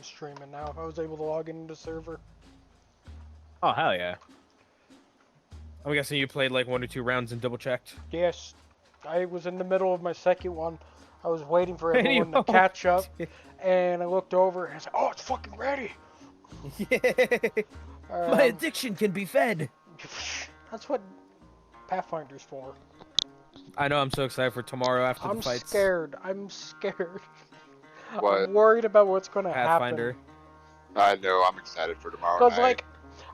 streaming now. I was able to log into the server. Oh, hell yeah. I'm guessing you played like 1 or 2 rounds and double checked. Yes, I was in the middle of my second one. I was waiting for And you everyone to catch up, and I looked over and I said, "Oh, it's fucking ready." My addiction can be fed. That's what Pathfinder's for. I know, I'm so excited for tomorrow after the fights. I'm scared. What? I'm worried about what's gonna Pathfinder. happen. I know, I'm excited for tomorrow Cause night. like,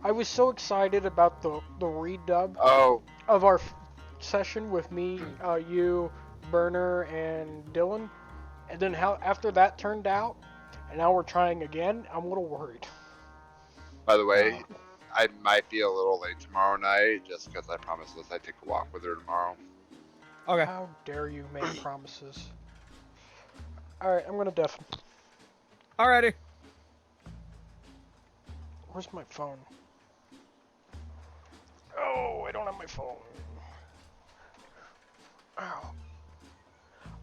I was so excited about the redub Oh, of our session with me, you, Burner, and Dylan, and then how after that turned out, and now we're trying again. I'm a little worried. by the way, I might be a little late tomorrow night just because I promised Liz I'd take a walk with her tomorrow. Okay. How dare you make promises? Alright, I'm gonna deafen. Alrighty. Where's my phone? Oh, I don't have my phone. Ow.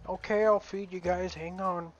Okay, I'll feed you guys. Hang on.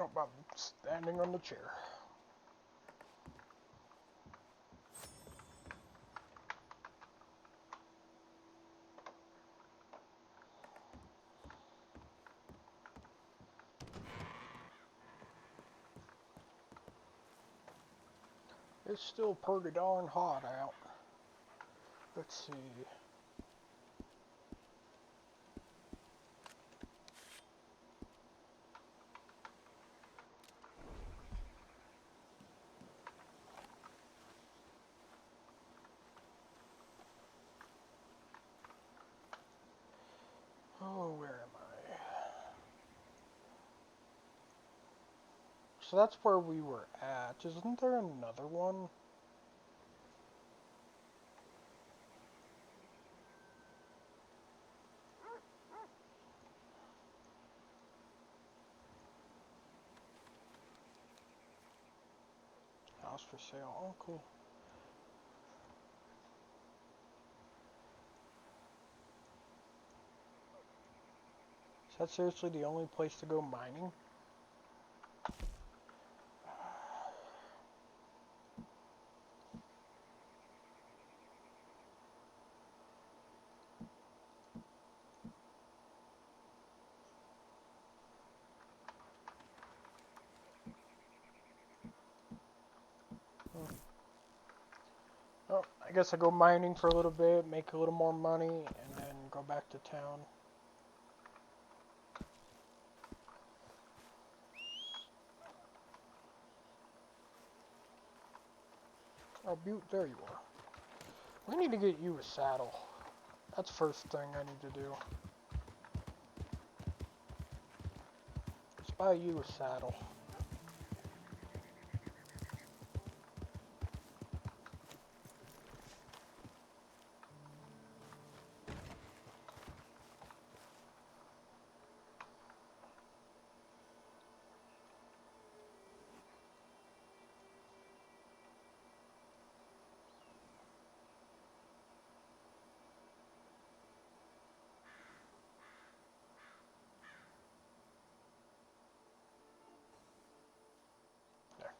Oh, I'm standing on the chair. It's still pretty darn hot out. Let's see. Oh, where am I? So that's where we were at. Isn't there another one? House for sale. Oh, cool. Is that seriously the only place to go mining? Oh, I guess I go mining for a little bit, make a little more money, and then go back to town. Oh, Butte, there you are. We need to get you a saddle. That's the first thing I need to do. Let's buy you a saddle. There.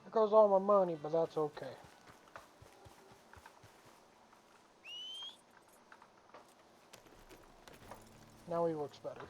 There goes all my money, but that's okay. Now he looks better.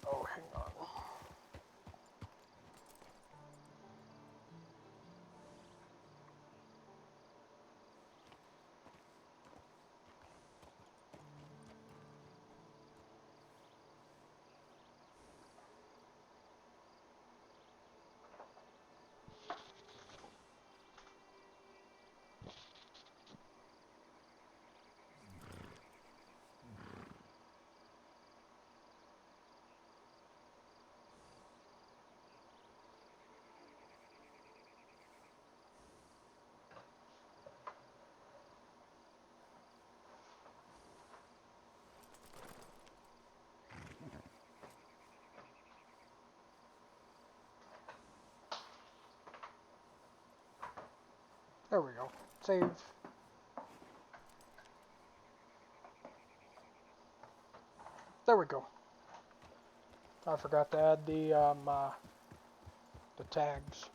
Oh, hang on. There we go. Save. There we go. I forgot to add the tags.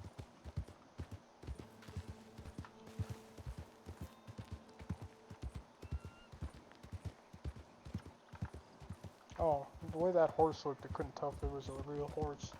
Oh, the way that horse looked, I couldn't tell if it was a real horse.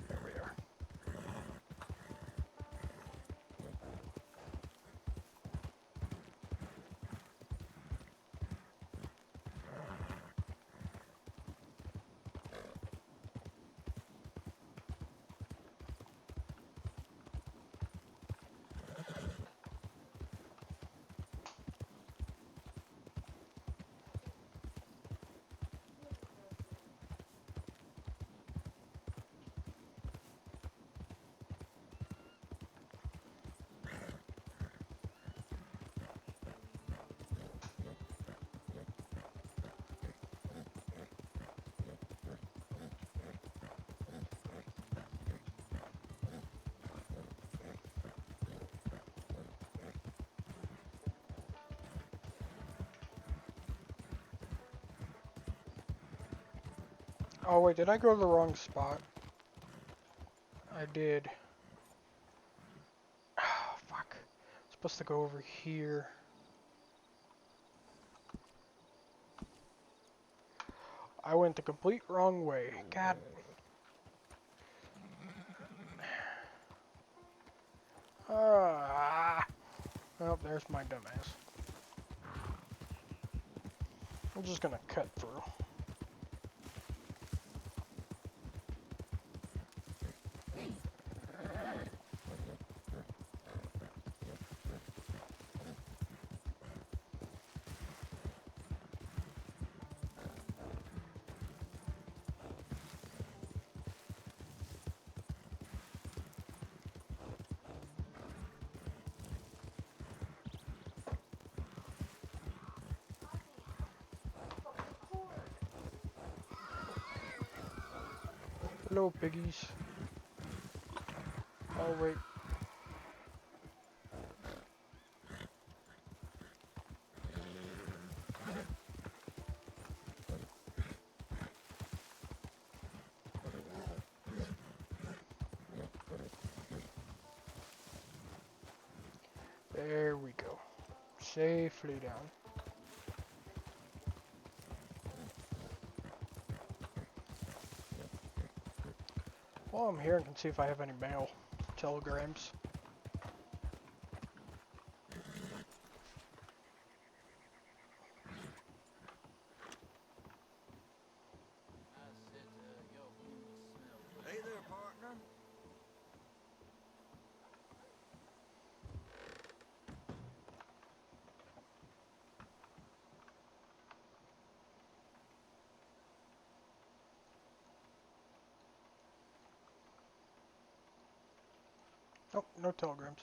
There we are. Oh wait, did I go to the wrong spot? I did. Oh, fuck. I'm supposed to go over here. I went the complete wrong way. God. Ah. Oh, there's my dumbass. I'm just gonna cut through. Hello, piggies. Oh, wait. There we go. Safely down. While I'm here, I can see if I have any mail. Telegrams. Hey there, partner. Oh, no telegrams.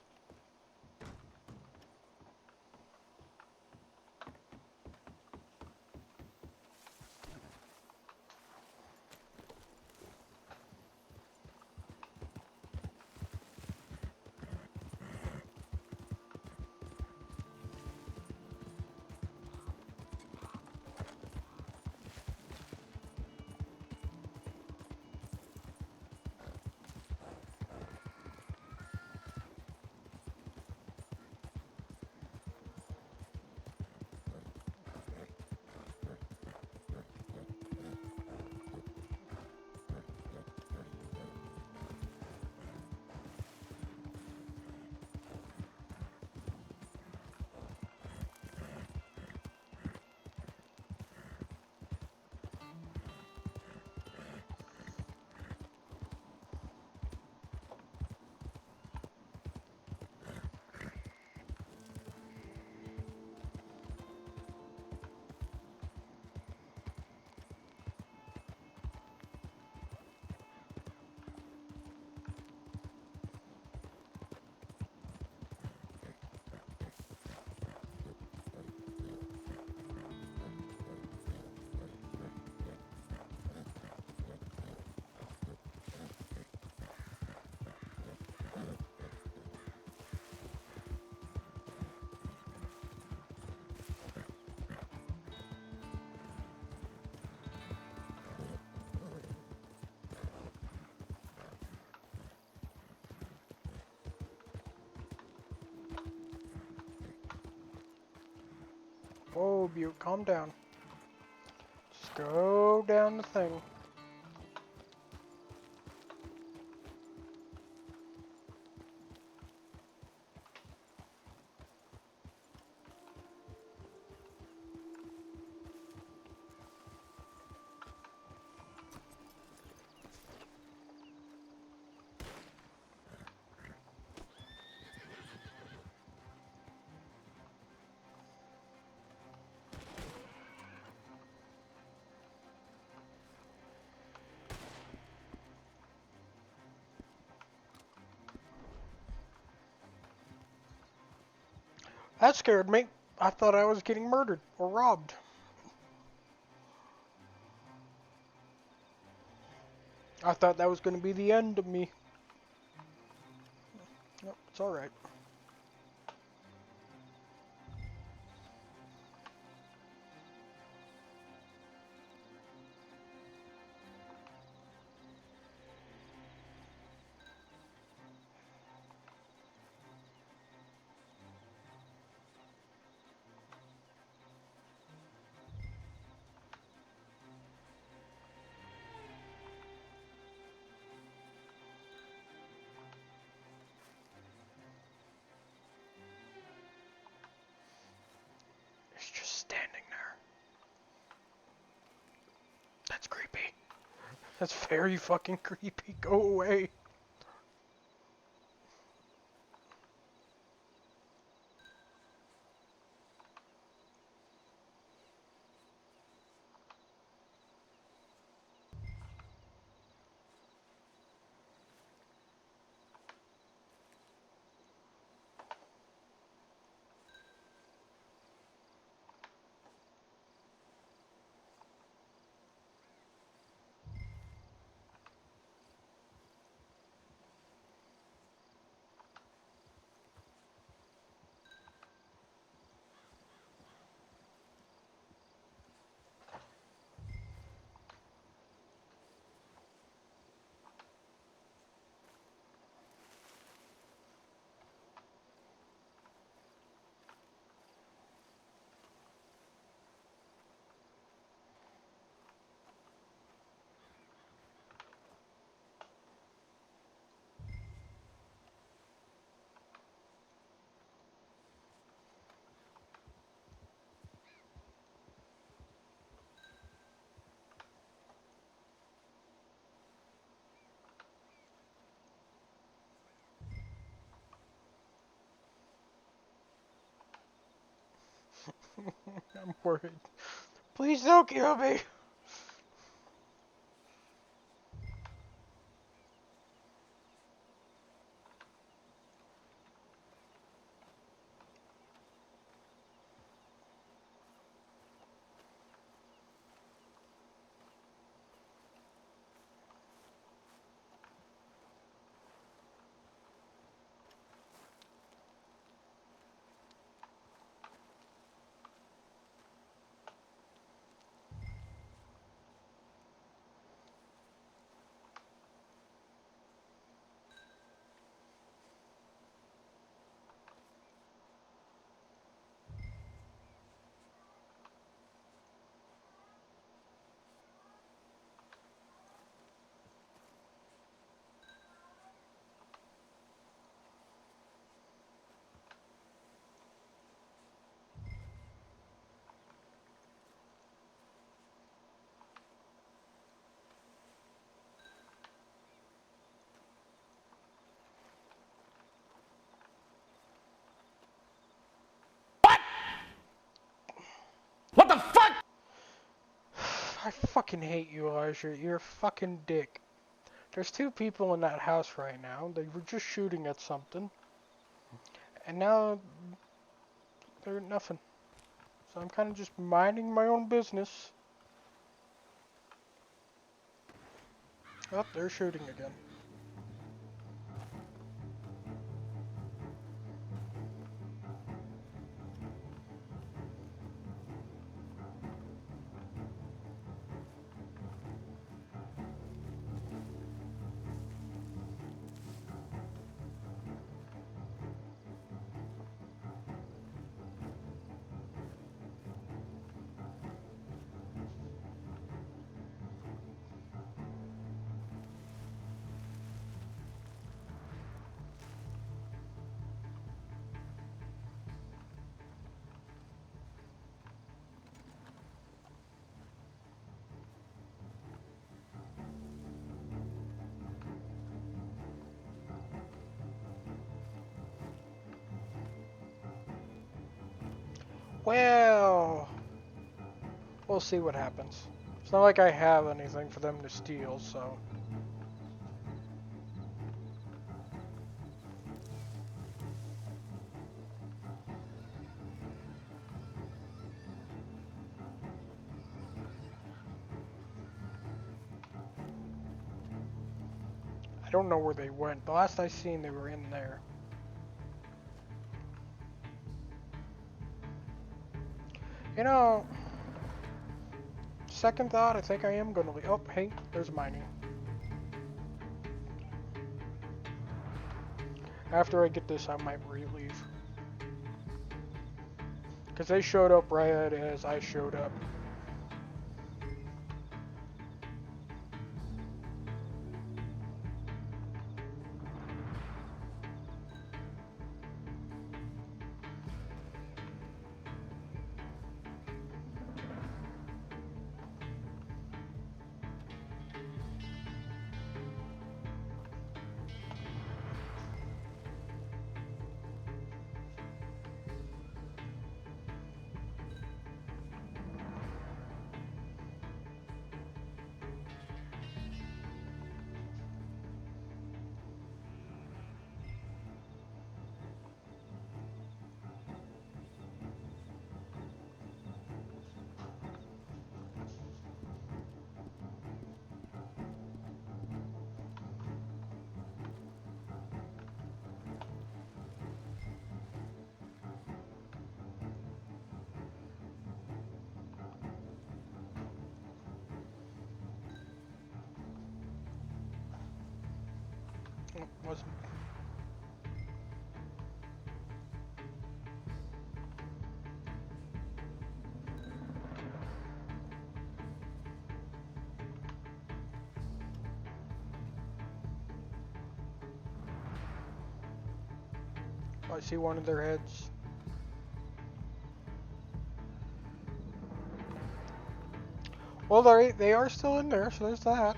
Whoa, Butte, calm down. Just go down the thing. That scared me. I thought I was getting murdered or robbed. I thought that was going to be the end of me. Nope, it's alright. It's just standing there. That's creepy. That's very fucking creepy. Go away. I'm worried. Please don't kill me. What the fuck? I fucking hate you, Elijah. You're a fucking dick. There's two people in that house right now. They were just shooting at something. And now they're nothing. So I'm kind of just minding my own business. Oh, they're shooting again. Well, we'll see what happens. It's not like I have anything for them to steal, so. I don't know where they went. The last I seen, they were in there. You know, second thought, I think I am gonna leave. Oh, hey, there's mining. After I get this, I might re-leave. Because they showed up right as I showed up. Oh, wasn't. I see one of their heads. Well, they are still in there, so there's that.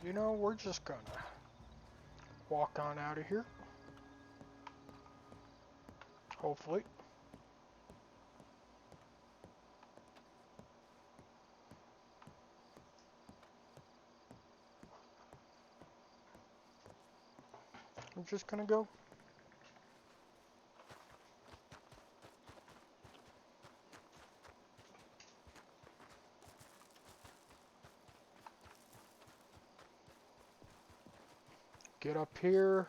You know, we're just gonna walk on out of here. Hopefully. I'm just gonna go. Get up here,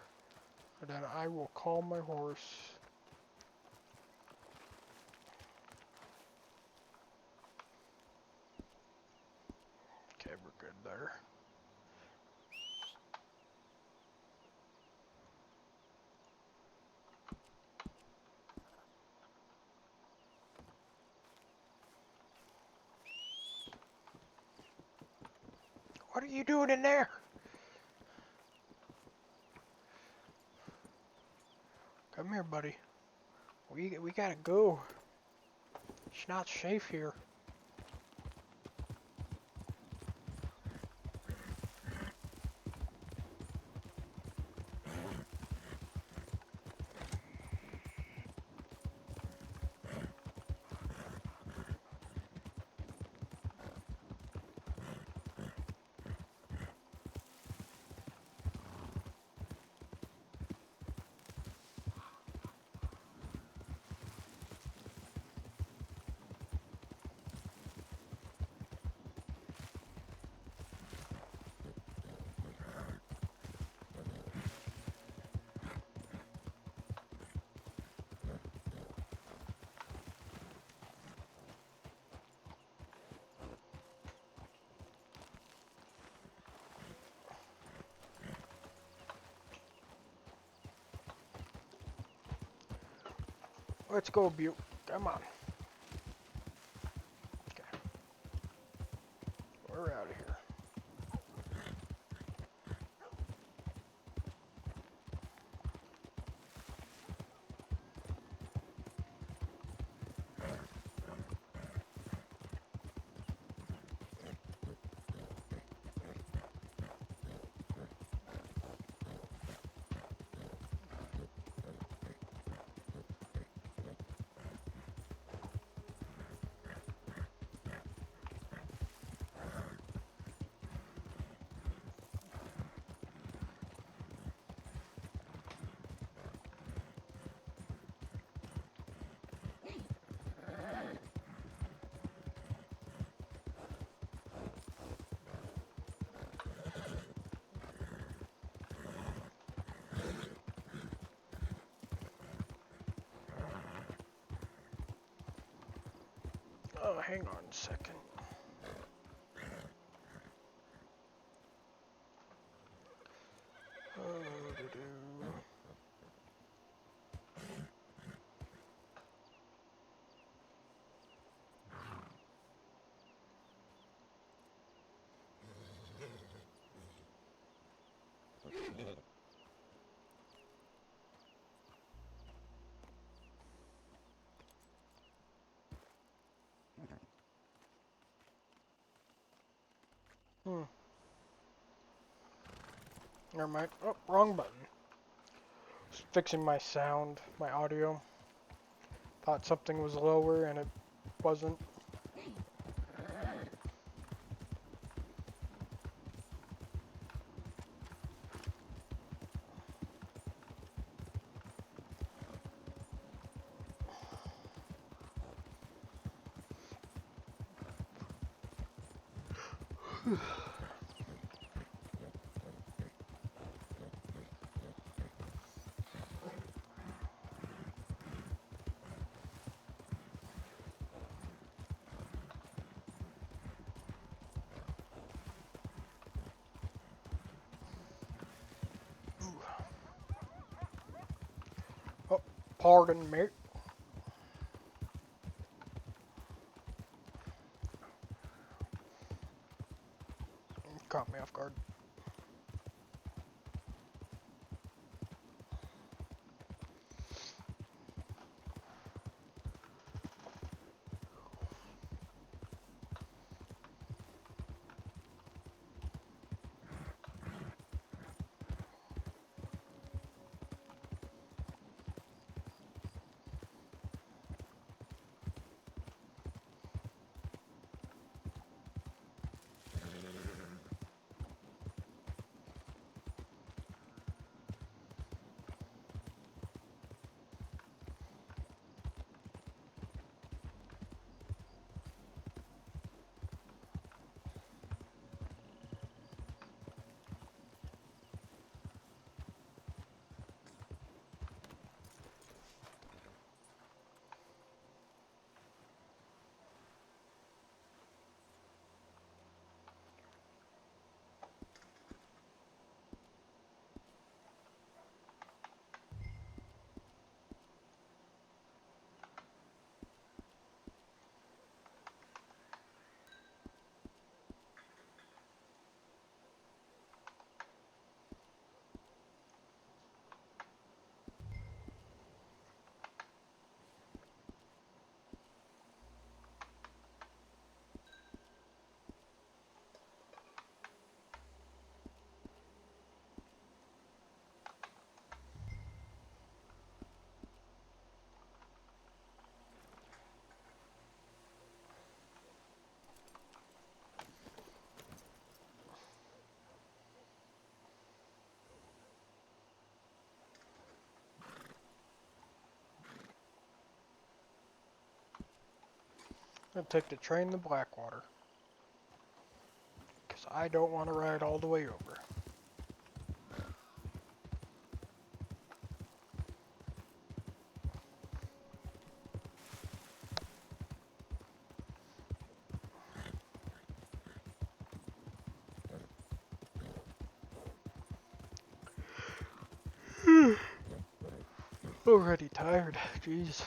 and then I will call my horse. Okay, we're good there. What are you doing in there? Come here, buddy. We gotta go. It's not safe here. Let's go, Butte. Come on. Okay. We're out of here. Oh, hang on a second. Oh, hmm. Never mind. Oh, wrong button. Just fixing my sound, my audio. Thought something was lower and it wasn't. Oh, pardon me. Caught me off guard. I'll take the train to Blackwater. Because I don't want to ride all the way over. Already tired. Jeez.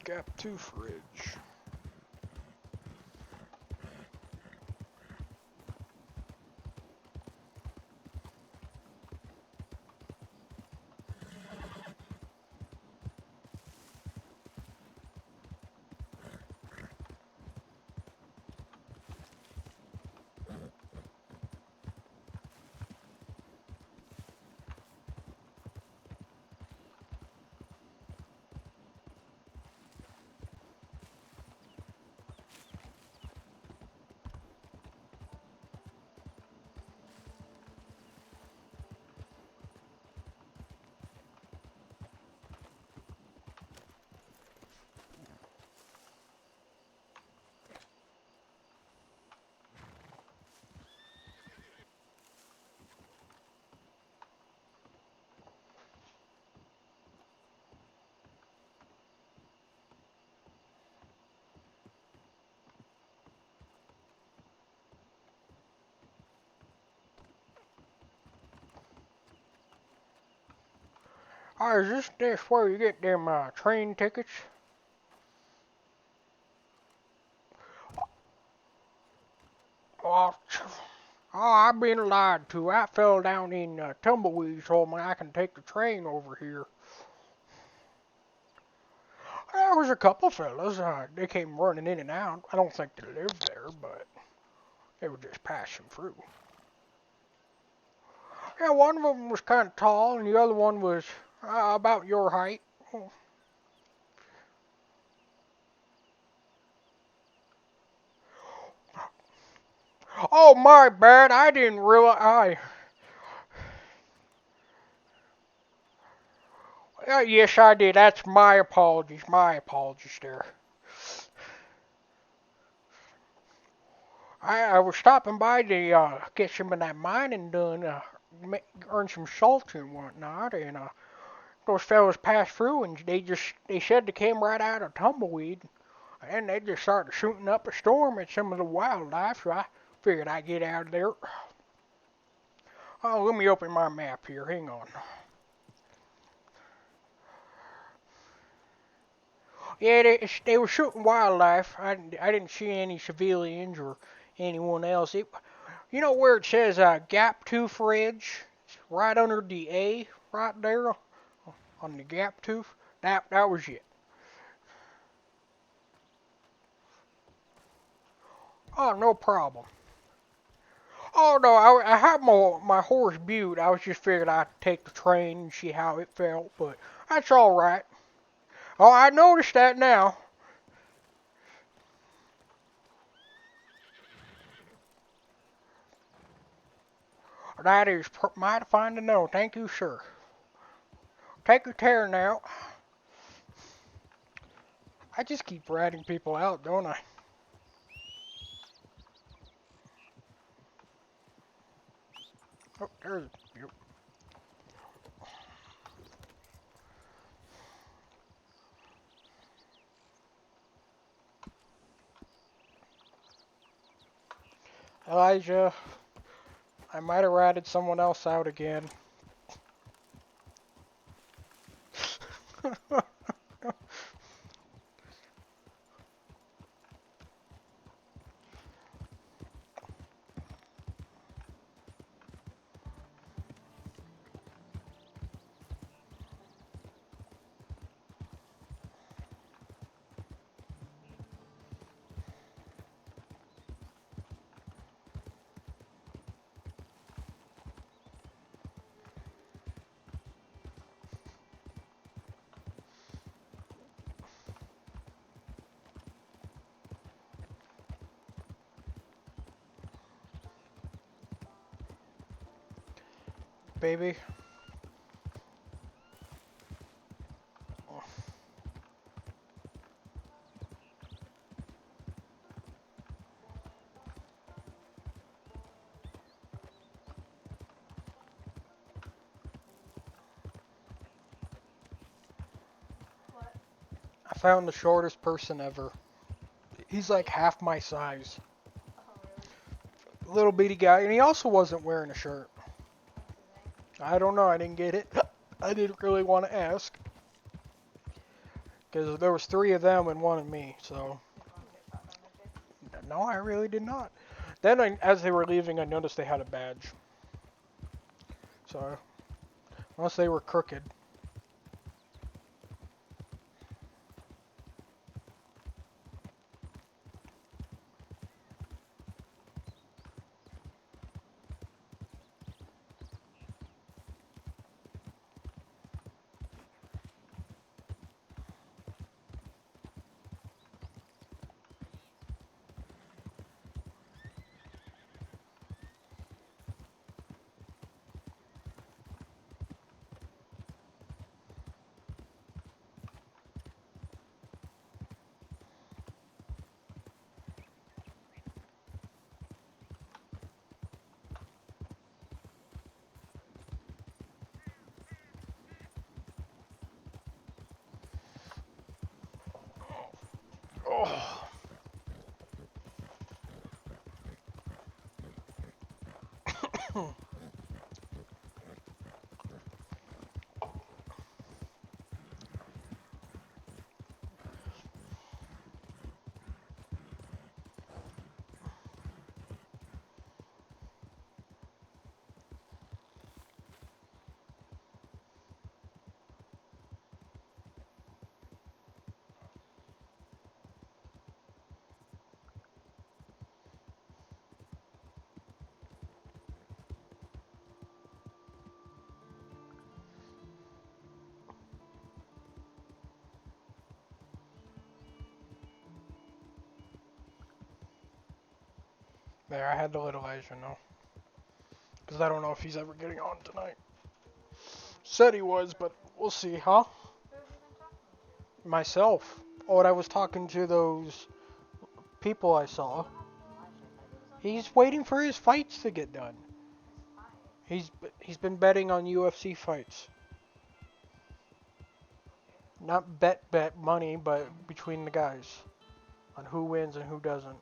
Gap 2 fridge. Oh, is this where you get them train tickets? Oh, I've been lied to. I fell down in tumbleweeds, told me I can take the train over here. There was a couple fellas. They came running in and out. I don't think they lived there, but they were just passing through. Yeah, one of them was kind of tall, and the other one was about your height. Oh, my bad. I didn't realize. Yes, I did. That's my apologies. My apologies there. I was stopping by to get some of that mining done, earn some salt and whatnot, and those fellas passed through, and they said they came right out of tumbleweed, and they just started shooting up a storm at some of the wildlife. So I figured I'd get out of there. Oh, let me open my map here. Hang on. Yeah, they were shooting wildlife. I didn't see any civilians or anyone else. You know where it says Gap 2 fridge? It's right under the A, right there on the Gap 2. That was it. Oh, no problem. Oh no, I had my horse Butte. I was just figuring I'd take the train and see how it felt, but that's all right. Oh, I noticed that now. That is mighty fine to know. Thank you, sir. Take your care now. I just keep ratting people out, don't I? Oh, there's Butte. Elijah, I might have ratted someone else out again. Baby. I found the shortest person ever. He's like half my size. Little bitty guy, and he also wasn't wearing a shirt. I don't know, I didn't get it. I didn't really want to ask. Because there was 3 of them and 1 of me, so... No, I really did not. Then, as they were leaving, I noticed they had a badge. So, unless they were crooked. Oh. There, I had to let Elijah know. Because I don't know if he's ever getting on tonight. Said he was, but we'll see, huh? Myself. Oh, and I was talking to those people I saw. He's waiting for his fights to get done. He's been betting on UFC fights. Not bet money, but between the guys. On who wins and who doesn't.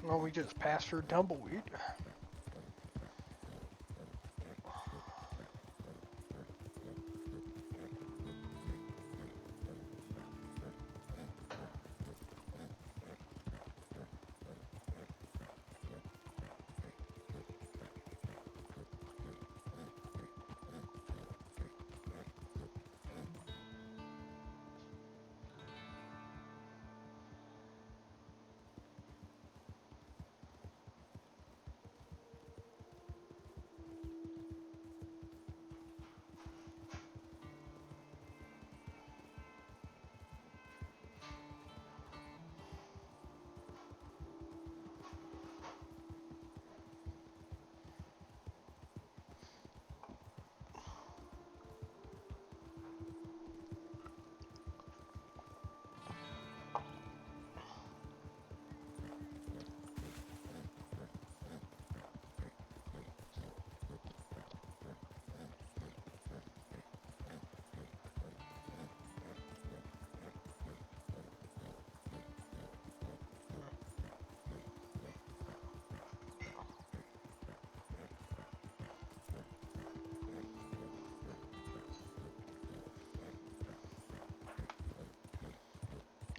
Well, we just passed through Tumbleweed.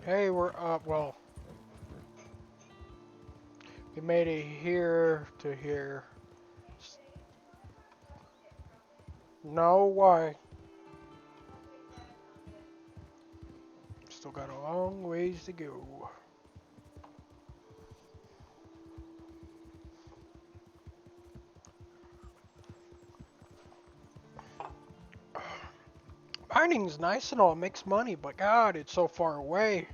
Hey, we're up. Well, we made it here to here. No, why? Still got a long ways to go. Mining's nice and all, it makes money, but God, it's so far away.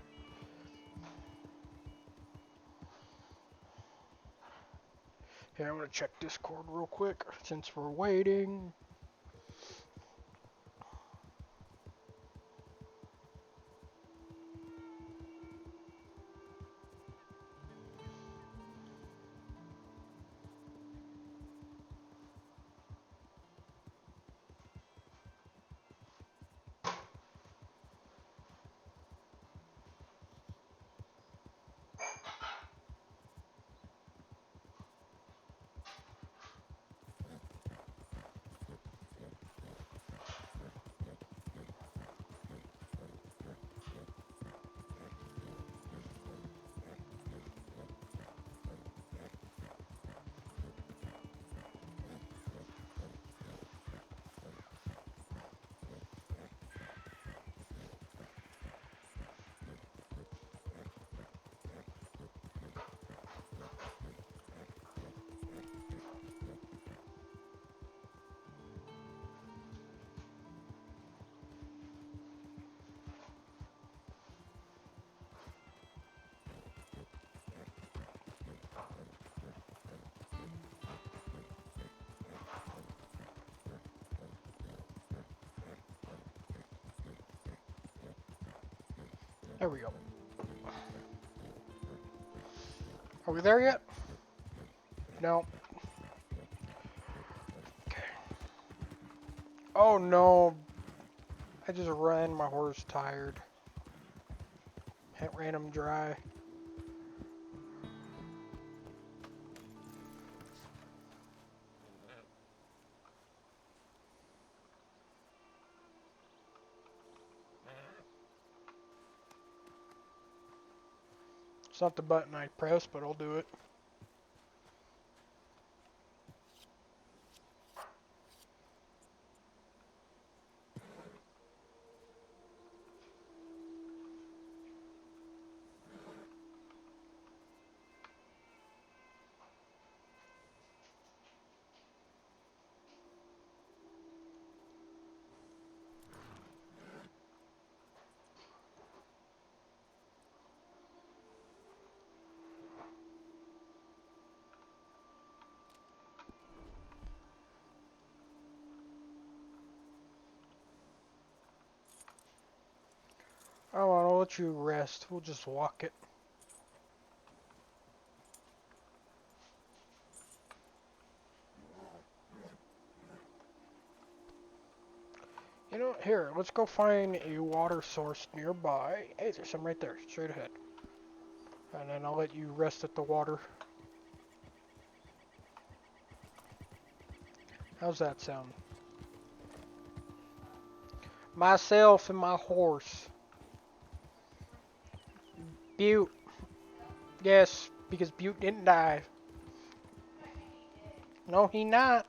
Here, I'm gonna check Discord real quick since we're waiting. There we go. Are we there yet? No. Okay. Oh no. I just ran my horse tired. Ran him dry. It's not the button I press, but I'll do it. Oh, I'll let you rest. We'll just walk it. You know, here, let's go find a water source nearby. Hey, there's some right there, straight ahead. And then I'll let you rest at the water. How's that sound? Myself and my horse. Butte. Yes, because Butte didn't die. No, he not.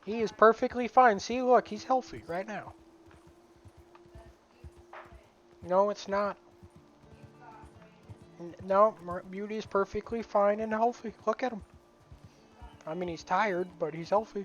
He is perfectly fine. See, look, he's healthy right now. No, it's not. No, Beauty is perfectly fine and healthy. Look at him. I mean, he's tired, but he's healthy.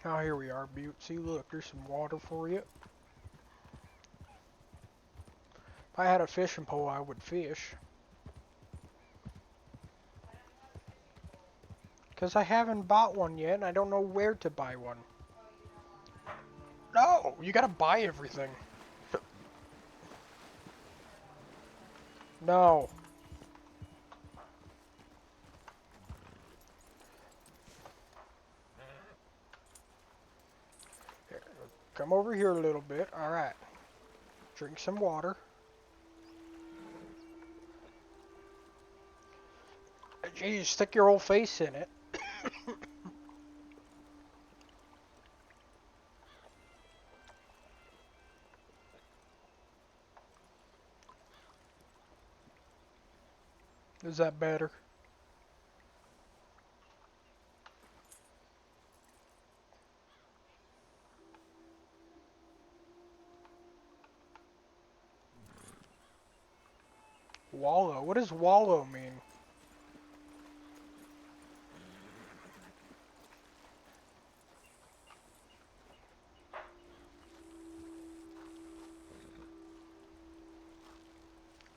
Oh, here we are, Butte. See, look, there's some water for you. If I had a fishing pole, I would fish. Because I haven't bought one yet, and I don't know where to buy one. No, you gotta buy everything. No. Here, come over here a little bit. Alright. Drink some water. Geez, stick your whole face in it. Is that better? Wallow? What does wallow mean?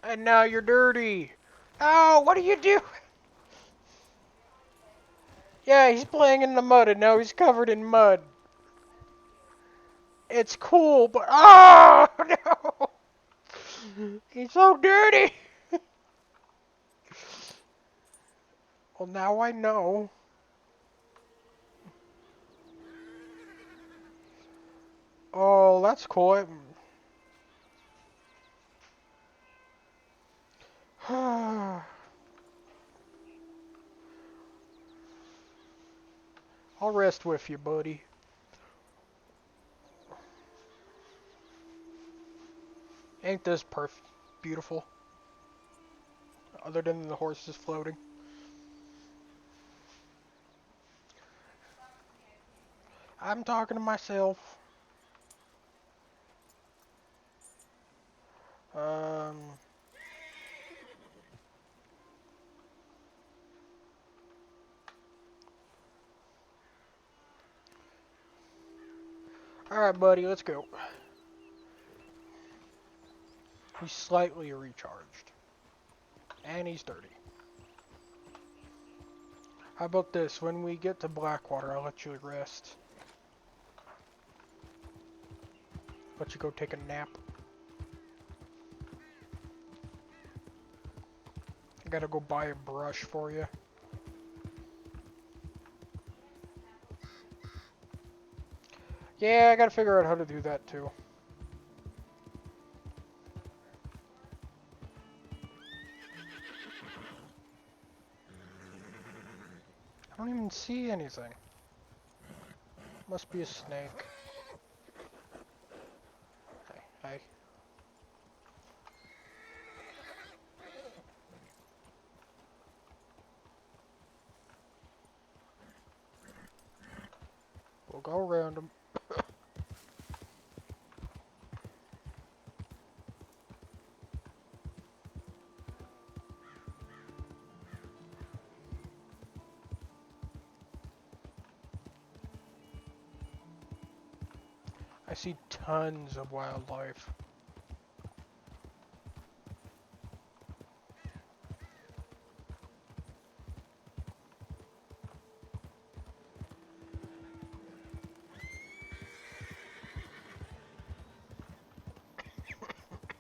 And now you're dirty. Oh, what are you doing? Yeah, he's playing in the mud and now he's covered in mud. It's cool, but oh no! He's so dirty. Well, now I know. Oh, that's cool. I'll rest with you, buddy. Ain't this beautiful? Other than the horse is floating. I'm talking to myself. Um. Alright, buddy, let's go. He's slightly recharged. And he's dirty. How about this? When we get to Blackwater, I'll let you rest. Let you go take a nap. I gotta go buy a brush for you. Yeah, I gotta figure out how to do that too. I don't even see anything. Must be a snake. Hey, hey. We'll go around him. I see tons of wildlife.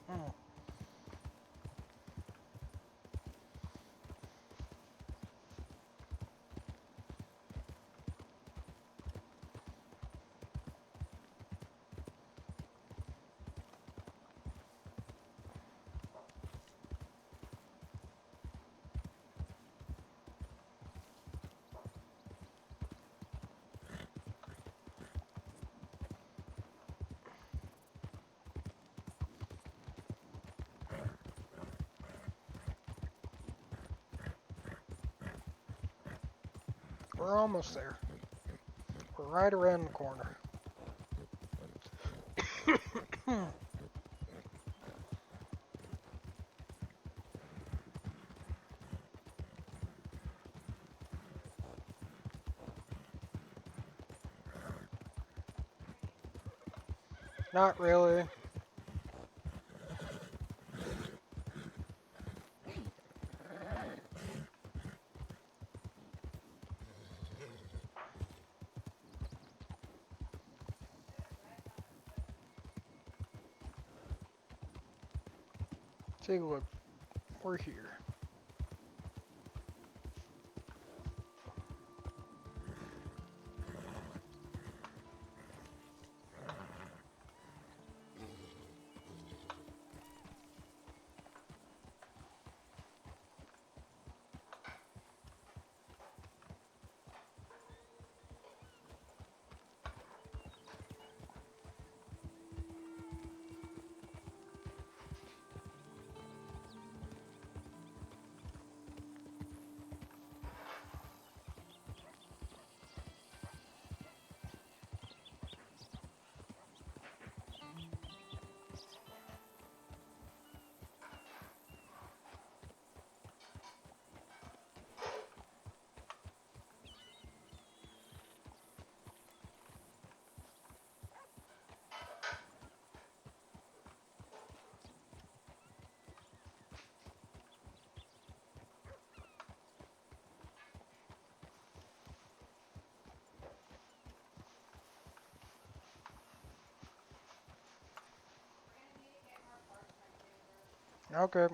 Hmm. We're almost there. We're right around the corner. Not really. Take a look. We're here. Okay.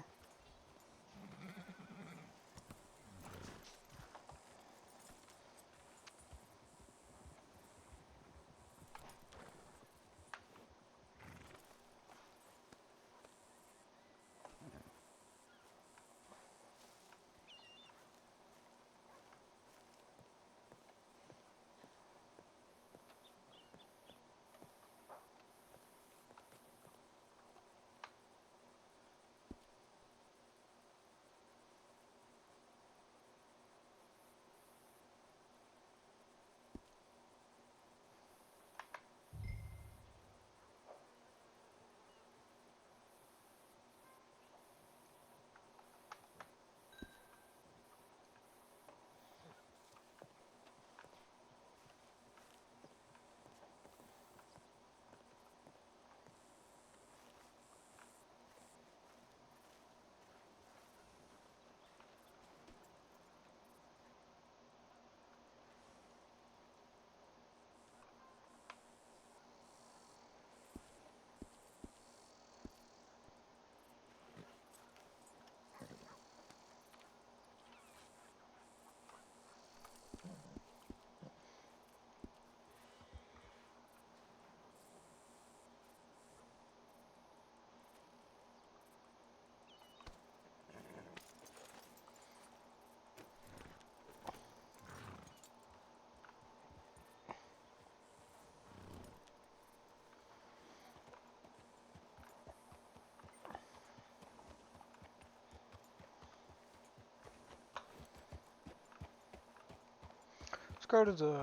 go to the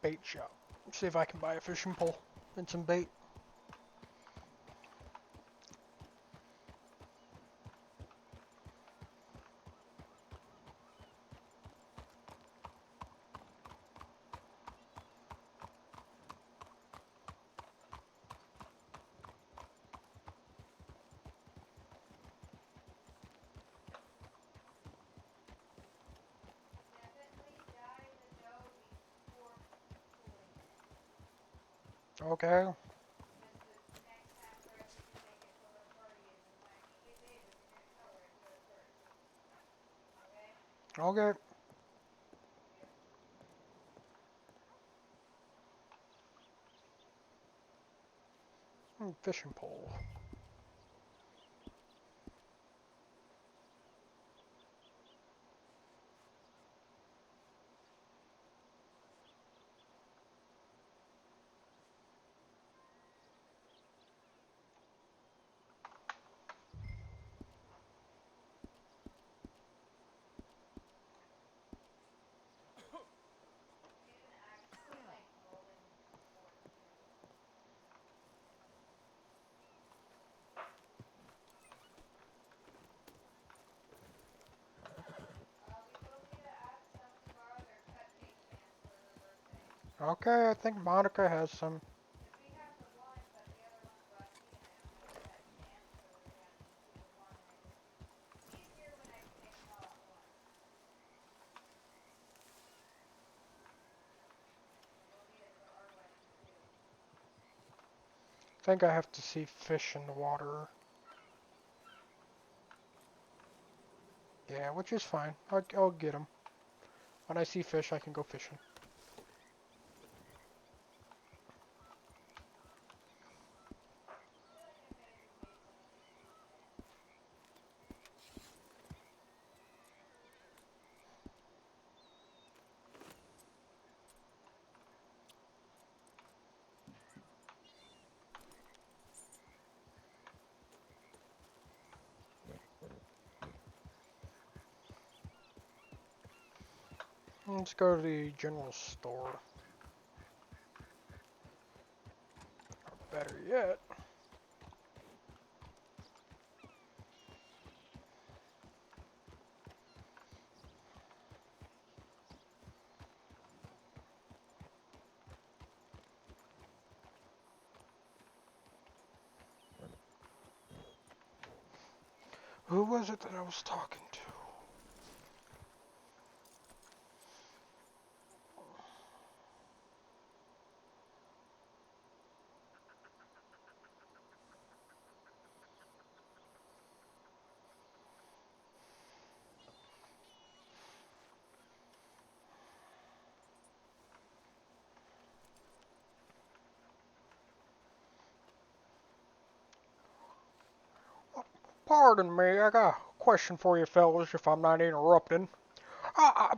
bait shop. See if I can buy a fishing pole and some bait. Okay. Okay. Fishing pole. Okay, I think Monica has some. I think I have to see fish in the water. Yeah, which is fine. I'll get them. When I see fish, I can go fishing. Let's go to the general store. Better yet. Who was it that I was talking to? Pardon me, I got a question for you fellas if I'm not interrupting. I,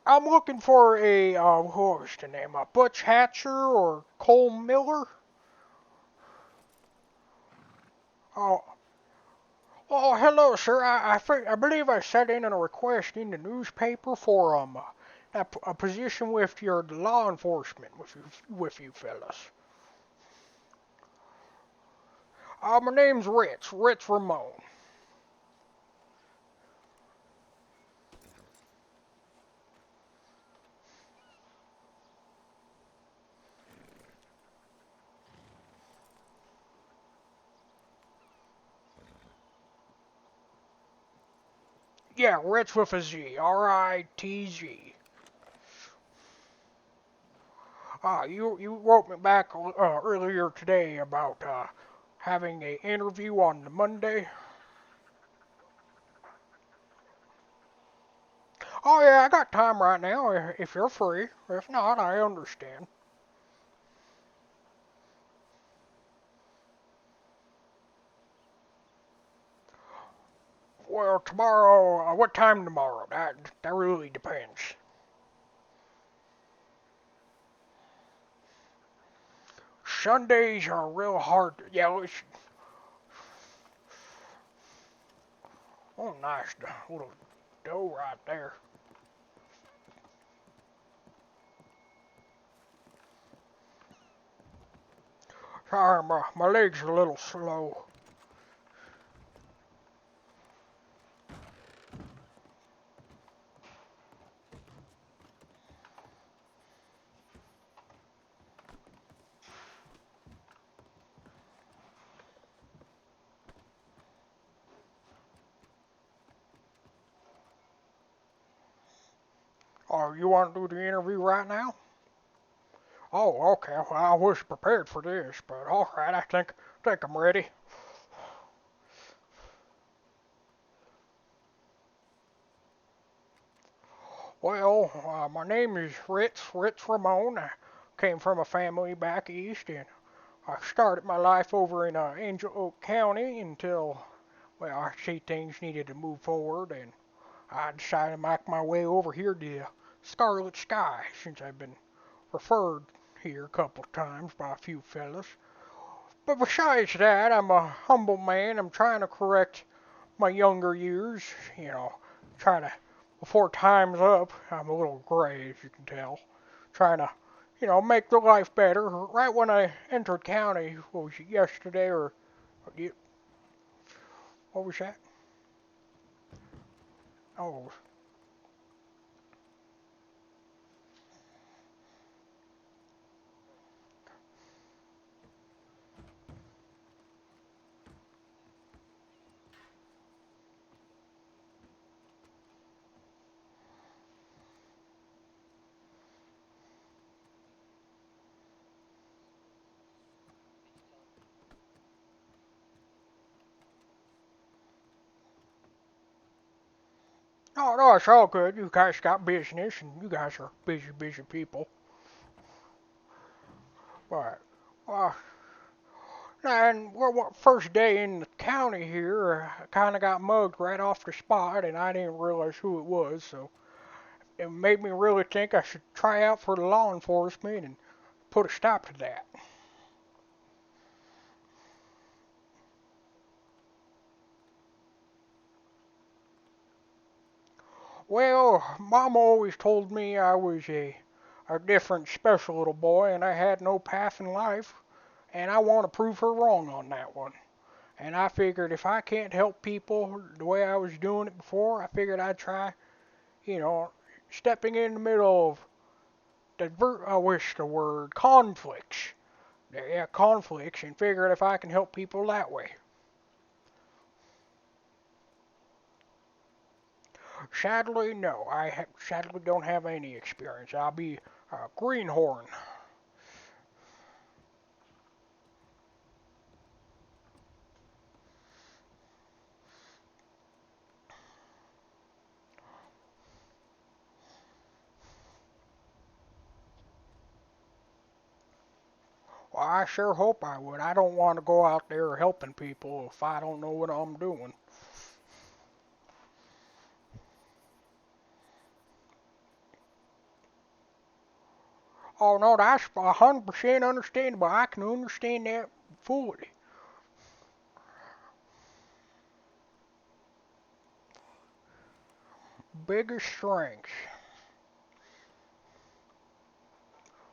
I'm looking for a, who was the name? Butch Hatcher or Cole Miller? Oh, oh, hello, sir. I believe I sent in a request in the newspaper for, a position with your law enforcement, with you fellas. My name's Ritz Ramon. Yeah, Ritz with a Z. R-I-T-Z. You wrote me back earlier today about having an interview on the Monday. Oh yeah, I got time right now if you're free. If not, I understand. Well, tomorrow, what time tomorrow? That really depends. Sundays are real hard. Yeah, it's, oh nice little dough right there. Sorry, my leg's a little slow. Oh, you want to do the interview right now? Oh, okay. Well, I was prepared for this, but all right. I think I'm ready. Well, my name is Ritz Ramon. I came from a family back east, and I started my life over in Angel Oak County until, well, I see things needed to move forward, and I decided to make my way over here to Scarlet Sky since I've been referred here a couple of times by a few fellas. But besides that, I'm a humble man. I'm trying to correct my younger years, trying to, before time's up, I'm a little gray, as you can tell, trying to, make the life better. Right when I entered county, what was it, yesterday, or what was that? Oh, no, it's all good. You guys got business, and you guys are busy people. But, uh, and first day in the county here, I kind of got mugged right off the spot, and I didn't realize who it was, so it made me really think I should try out for the law enforcement and put a stop to that. Well, Mama always told me I was a different, special little boy, and I had no path in life, and I want to prove her wrong on that one. And I figured if I can't help people the way I was doing it before, I figured I'd try, you know, stepping in the middle of I wish the word conflicts. Yeah, conflicts, and figured if I can help people that way. Sadly, no. Sadly don't have any experience. I'll be a greenhorn. Well, I sure hope I would. I don't want to go out there helping people if I don't know what I'm doing. Oh no, that's 100% understandable. I can understand that fully. Biggest strengths.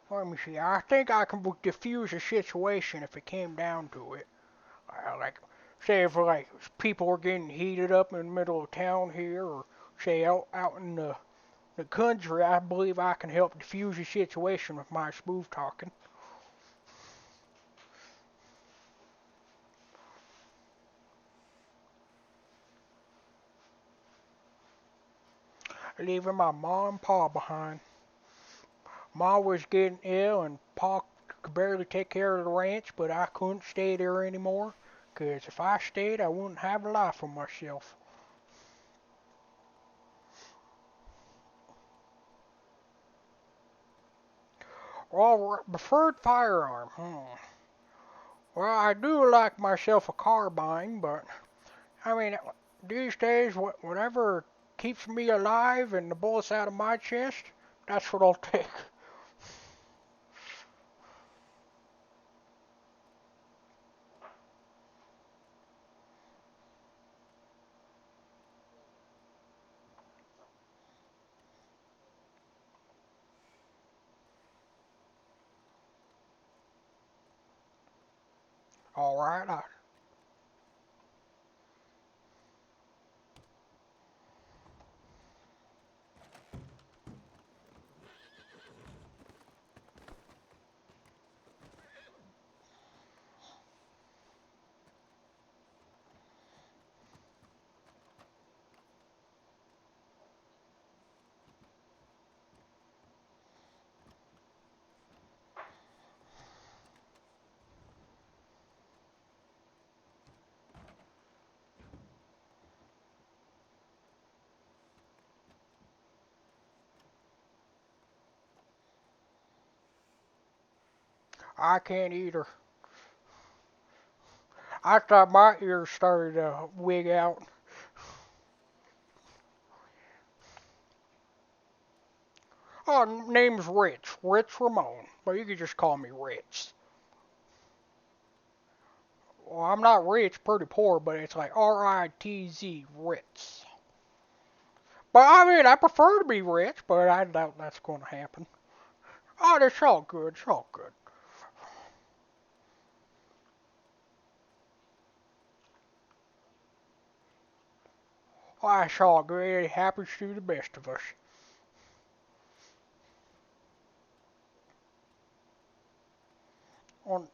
Let me see. I think I can diffuse a situation if it came down to it. Like, say if like people were getting heated up in the middle of town here, or say out in the country, I believe I can help diffuse a situation with my smooth talking. Leaving my mom and pa behind. Ma was getting ill and pa could barely take care of the ranch, but I couldn't stay there anymore, 'cause if I stayed, I wouldn't have a life for myself. Well, preferred firearm. Well, I do like myself a carbine, but I mean, these days, whatever keeps me alive and the bullets out of my chest, that's what I'll take. All right. I can't either. I thought my ears started to wig out. Oh, name's Ritz. Ritz Ramon. But you can just call me Ritz. Well, I'm not rich, pretty poor, but it's like R-I-T-Z, Ritz. But I mean, I prefer to be rich, but I doubt that's going to happen. Oh, it's all good. It's all good. Oh, it's all good. It happens to the best of us. On,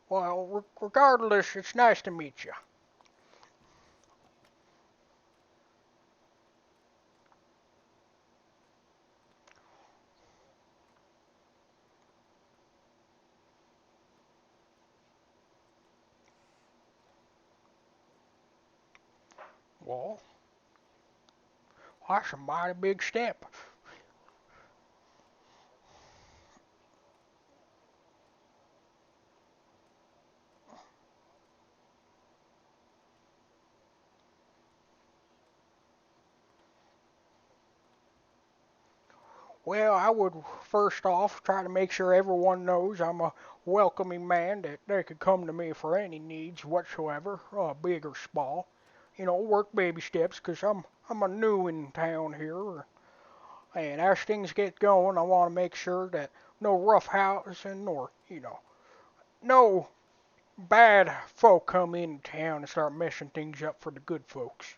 well, regardless, it's nice to meet you. Well, that's a mighty big step. Well, I would first off try to make sure everyone knows I'm a welcoming man, that they could come to me for any needs whatsoever, big or small. You know, work baby steps, 'cause I'm a new in town here, and as things get going, I want to make sure that no rough housing or no bad folk come into town and start messing things up for the good folks.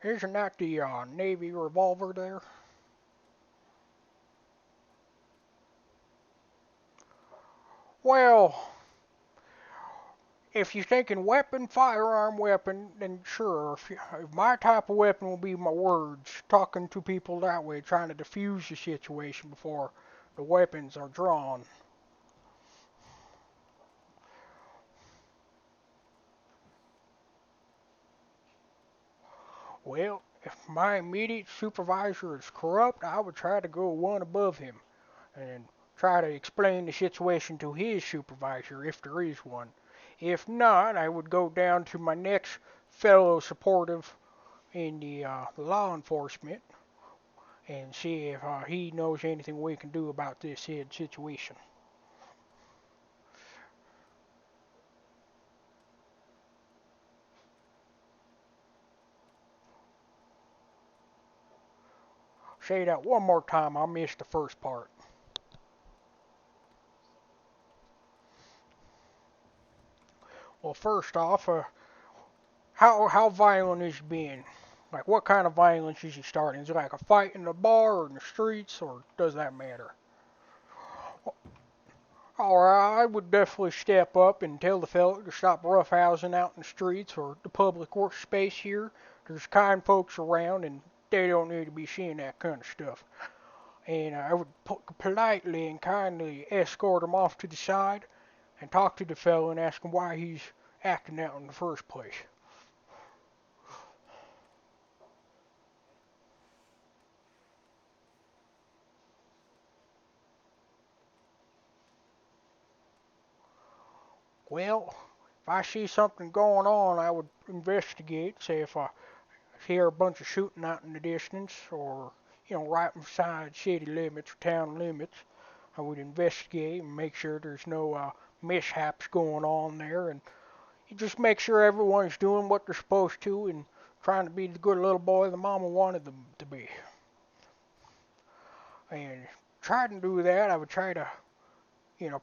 Isn't that the Navy revolver there? Well, if you're thinking weapon, firearm weapon, then sure. If my type of weapon will be my words, talking to people that way, trying to defuse the situation before the weapons are drawn. Well, if my immediate supervisor is corrupt, I would try to go one above him and try to explain the situation to his supervisor if there is one. If not, I would go down to my next fellow supportive in the law enforcement and see if he knows anything we can do about this said situation. Say that one more time. I missed the first part. Well, first off, how violent is he being? Like, what kind of violence is he starting? Is it like a fight in the bar or in the streets, or does that matter? Alright, I would definitely step up and tell the fella to stop roughhousing out in the streets or the public workspace here. There's kind folks around and they don't need to be seeing that kind of stuff. And I would politely and kindly escort him off to the side and talk to the fella and ask him why he's acting out in the first place. Well, if I see something going on, I would investigate, say if I hear a bunch of shooting out in the distance or, right inside city limits or town limits. I would investigate and make sure there's no mishaps going on there and you just make sure everyone's doing what they're supposed to and trying to be the good little boy the mama wanted them to be. And trying to do that, I would try to,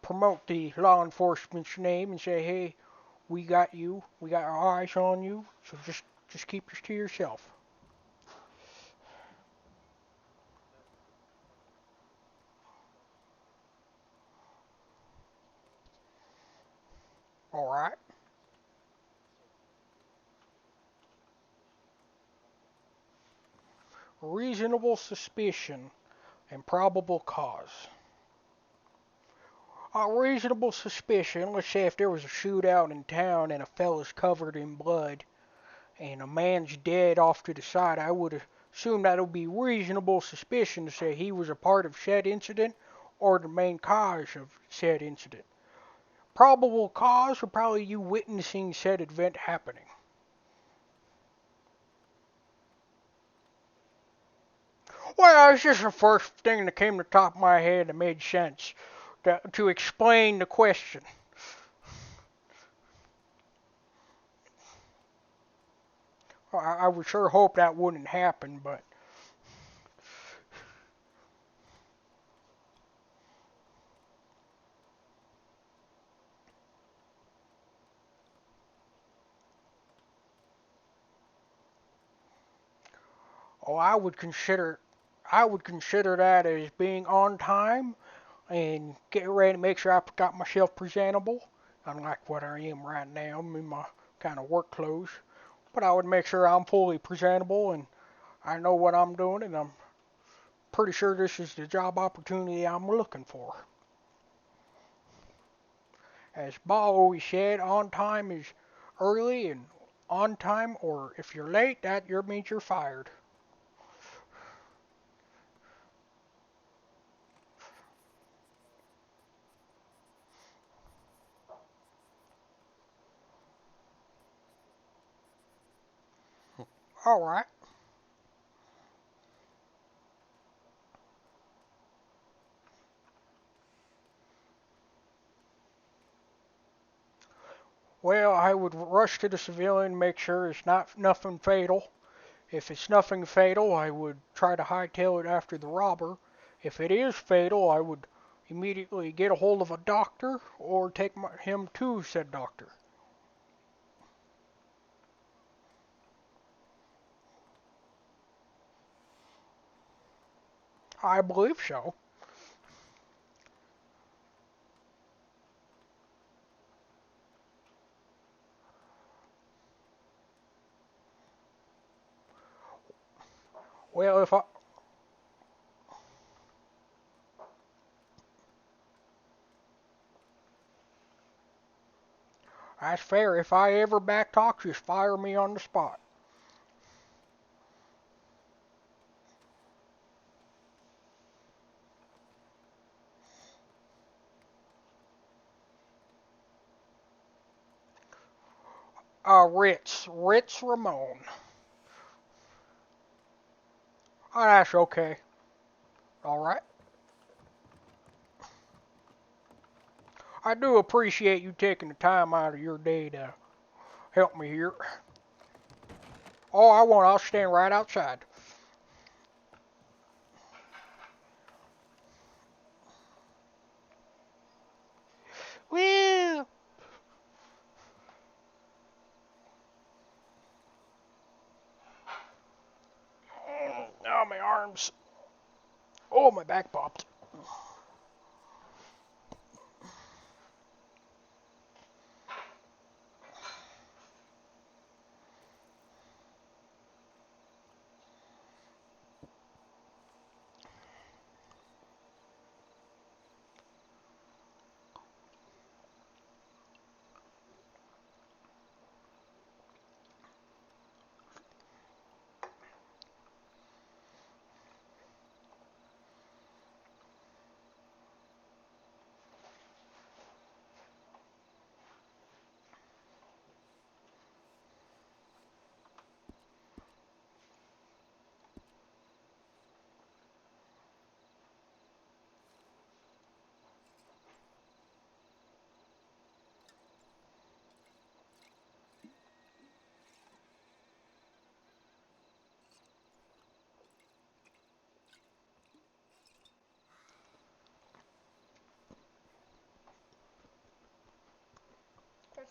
promote the law enforcement's name and say, hey, we got you, we got our eyes on you, so just keep this to yourself. All right. Reasonable suspicion and probable cause. Reasonable suspicion, let's say if there was a shootout in town and a fella's covered in blood and a man's dead off to the side, I would assume that it would be reasonable suspicion to say he was a part of said incident or the main cause of said incident. Probable cause or probably you witnessing said event happening. Well, it's just the first thing that came to the top of my head that made sense to explain the question. I would sure hope that wouldn't happen, but oh, I would consider that as being on time and get ready to make sure I got myself presentable, unlike what I am right now. I'm in my kind of work clothes, but I would make sure I'm fully presentable and I know what I'm doing, and I'm pretty sure this is the job opportunity I'm looking for. As Ba always said, on time is early, and on time, or if you're late, that means you're fired. All right. Well, I would rush to the civilian, make sure it's not nothing fatal. If it's nothing fatal, I would try to hightail it after the robber. If it is fatal, I would immediately get a hold of a doctor or take him to said doctor. I believe so. Well, if I that's fair. If I ever backtalk, just fire me on the spot. Ritz Ramon. Oh, that's okay. All right. I do appreciate you taking the time out of your day to help me here. Oh, I won't. I'll stand right outside. Well, oh, my arms. Oh, my back popped.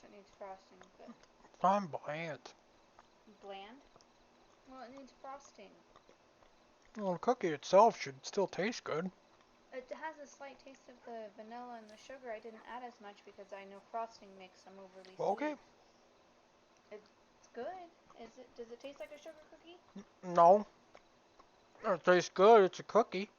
it needs frosting, but I'm bland. bland? Well, it needs frosting. Well, the cookie itself should still taste good. It has a slight taste of the vanilla and the sugar. I didn't add as much because I know frosting makes them overly Okay. sweet. It's good. Does it taste like a sugar cookie? No. It tastes good. It's a cookie.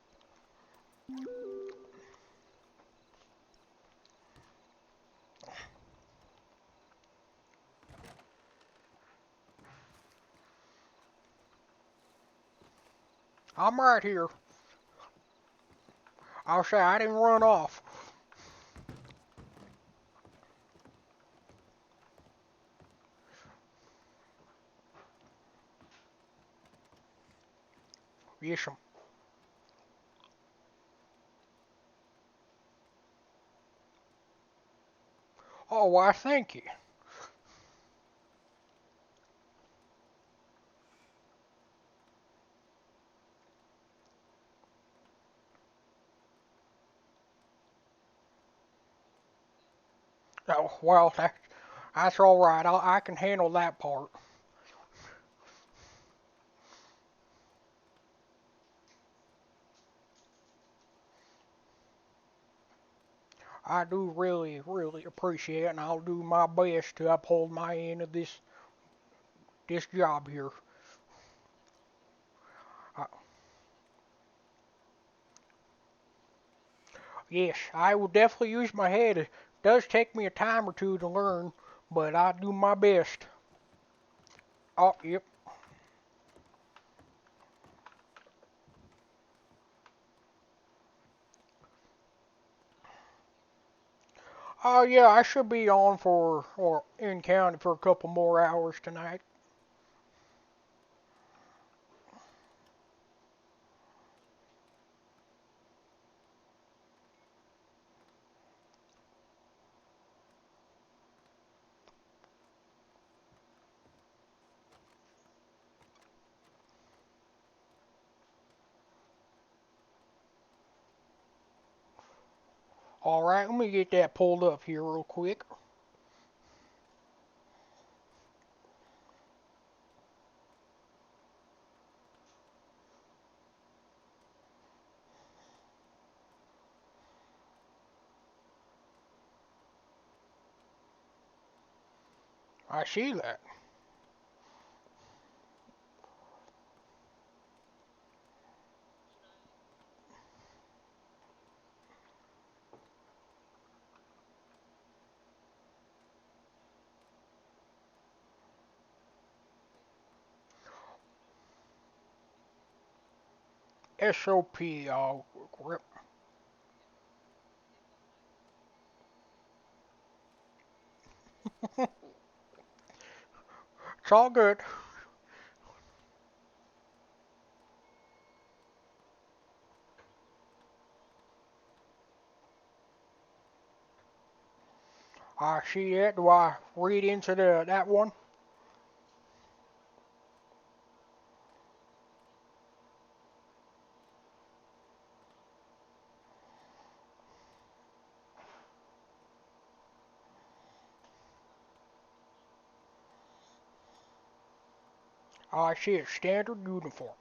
I'm right here. I'll say I didn't run off. Yes, oh, why, thank you. Oh, well, that's all right. I can handle that part. I do really, really appreciate it, and I'll do my best to uphold my end of this job here. Uh, yes, I will definitely use my head. It does take me a time or two to learn, but I do my best. Oh, yep. Oh, yeah, I should be on or in county for a couple more hours tonight. All right, let me get that pulled up here real quick. I see that. SOP, grip. It's all good. I see it. Do I read into that one? I see it. Standard uniforms.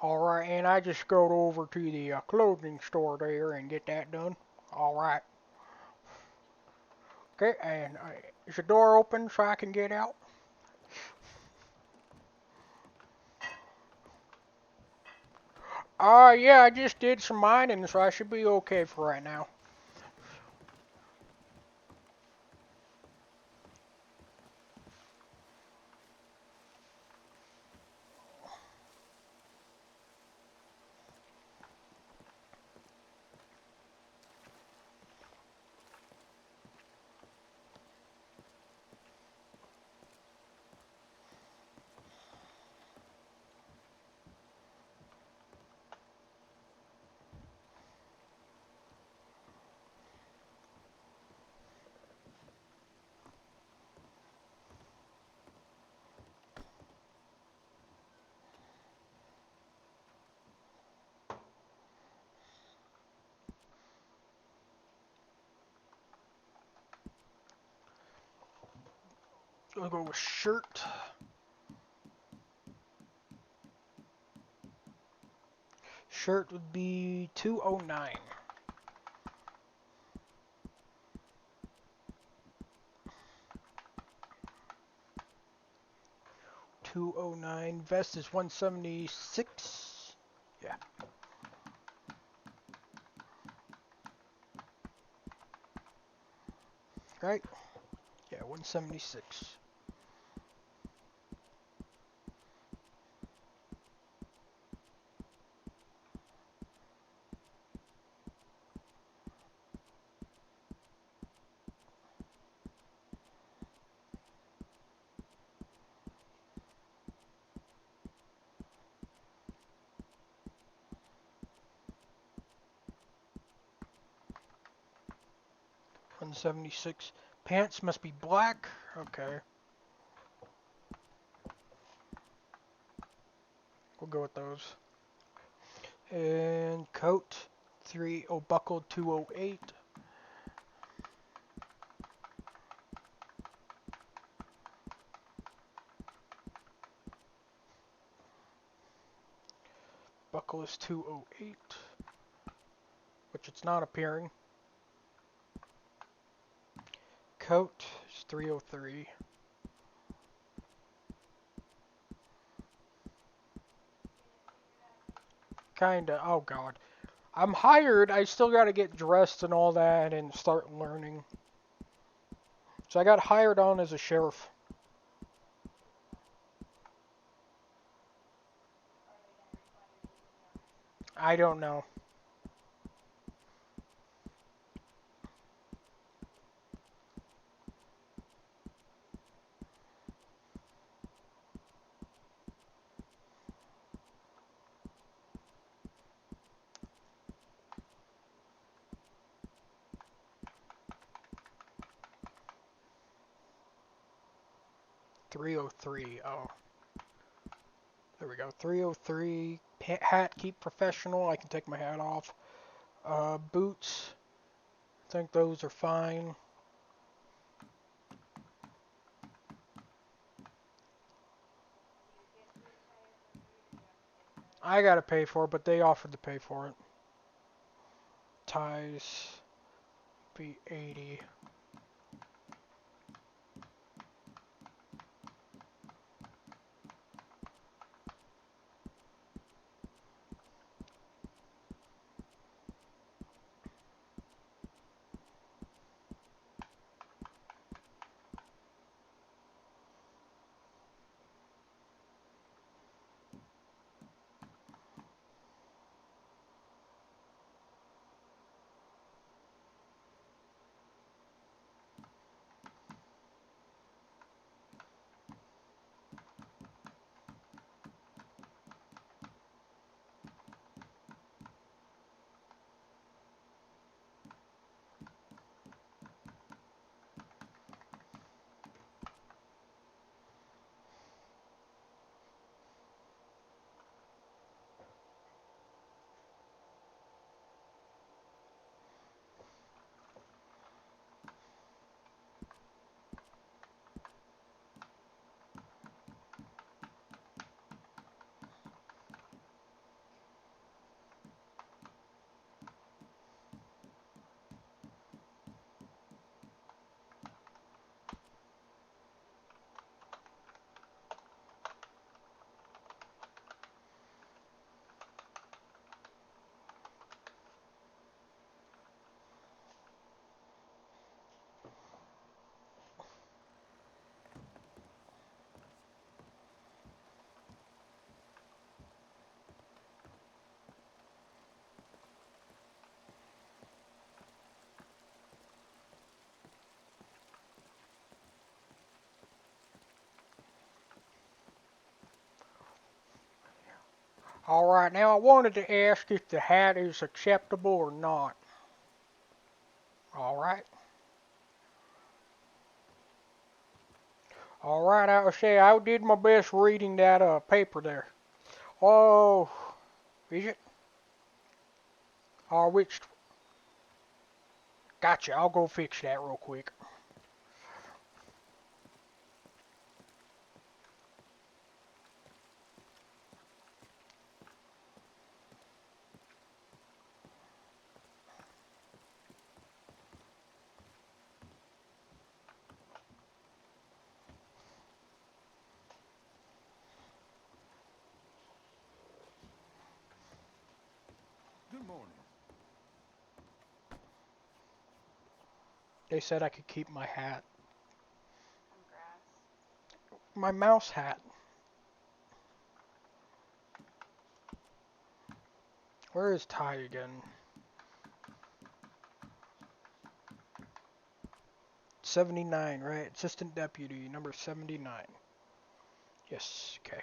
All right, and I just go over to the clothing store there and get that done. All right. Okay, and is the door open so I can get out? Yeah, I just did some mining, so I should be okay for right now. I'll go with shirt. Shirt would be 209. $209. Vest is 176. Yeah. Right? Yeah, 176. $176. Pants must be black. Okay. We'll go with those. And coat, buckled 208. Buckle is 208, which it's not appearing. Coat is 303. Kinda, oh god. I'm hired, I still gotta get dressed and all that and start learning. So I got hired on as a sheriff. I don't know. $303. Oh. There we go. $303. Hat, keep professional. I can take my hat off. Boots. I think those are fine. I gotta pay for it, but they offered to pay for it. Ties. Be 80. Alright, now I wanted to ask if the hat is acceptable or not. Alright. Alright, I say I did my best reading that paper there. Oh, is it? Which? Gotcha, I'll go fix that real quick. morning. They said I could keep my hat. From grass. My mouse hat. Where is Ty again? 79, right? Assistant Deputy, number 79. Yes, okay.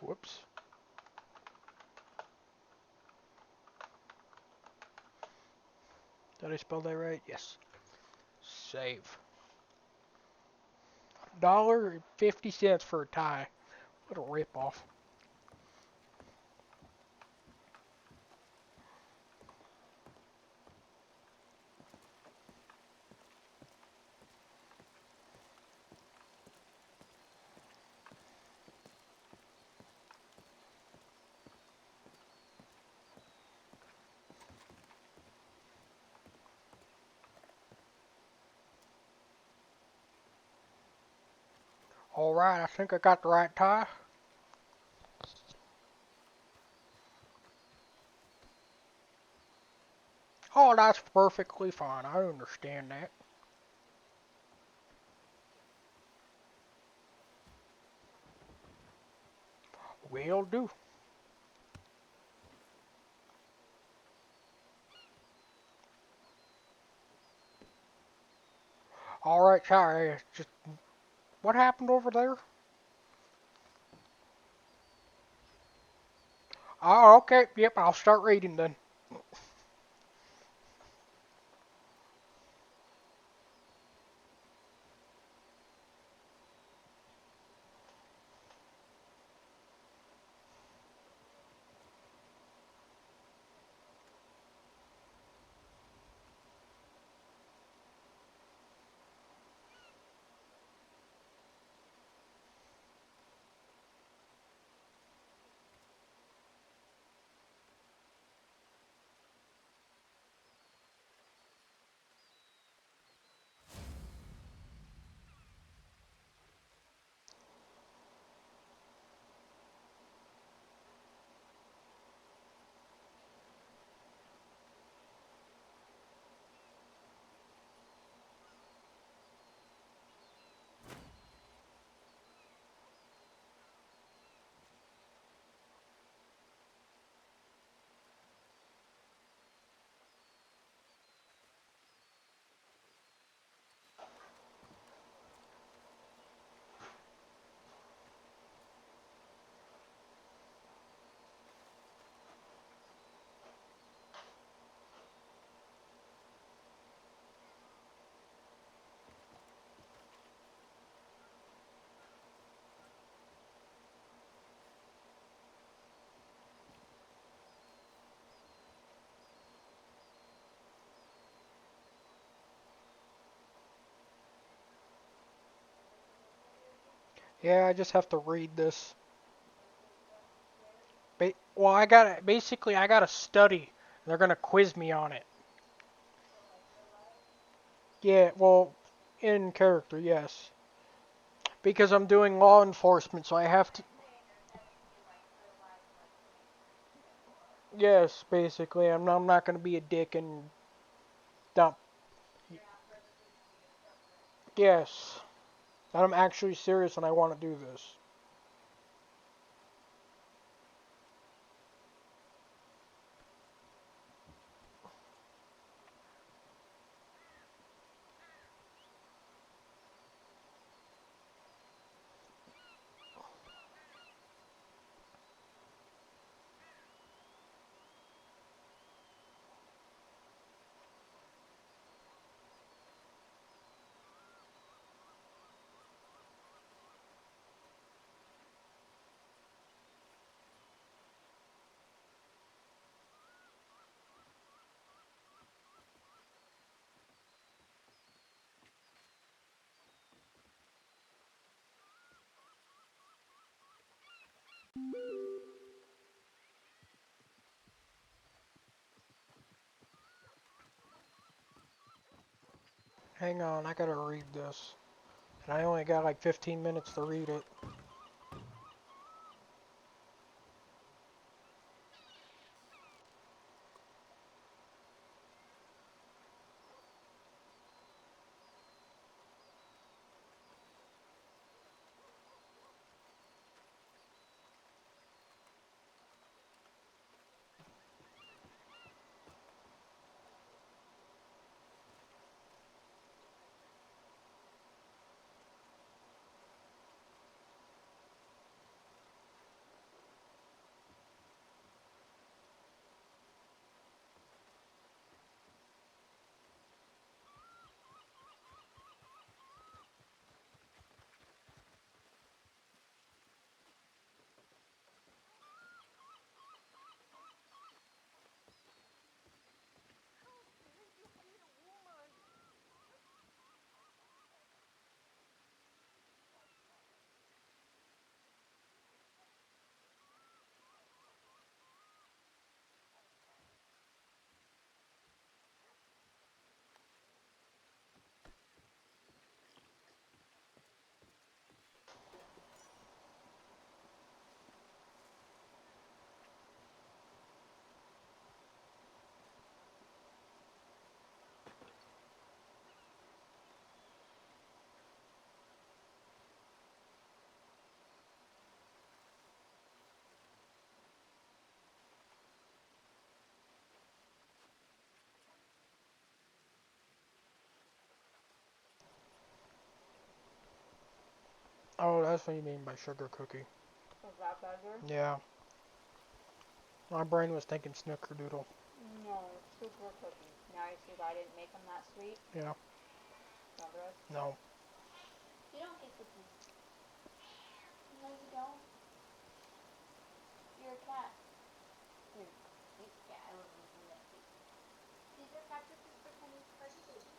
Whoops. Did I spell that right? Yes. Save. $1.50 for a tie. What a ripoff. Alright, I think I got the right tie. Oh, that's perfectly fine. I understand that. Will do. Alright, sorry. Just what happened over there? Oh, okay. Yep, I'll start reading then. Yeah, I just have to read this. Well, I gotta study. They're gonna quiz me on it. Yeah, well, in character, yes. Because I'm doing law enforcement, so I have to. Yes, basically, I'm not gonna be a dick and dump. Yes, I'm actually serious and I want to do this. Hang on, I gotta read this. And I only got like 15 minutes to read it. Oh, that's what you mean by sugar cookie. Was that better? Yeah. My brain was thinking snickerdoodle. No, super cookie. Now you see why I didn't make them that sweet? Yeah. Remember? No. You don't get cookies. No, you don't. You're a cat. You're a cute cat. I love you that cute. These are cactuses for Penny's party baby.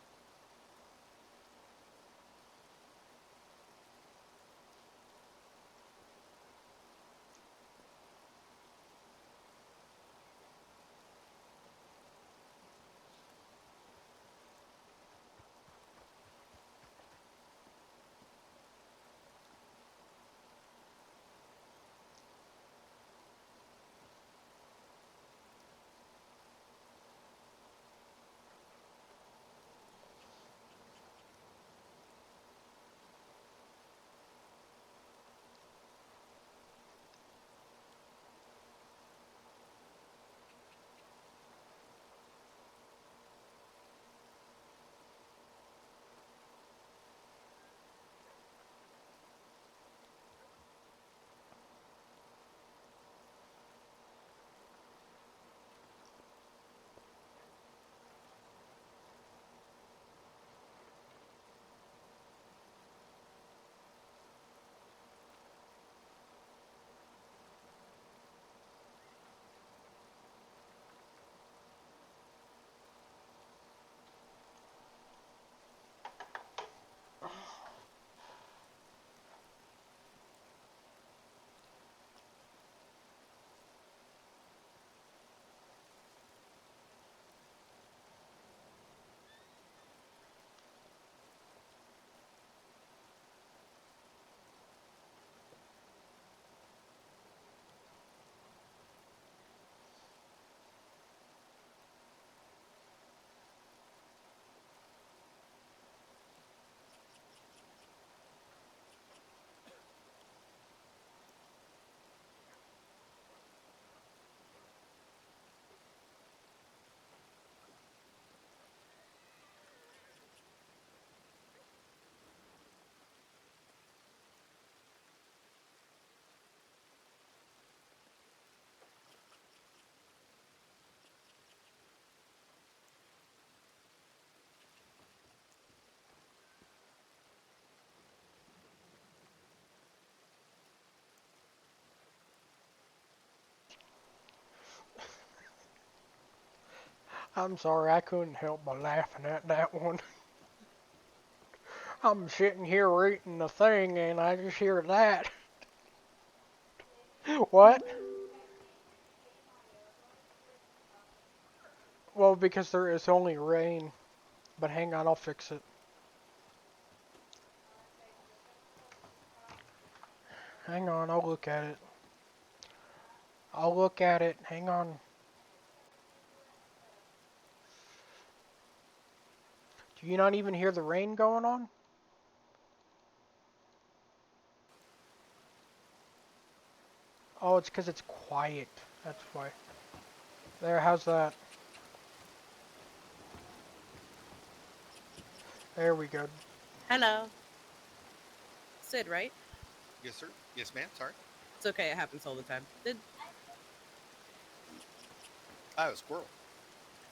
I'm sorry, I couldn't help but laughing at that one. I'm sitting here reading the thing and I just hear that. What? Well, because there is only rain. But hang on, I'll fix it. Hang on, I'll look at it. I'll look at it. Hang on. Do you not even hear the rain going on? Oh, it's because it's quiet. That's why. There, how's that? There we go. Hello. Sid, right? Yes, sir. Yes, ma'am. Sorry. It's okay, it happens all the time. Oh, a squirrel.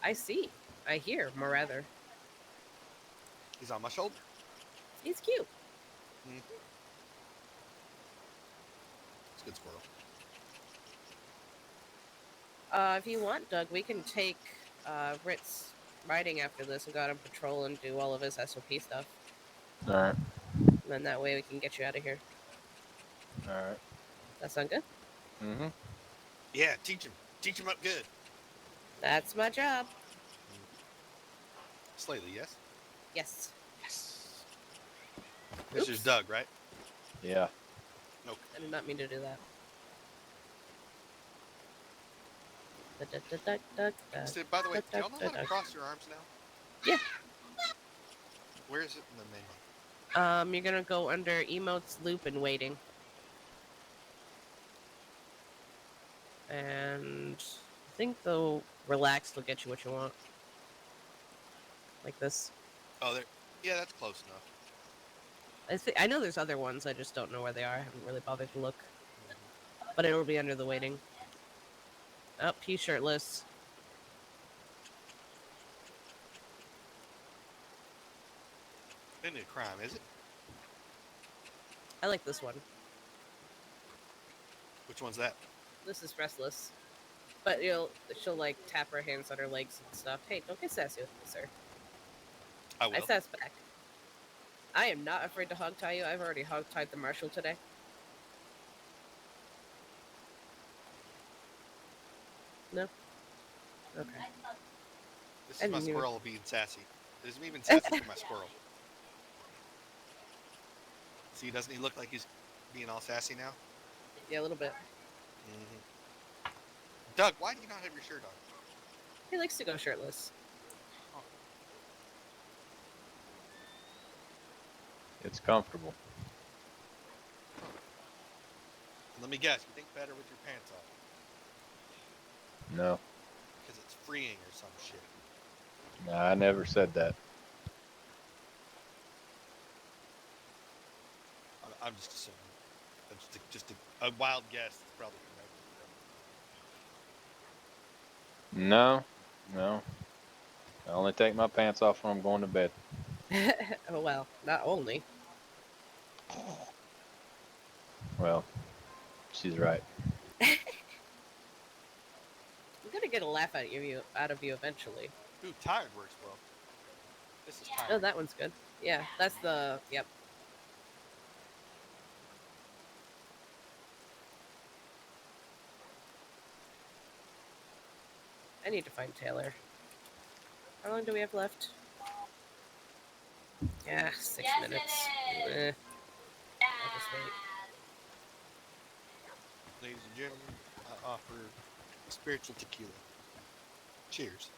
I see. I hear, more rather. He's on my shoulder. He's cute. It's a good squirrel. If you want, Doug, we can take Ritz riding after this and go out on patrol and do all of his SOP stuff. Alright. And then that way we can get you out of here. Alright. That sound good? Mm-hmm. Yeah, teach him. Teach him up good. That's my job. Slightly, yes? Yes. Yes. This is Oops. Doug, right? Yeah. I did not mean to do that. So, by the way, do y'all know how to cross your arms now? Yeah. Where is it in the menu? You're gonna go under emotes, loop, and waiting. And I think the relaxed will get you what you want. Like this. Oh, there. Yeah, that's close enough. I know there's other ones, I just don't know where they are. I haven't really bothered to look. But it will be under the waiting. Oh, he's shirtless. Isn't it a crime, is it? I like this one. Which one's that? This is restless. But she'll like tap her hands on her legs and stuff. Hey, don't get sassy with me, sir. I will. I sass back. I am not afraid to hog tie you. I've already hog tied the marshal today. No? Okay. This is And my you- squirrel being sassy. This is me being sassy for my squirrel. See, doesn't he look like he's being all sassy now? Yeah, a little bit. Mm-hmm. Doug, why do you not have your shirt on? He likes to go shirtless. It's comfortable. Let me guess, you think better with your pants off? No. Because it's freeing or some shit. Nah, I never said that. I'm just assuming. That's just a wild guess. It's probably correct. No. No. I only take my pants off when I'm going to bed. Oh well, not only. Well, she's right. I'm gonna get a laugh out of you eventually. Ooh, tired works well. This is tired. Oh, that one's good. Yeah, that's the yep. I need to find Taylor. How long do we have left? Yeah, 6 minutes. I'll just wait. Ladies and gentlemen, I offer spiritual tequila. Cheers.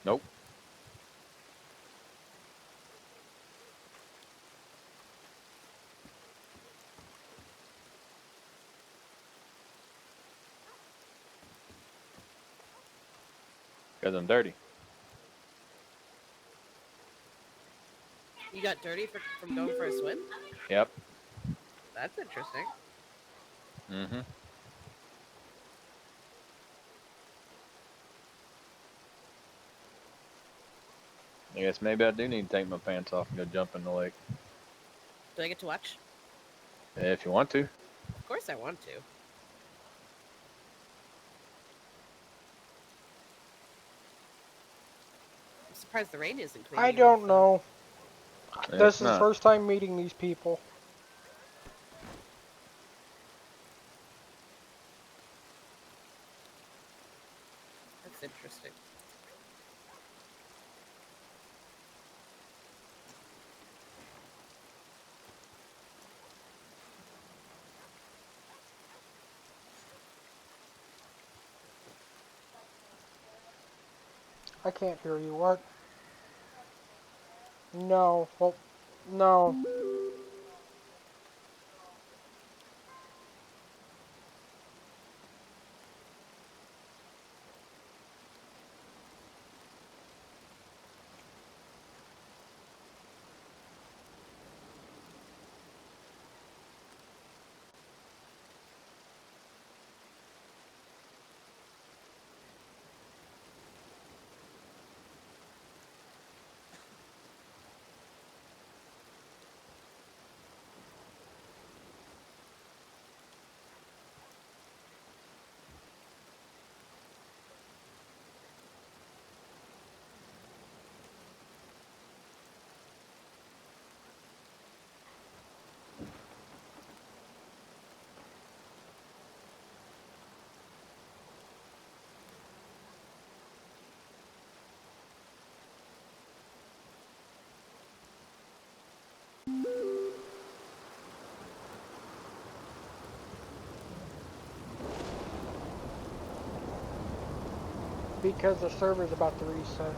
Nope. Because I'm dirty. You got dirty from going for a swim? Yep. That's interesting. Mm-hmm. I guess maybe I do need to take my pants off and go jump in the lake. Do I get to watch? If you want to. Of course I want to. I'm surprised the rain isn't cleaning I you off, don't though. know. This It's is the not. first time meeting these people. That's interesting. I can't hear you. What? No. Well, no. Because the server's about to reset.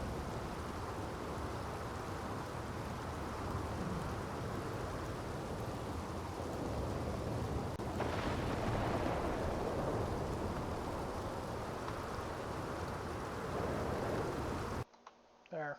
There.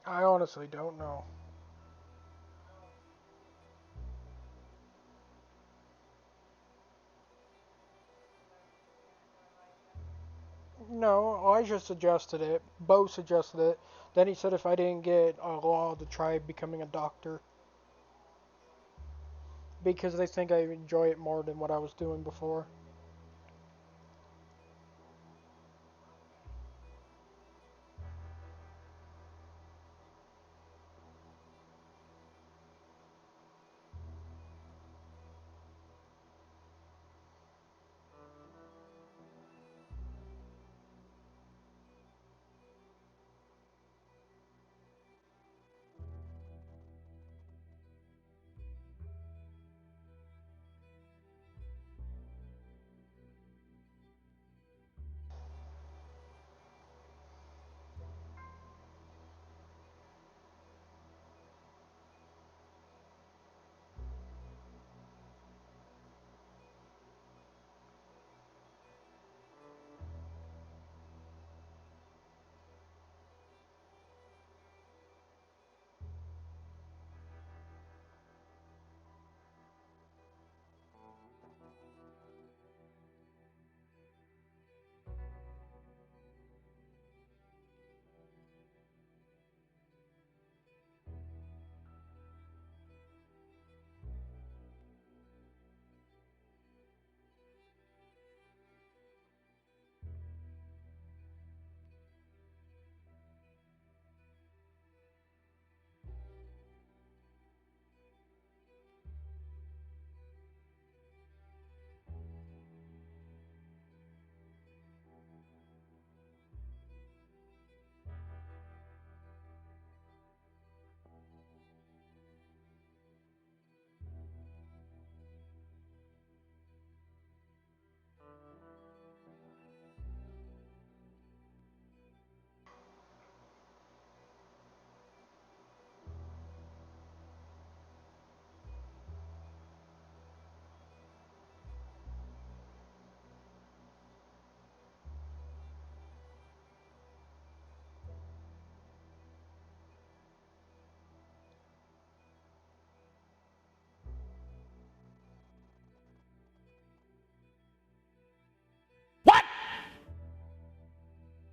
I honestly don't know. No, Elijah suggested it. Bo suggested it. Then he said if I didn't get a law to try becoming a doctor. Because they think I enjoy it more than what I was doing before.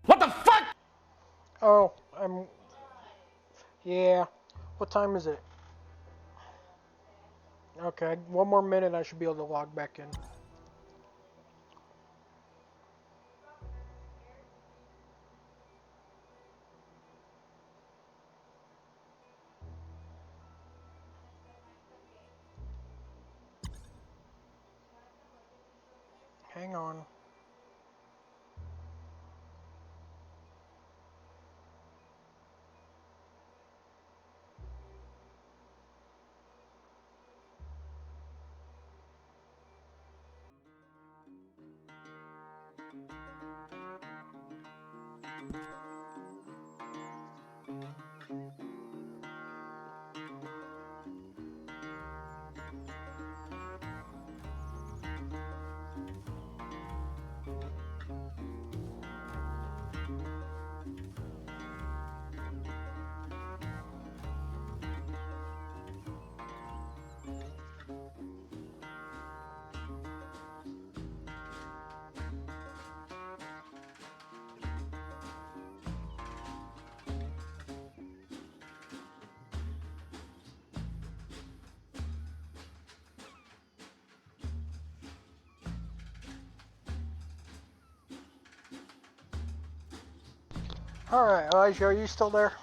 What the fuck? Oh, yeah. What time is it? Okay, one more minute I should be able to log back in. Hang on. Alright, Elijah, are you still there?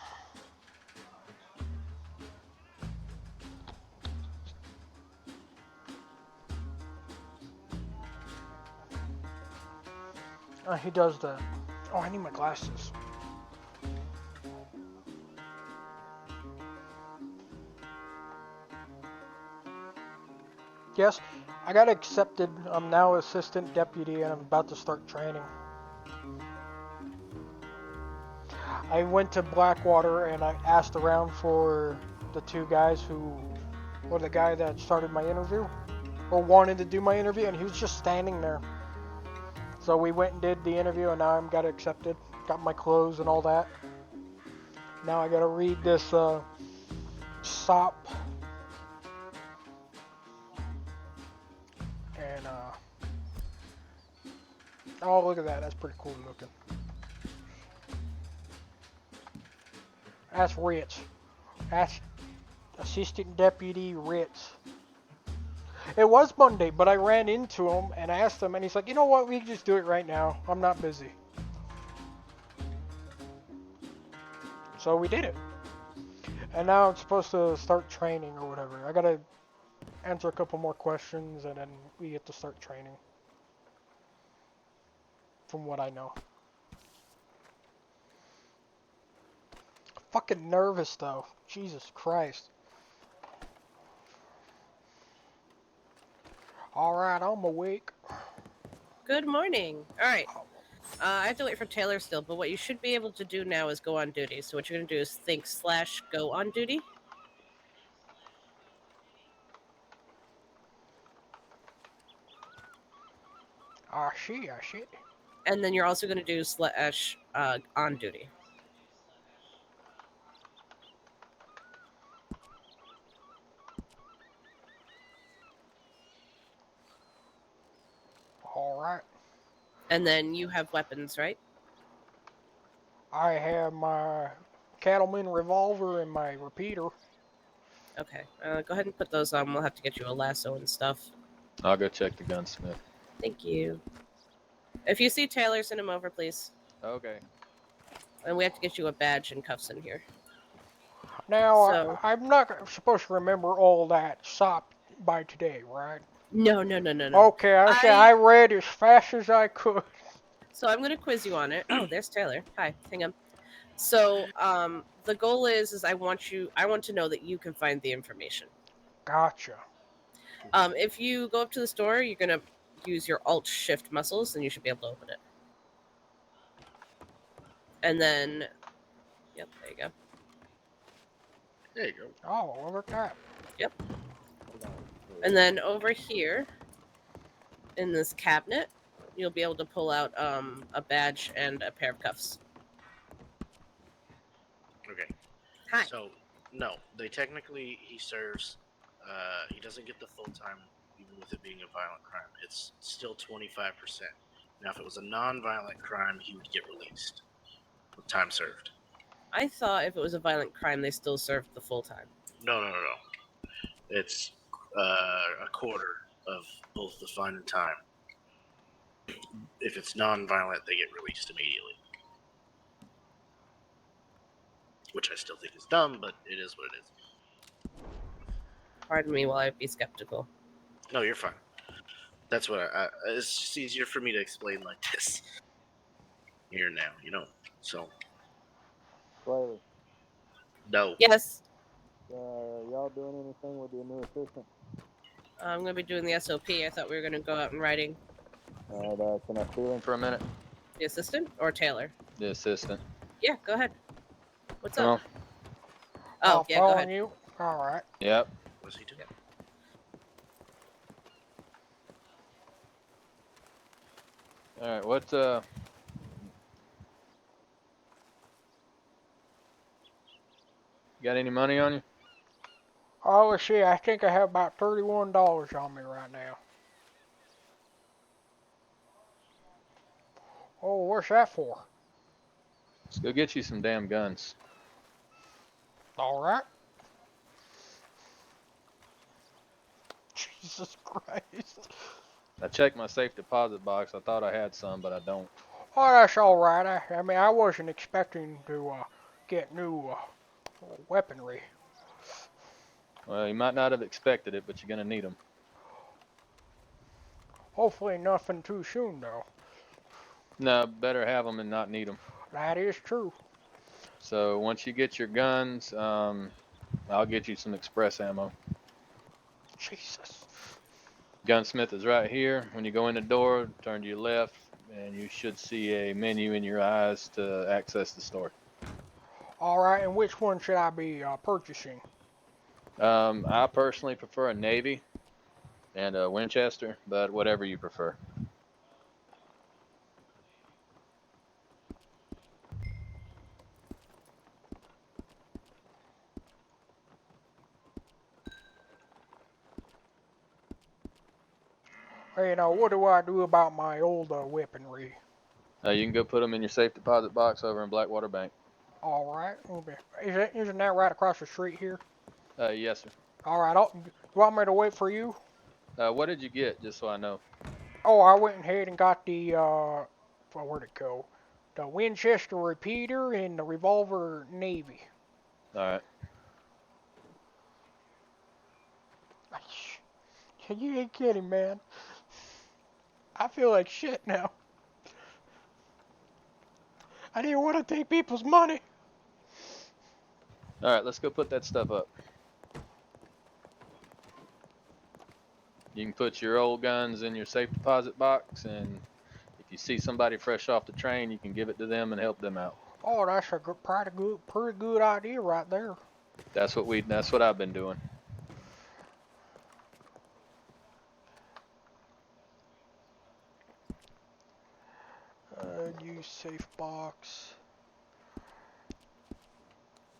He does that. Oh, I need my glasses. Yes, I got accepted. I'm now assistant deputy and I'm about to start training. I went to Blackwater and I asked around for the two guys or the guy that started my interview, or wanted to do my interview, and he was just standing there. So we went and did the interview, and now I'm got accepted. Got my clothes and all that. Now I gotta read this SOP. And oh, look at that. That's pretty cool looking. That's Ritz. That's Assistant Deputy Ritz. It was Monday, but I ran into him and I asked him, and he's like, you know what, we can just do it right now. I'm not busy. So we did it. And now I'm supposed to start training or whatever. I gotta answer a couple more questions and then we get to start training. From what I know. Fucking nervous though. Jesus Christ. Alright, I'm awake. Good morning. All right. I have to wait for Taylor still, but what you should be able to do now is go on duty. So what you're going to do is think / go on duty. I see. And then you're also going to do / on duty. Alright. And then you have weapons, right? I have my cattleman revolver and my repeater. Okay. Go ahead and put those on. We'll have to get you a lasso and stuff. I'll go check the gunsmith. Thank you. If you see Taylor, send him over, please. Okay. And we have to get you a badge and cuffs in here. Now, So- I'm not supposed to remember all that SOP by today, right? No. Okay, I read as fast as I could. So I'm going to quiz you on it. Oh, there's Taylor. Hi, hang on. So the goal is I want to know that you can find the information. Gotcha. If you go up to the store, you're going to use your Alt-Shift muscles, and you should be able to open it. And then, yep, there you go. There you go. Oh, well, look at that. Yep. And then over here, in this cabinet, you'll be able to pull out a badge and a pair of cuffs. Okay. Hi. So, no, he serves, he doesn't get the full time, even with it being a violent crime. It's still 25%. Now, if it was a non-violent crime, he would get released. time served. I thought if it was a violent crime, they still served the full time. No. It's a quarter of both the fine and time. If it's non-violent, they get released immediately. Which I still think is dumb, but it is what it is. Pardon me while I be skeptical. No, you're fine. That's what it's just easier for me to explain like this here now, you know. So Riley, no. Yes, y'all doing anything with your new assistant? I'm gonna be doing the SOP. I thought we were gonna go out in writing. Alright, can I steal him For a minute. The assistant or Taylor? The assistant. Yeah, go ahead. What's Come up? on. Oh, yeah, go following ahead. you. All right. Yep. What's he doing? All right. What? Got any money on you? Oh, let's see. I think I have about $31 on me right now. Oh, what's that for? Let's go get you some damn guns. All right. Jesus Christ. I checked my safe deposit box. I thought I had some, but I don't. Oh, that's all right. I mean, I wasn't expecting to get new weaponry. Well, you might not have expected it, but you're gonna need them. Hopefully nothing too soon, though. No, better have them and not need them. That is true. So once you get your guns, I'll get you some express ammo. Jesus. Gunsmith is right here. When you go in the door, turn to your left, and you should see a menu in your eyes to access the store. All right, and which one should I be purchasing? I personally prefer a Navy and a Winchester, but whatever you prefer. You know, what do I do about my old weaponry? You can go put them in your safe deposit box over in Blackwater Bank. All right. Isn't that right across the street here? Yes, sir. All right. You want me to wait for you? What did you get, just so I know? Oh, I went ahead and got the, where'd it go? The Winchester repeater and the revolver Navy. All right. You ain't kidding, man. I feel like shit now. I didn't want to take people's money. All right, let's go put that stuff up. You can put your old guns in your safe deposit box, and if you see somebody fresh off the train, you can give it to them and help them out. Oh, that's a pretty good idea right there. That's what I've been doing. Use safe box.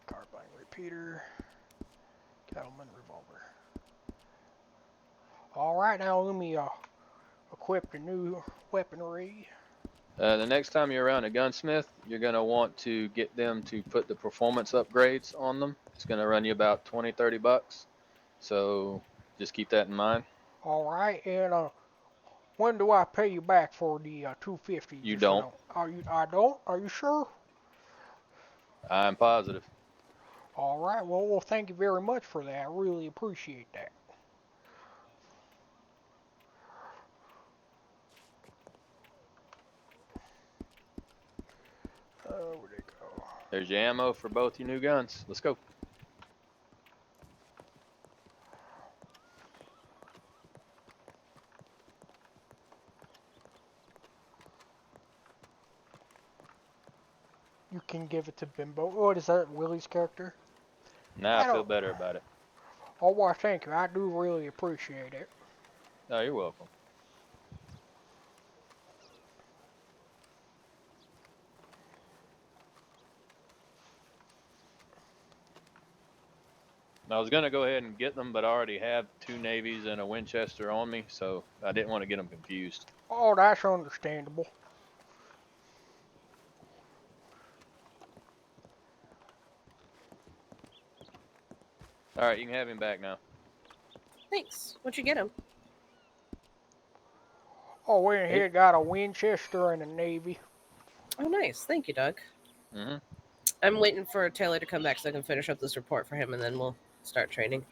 Carbine repeater. Cattleman revolver. Alright, now let me equip the new weaponry. The next time you're around a gunsmith, you're going to want to get them to put the performance upgrades on them. It's going to run you about $20-30. So just keep that in mind. Alright, and when do I pay you back for the $250? You don't. I don't? Are you sure? I'm positive. Alright, well, thank you very much for that. I really appreciate that. Where'd it go? There's your ammo for both your new guns. Let's go. You can give it to Bimbo. What is that, Willie's character? Now I feel better about it. Oh, well, thank you. I do really appreciate it. Oh, you're welcome. I was going to go ahead and get them, but I already have 2 Navies and a Winchester on me, so I didn't want to get them confused. Oh, that's understandable. All right, you can have him back now. Thanks. What'd you get him? Oh, we in here got a Winchester and a Navy. Oh, nice. Thank you, Doug. Mm-hmm. I'm waiting for Taylor to come back so I can finish up this report for him, and then we'll start training.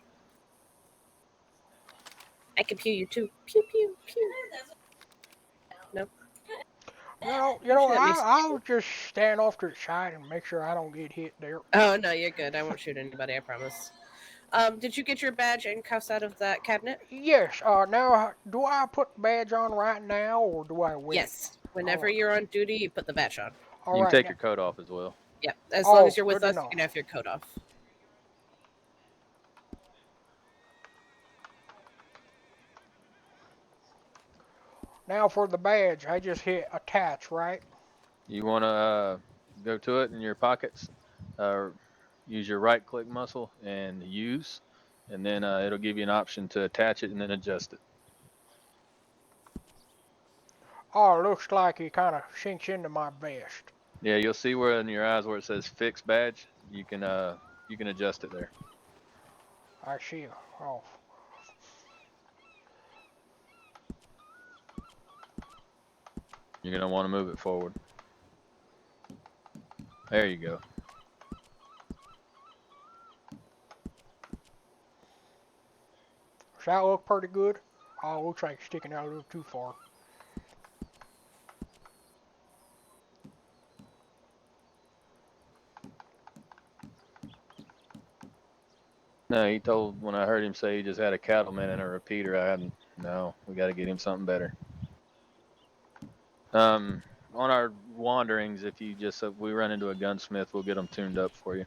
I can pew you too. Pew pew pew. Nope. I'll just stand off to the side and make sure I don't get hit there. Oh no, you're good. I won't shoot anybody. I promise. Did you get your badge and cuffs out of that cabinet? Yes. Now, do I put the badge on right now, or do I wait? Yes. Whenever you're on duty, you put the badge on. All You can right, take now- your coat off as well. Yep. As long as you're with good us, to you know. can have your coat off. Now for the badge, I just hit attach, right? You want to go to it in your pockets, use your right click muscle and use, and then it'll give you an option to attach it and then adjust it. Oh, it looks like it kind of sinks into my vest. Yeah, you'll see where in your eyes where it says fix badge, you can adjust it there. I see. Oh. You're going to want to move it forward. There you go. Does that look pretty good? Oh, it looks like it's sticking out a little too far. No, he told, when I heard him say he just had a cattleman and a repeater, no, we got to get him something better. On our wanderings, if we run into a gunsmith, we'll get them tuned up for you.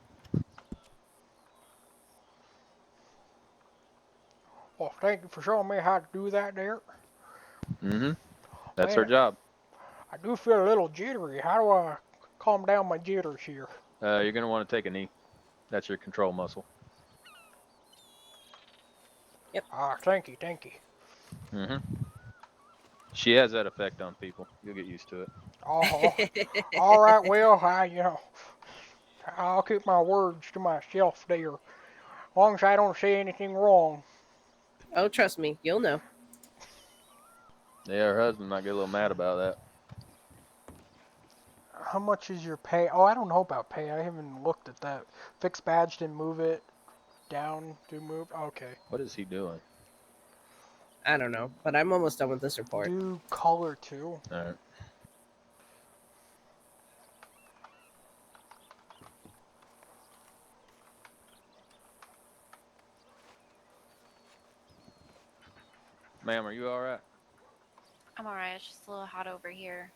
Well, thank you for showing me how to do that there. Mm-hmm. That's Man, our job. I do feel a little jittery. How do I calm down my jitters here? You're going to want to take a knee. That's your control muscle. Yep. Thank you, thank you. Mm-hmm. She has that effect on people. You'll get used to it. Oh, all right. Well, I'll keep my words to myself there, as long as I don't say anything wrong. Oh, trust me, you'll know. Yeah, her husband might get a little mad about that. How much is your pay? Oh, I don't know about pay. I haven't looked at that. Fix badge, then move it down to move. Okay. What is he doing? I don't know, but I'm almost done with this report. Do color too. All right. Ma'am, are you all right? I'm alright. It's just a little hot over here.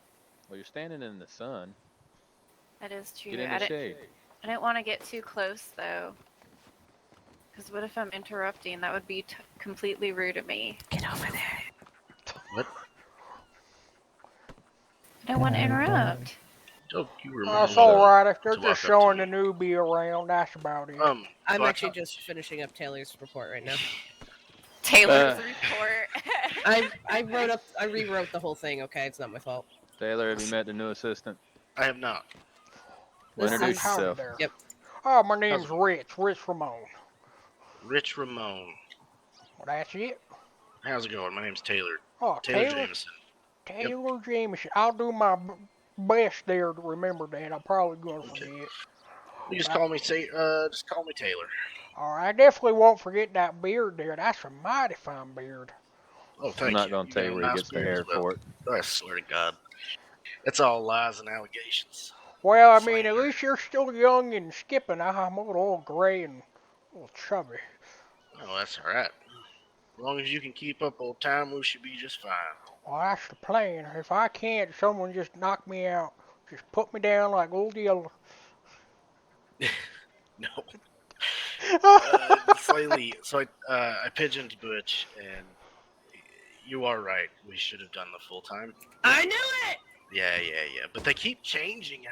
Well, you're standing in the sun. That is true. Get in the shade. I didn't want to get too close though. Because what if I'm interrupting? That would be completely rude of me. Get over there. What? I don't want to interrupt. Oh, you were That's all right. If they're to walk just up showing to the newbie around, that's about it. I'm actually just finishing up Taylor's report right now. Taylor's report. I rewrote the whole thing. Okay, it's not my fault. Taylor, have you met the new assistant? I have not. Well, This introduce is- yourself. There. Yep. Oh, my name's Ritz Ramon. Rich Ramon. Well, that's it. How's it going? My name's Taylor. Oh, Taylor Jameson. Taylor Jameson. I'll do my best there to remember that. I'm probably going to forget. You just call me Taylor. All right, I definitely won't forget that beard there. That's a mighty fine beard. Oh, thank I'm you. not going to tell you got a where he nice gets the beard hair as well. for it. I swear to God. It's all lies and allegations. Well, I mean, at least you're still young and skipping. I'm a little gray and a little chubby. Oh, that's alright. As long as you can keep up old time, we should be just fine. Well, that's the plan. If I can't, someone just knock me out. Just put me down like old yellow. No. Slightly. So I pigeoned Butch, and you are right. We should have done the full time. I knew it! Yeah. But they keep changing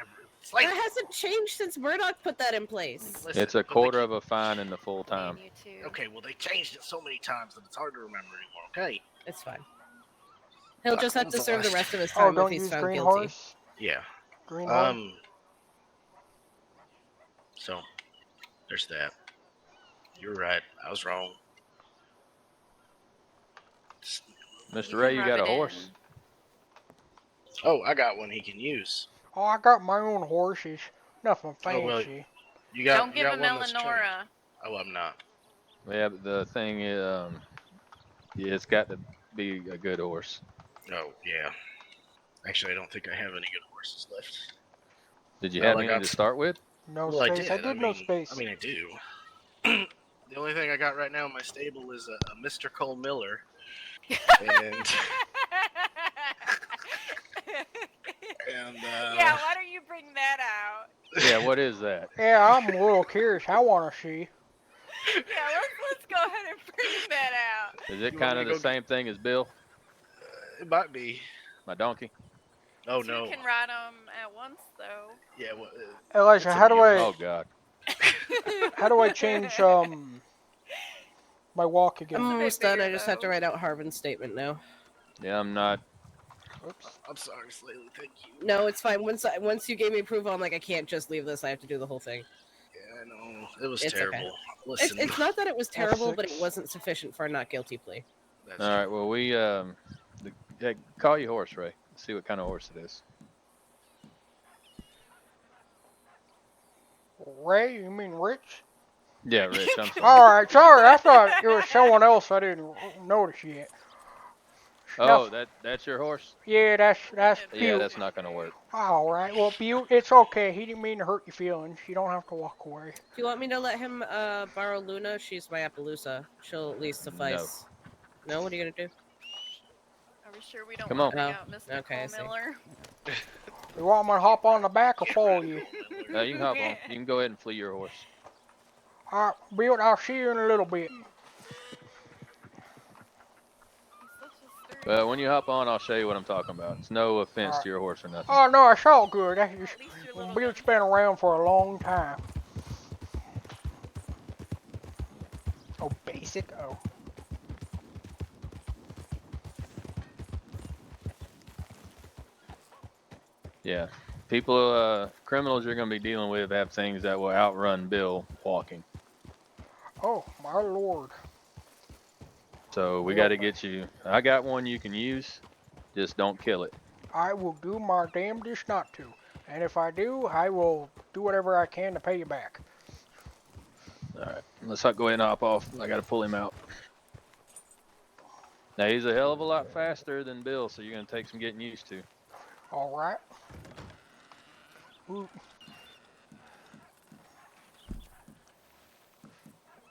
It's like That hasn't changed since Murdoch put that in place. listen, It's a but they quarter of a fine in the full time. Okay, well they changed it so many times that it's hard to remember anymore. Okay. It's fine. He'll just have to When's serve the last- rest of his Oh, time if don't he's use found green guilty. horse. Yeah. Green horse. So there's that. You're right. I was wrong. Mr. You Ray, can you rub got a it horse? Oh, I got one he can use. Oh, I got my own horses. Nothing Oh well, fancy. you in. got Don't you give got him one that's trained. Eleonora. Oh, I'm not. Yeah, but the thing is, yeah, it's got to be a good horse. Oh yeah. Actually, I don't think I have any good horses left. Did you Well, have I any got to some. start with? No Well, I space. did. I no space. I mean, I do. The only thing I got right now in my stable is a Mr. Cole Miller, and Yeah, why don't you bring that out? Yeah, what is that? Yeah, I'm a little curious. I want to see. Yeah, let's go ahead and bring that out. Is it You want kind me of to the go same thing as Bill, it might be. my donkey? Oh Two no. can ride them at once, though. Yeah. Well, Elijah, it's a how do I mule. Oh God. how do I change my walk I'm again? almost done. bigger, I just have to though. write out Harvin's statement now. Yeah, I'm not. Oops. I'm sorry, Slaley. Thank you. No, it's fine. Once you gave me approval, I'm like, I can't just leave this. I have to do the whole thing. Yeah, I know. It was It's okay. terrible. Listen. It's not that it was terrible, but it F6. wasn't sufficient for a not guilty plea. That's All right. Well, yeah, call your horse, Ray. See what kind of horse it is. Ray, you mean Rich? Yeah, Rich. I'm sorry. Alright, sorry, I thought it was someone else I didn't notice yet. Oh, that's your horse? Yeah, that's Yeah, Butte. that's not gonna work. Alright, well, Butte, it's okay. He didn't mean to hurt your feelings. You don't have to walk away. Do you want me to let him borrow Luna? She's my Appaloosa. She'll at least suffice. No? What are you gonna do? Are we sure we don't Come want to on. bring out Mr. Okay, I see. Cole Miller? You want me to hop on the back or follow you? No, you can hop on. You can go ahead and flee your horse. Alright, Butte, I'll see you in a little bit. When you hop on, I'll show you what I'm talking about. It's no offense to your horse or nothing. Oh, no, it's all good. That's just, At least your little Butte's been around for a long time. Oh, basic? Oh. Yeah. People, criminals you're going to be dealing with have things that will outrun Bill walking. Oh, my lord. So we got to get you. I got one you can use. Just don't kill it. I will do my damnedest not to. And if I do, I will do whatever I can to pay you back. All right. Let's go ahead and hop off. I got to pull him out. Now, he's a hell of a lot faster than Bill, so you're going to take some getting used to. Alright. Ooh.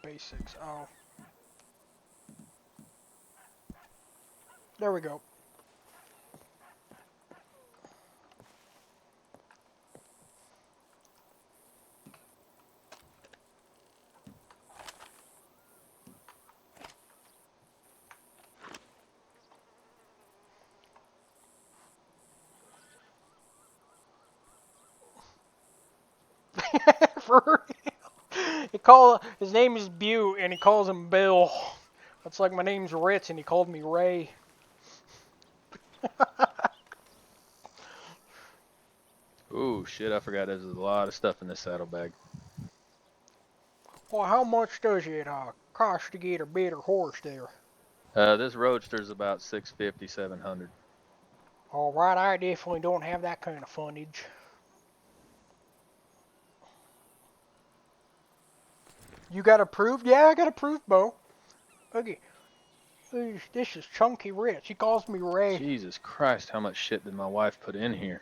Basics. Oh. There we go. For real. His name is Butte and he calls him Bill. That's like my name's Ritz and he called me Ray. Ooh, shit, I forgot there's a lot of stuff in this saddlebag. Well, how much does it cost to get a better horse there? This roadster's about $650, $700. Alright, I definitely don't have that kind of fundage. You got approved? Yeah, I got approved, Bo. Okay. This is Chunky Ritz. He calls me Ray. Jesus Christ, how much shit did my wife put in here?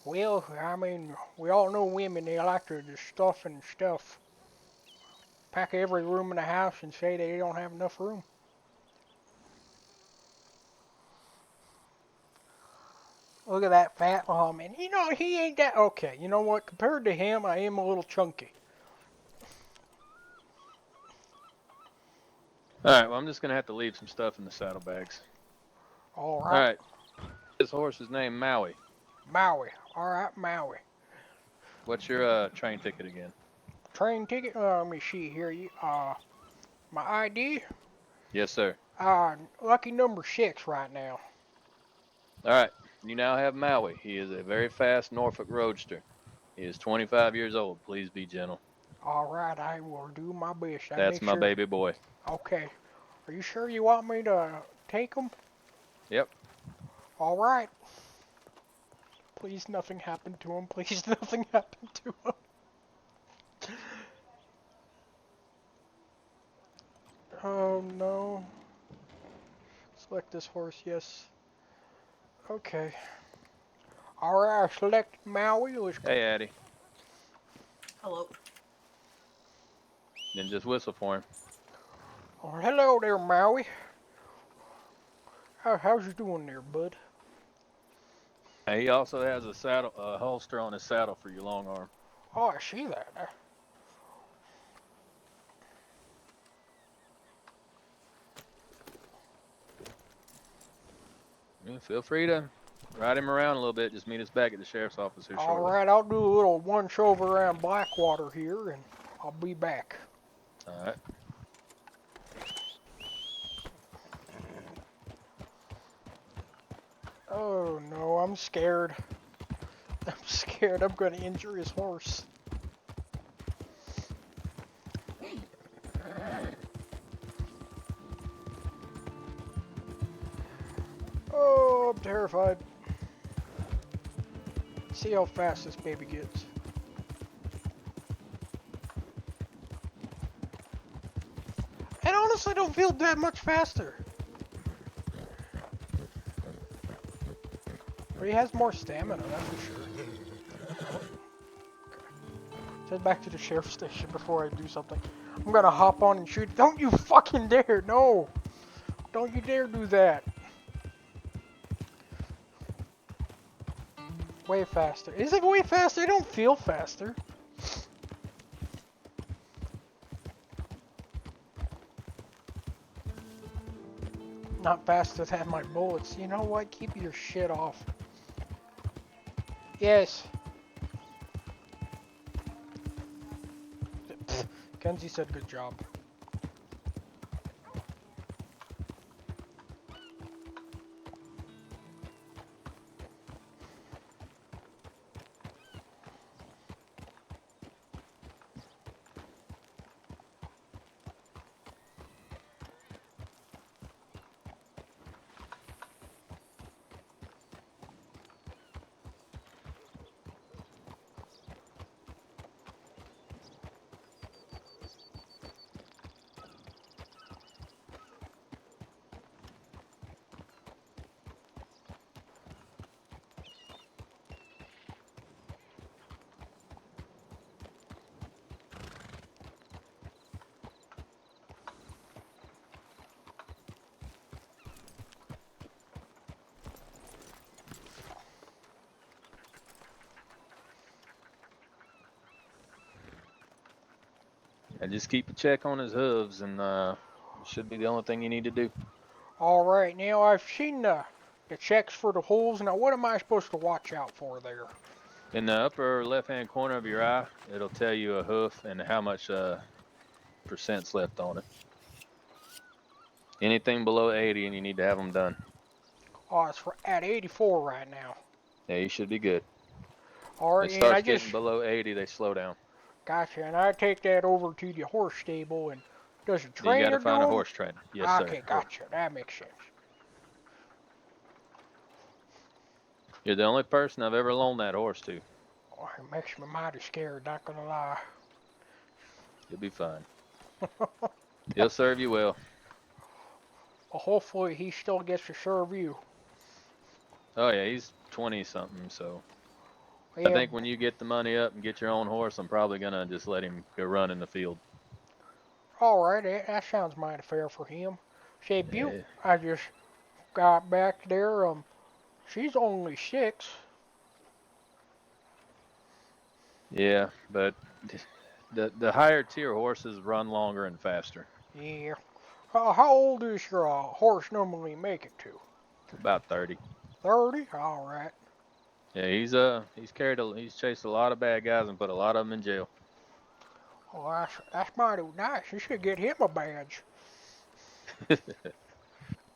Well, I mean, we all know women, they like to just stuff and stuff. Pack every room in the house and say they don't have enough room. Look at that fat man. You know, he ain't that... Okay, you know what? Compared to him, I am a little chunky. Alright, well, I'm just going to have to leave some stuff in the saddlebags. Alright. Alright. This horse is named Maui. Maui. Alright, Maui. What's your train ticket again? Train ticket? Let me see here. My ID? Yes, sir. Lucky number 6 right now. Alright, you now have Maui. He is a very fast Norfolk roadster. He is 25 years old. Please be gentle. All right, I will do my best. I That's make my sure. baby boy. Okay. Are you sure you want me to take him? Yep. All right. Please, nothing happened to him. Please, nothing happened to him. Oh no. Select this horse, yes. Okay. Alright, I select Maui. Let's go. Hey, Addie. Hello. Then just whistle for him. Oh, hello there, Maui. How's you doing there, bud? He also has a saddle, holster on his saddle for your long arm. Oh, I see that. Yeah, feel free to ride him around a little bit. Just meet us back at the sheriff's office here shortly. Alright, I'll do a little once over around Blackwater here, and I'll be back. All right. Oh no, I'm scared. I'm scared I'm gonna injure his horse. Oh, I'm terrified. See how fast this baby gets. And honestly, I don't feel that much faster. But he has more stamina, that's for sure. Head back to the sheriff's station before I do something. I'm gonna hop on and shoot. Don't you fucking dare! No! Don't you dare do that. Way faster. Is it way faster? I don't feel faster. Not faster than my bullets. You know what? Keep your shit off. Yes. Kenzie said good job. And just keep a check on his hooves, and should be the only thing you need to do. Alright, now I've seen the checks for the holes. Now what am I supposed to watch out for there? In the upper left-hand corner of your eye, it'll tell you a hoof and how much percent's left on it. Anything below 80, and you need to have them done. Oh, it's at 84 right now. Yeah, you should be good. Alright, It and starts I just... getting below 80, they slow down. Gotcha, and I take that over to the horse stable, and does a You trainer gotta find do a 'em? horse trainer. Yes, sir. Okay, gotcha. That makes sense. You're the only person I've ever loaned that horse to. Oh, it makes me mighty scared, not gonna lie. You'll be fine. He'll serve you well. Well, hopefully he still gets to serve you. Oh yeah, he's 20-something, so Yeah, I think when you get the money up and get your own horse, I'm probably gonna just let him go run in the field. alright, that sounds mighty fair for him. Say, Yeah. Butte, I just got back there, she's only 6. Yeah, but the higher tier horses run longer and faster. Yeah. How old does your horse normally make it to? About 30. 30? Alright. Yeah, he's chased a lot of bad guys and put a lot of them in jail. Well, that's mighty nice. You should get him a badge.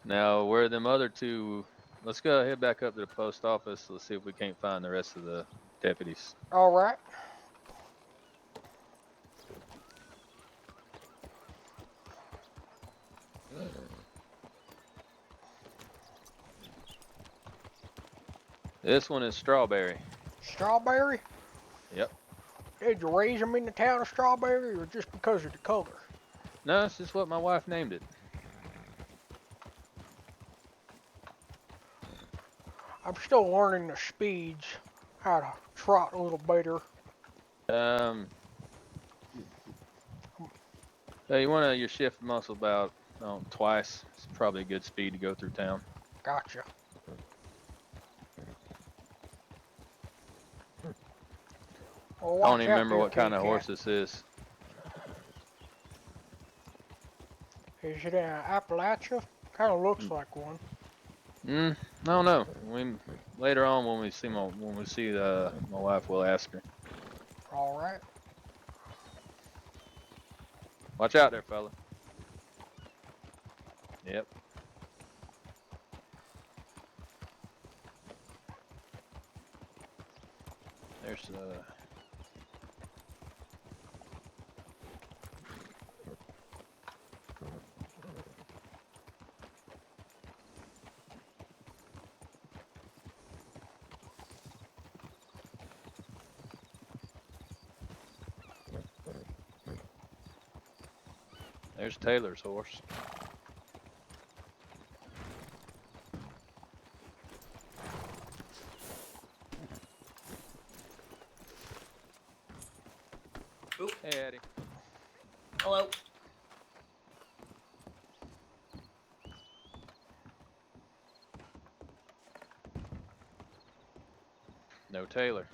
Now, where them other two, let's go head back up to the post office. Let's see if we can't find the rest of the deputies. Alright. This one is strawberry. Strawberry? Yep. Did you raise them in the town of Strawberry, or just because of the color? No, it's just what my wife named it. I'm still learning the speeds, how to trot a little better. So you want your shift muscle about twice. It's probably a good speed to go through town. Gotcha. Well, I don't watch even out remember there, what kind of Kitty horse Cat. this is. Is it an Appalachia? Kind of looks like one. I don't know. Later on when we see my wife, we'll ask her. All right. Watch out there, fella. Yep. There's There's Taylor's horse. Oop. Hey, Eddie. Hello. No Taylor.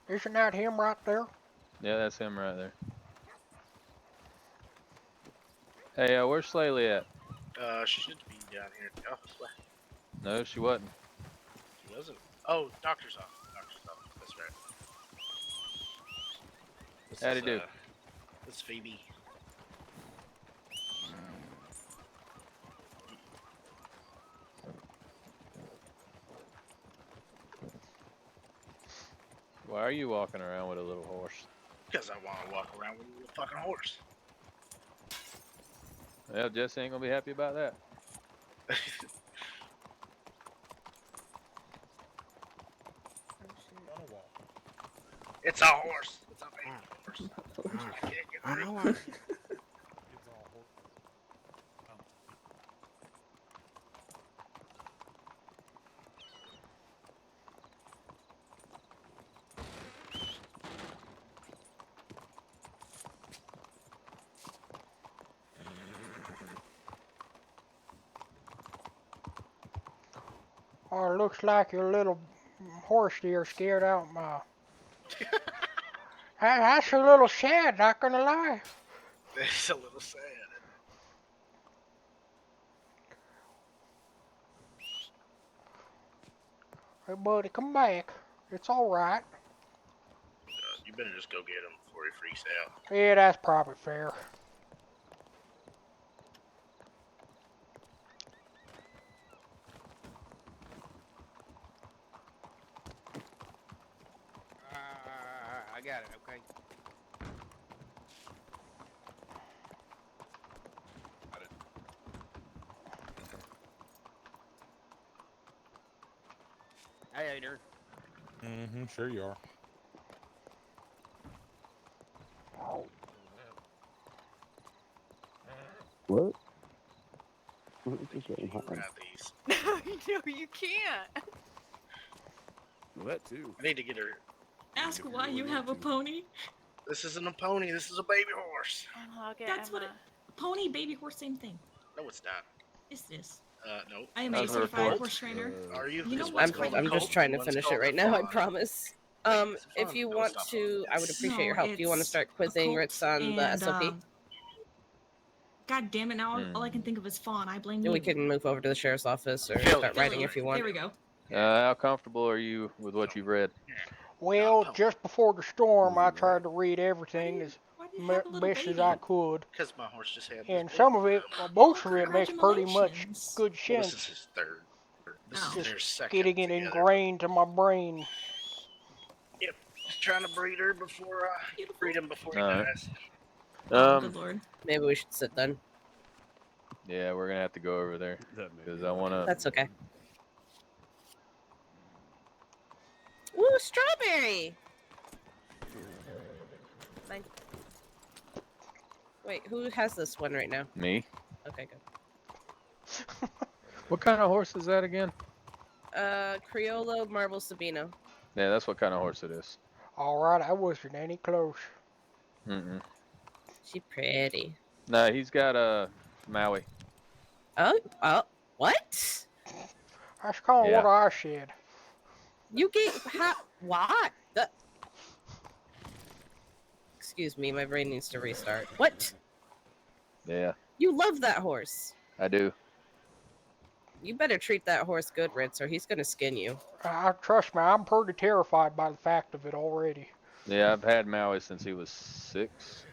Isn't that him right there? Yeah, that's him right there. Hey, where's Slaley at? She should be down here at the office. What? No, she wasn't. She wasn't. Oh, doctor's office. Doctor's office. That's right. How'd he do? This is Phoebe. Why are you walking around with a little horse? Because I want to walk around with a little fucking horse. Well, Jesse ain't gonna be happy about that. It's a horse. It's a baby horse. I know. Oh, it looks like your little horse deer scared out my... That's a little sad, not gonna lie. It's a little sad. Hey, buddy, come back. It's all right. You better just go get him before he freaks out. Yeah, that's probably fair. I got it, okay. Got it. Hey, Ader. Mm-hmm, sure you are. What? You can grab these. No, you can't. Well, that too. I need to get her. Ask why you have a pony. This isn't a pony. This is a baby horse. I'll get That's what Emma. pony, baby horse, same thing. No, it's not. Is this? No. I am That a was her certified fault. horse trainer. Are you? You know This what's one's called I'm a just colt, trying to one's finish it called a right now, I fawn. promise. It's a If fawn. you Don't want stop to, I would appreciate No, your help. Do you want to it's start a quizzing colt Ritz on the and, SOP? God damn it! Now all I can think of is fawn. I blame you. We can move over to the sheriff's office or Philly. start writing if you want. There we go. How comfortable are you with what you've read? Well, just before the storm, I tried to read everything as Why do you have a little best as baby? I could. Because my horse just had. And this some of it, most of it makes pretty much Congratulations. good Well, this is sense. his third. This Oh. is their Just second. getting it together. ingrained to my brain. Yep. Just trying to breed her before breed him before he Alright. dies. Oh, good lord. Maybe we should sit then. Yeah, we're gonna have to go over there because I wanna. That's okay. Ooh, strawberry! Fine. Wait, who has this one right now? Me. Okay, good. What kind of horse is that again? Criollo Marble Sabino. Yeah, that's what kind of horse it is. Alright, I wasn't any close. Mm-mm. She pretty. Nah, he's got a Maui. Oh, what? That's kind of Yeah. what I said. You gave why? Excuse me, my brain needs to restart. What? Yeah, You love that horse. I do. You better treat that horse good, Ritz, or he's gonna skin you. Trust me, I'm pretty terrified by the fact of it already. Yeah, I've had Maui since he was 6.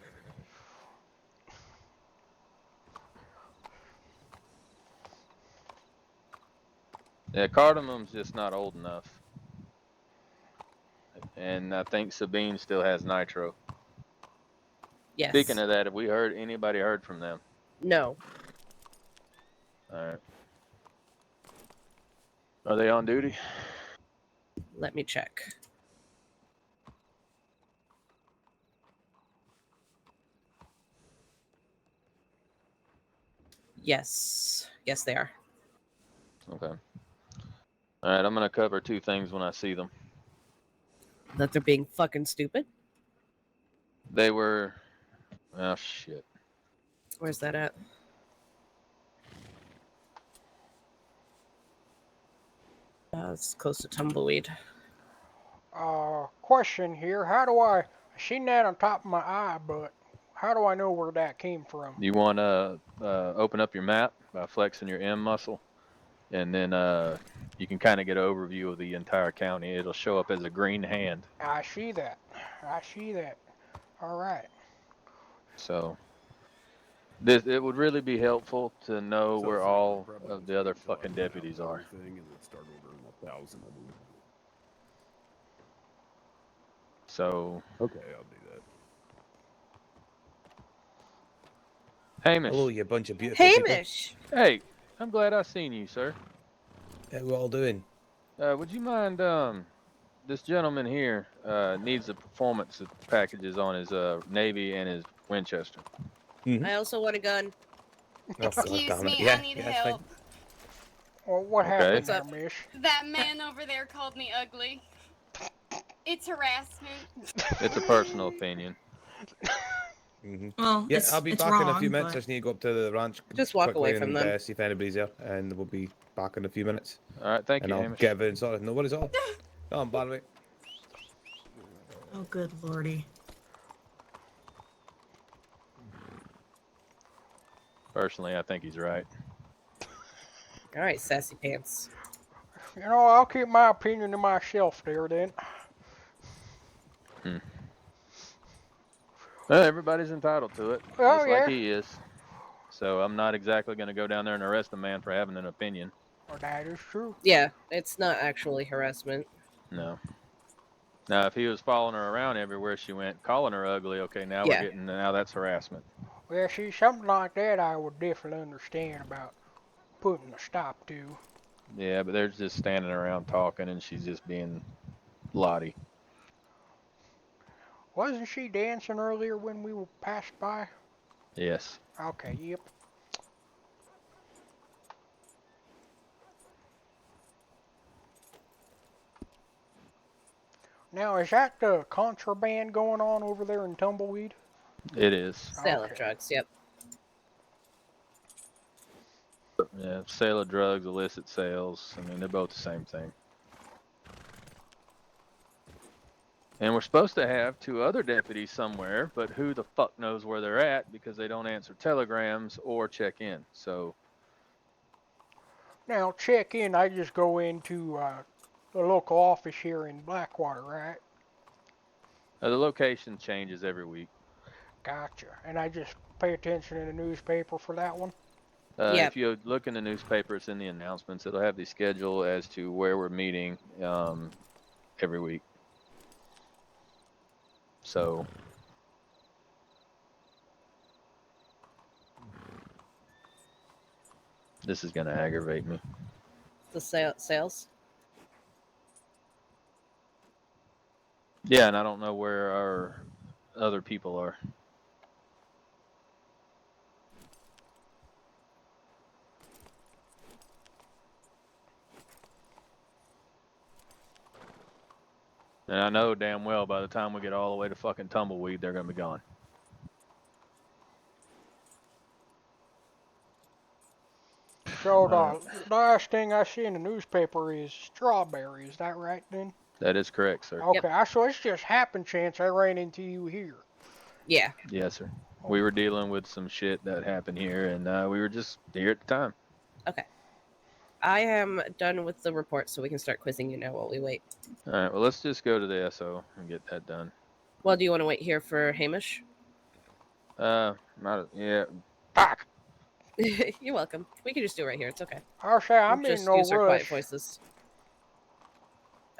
Yeah, Cardamom's just not old enough. And I think Sabine still has Nitro. Yes. Speaking of that, have we heard anybody heard from them? No. Alright. Are they on duty? Let me check. Yes. Yes, they are. Okay. Alright, I'm gonna cover 2 things when I see them. That they're being fucking stupid? They were... Oh, shit. Where's that at? It's close to Tumbleweed. Question here. How do I seen that on top of my eye, but how do I know where that came from? You want to open up your map by flexing your M muscle, and then you can kind of get an overview of the entire county. It'll show up as a green hand. I see that. I see that. All right. So it would really be helpful to know where all of the other fucking deputies are. So Okay, I'll do that. Hamish. Hello, you bunch of beautiful people. Hamish! Hey, I'm glad I seen you, sir. How we all doing? Would you mind, this gentleman here needs the performance packages on his Navy and his Winchester. I also want a gun. Excuse me, Yeah, I need yeah, that's fine. help. Well, what Okay. happened What's there, up? miss? That man over there called me ugly. It's harassment. It's a personal opinion. Well, Yeah, it's, I'll be it's back wrong, in a few minutes. but- I just need to go up to the ranch. Just walk quickly away from and, them. see if anybody's there, and we'll be back in a few minutes. All right, thank And you, I'll Hamish. get everything sorted. No worries at all. Oh, I'm by the way. Oh, good lordy. Personally, I think he's right. All right, sassy pants. You know, I'll keep my opinion to myself there then. Well, everybody's entitled to it, Oh, just yeah. like he is. So I'm not exactly going to go down there and arrest a man for having an opinion. Well, that is true. Yeah, it's not actually harassment. No. Now, if he was following her around everywhere she went, calling her ugly, okay, now Yeah. now that's harassment. Well, see, something like that I would definitely understand about putting a stop to. Yeah, but they're just standing around talking, and she's just being Lottie. Wasn't she dancing earlier when we were passed by? Yes. Okay, yep. Now, is that the contraband going on over there in Tumbleweed? It is. Sale of drugs, yep. Yeah, sale of drugs, illicit sales. I mean, they're both the same thing. And we're supposed to have 2 other deputies somewhere, but who the fuck knows where they're at because they don't answer telegrams or check in. So, Now, check in, I just go into the local office here in Blackwater, right? the location changes every week. Gotcha. And I just pay attention in the newspaper for that one? Yep. If you look in the newspaper, it's in the announcements. It'll have the schedule as to where we're meeting every week. So, This is gonna aggravate me. The sales. Yeah, and I don't know where our other people are. And I know damn well by the time we get all the way to fucking Tumbleweed, they're gonna be gone. So the last thing I see in the newspaper is strawberry. Is that right then? That is correct, sir. Okay, so it's just happen chance I ran into you here. Yeah. Yes, sir. We were dealing with some shit that happened here, and we were just here at the time. Okay. I am done with the report, so we can start quizzing you now while we wait. All right, well, let's just go to the SO and get that done. Well, do you want to wait here for Hamish? Yeah. Fuck. You're welcome. We can just do it right here. It's okay. I'll say I'm We'll just in no use our quiet rush. voices.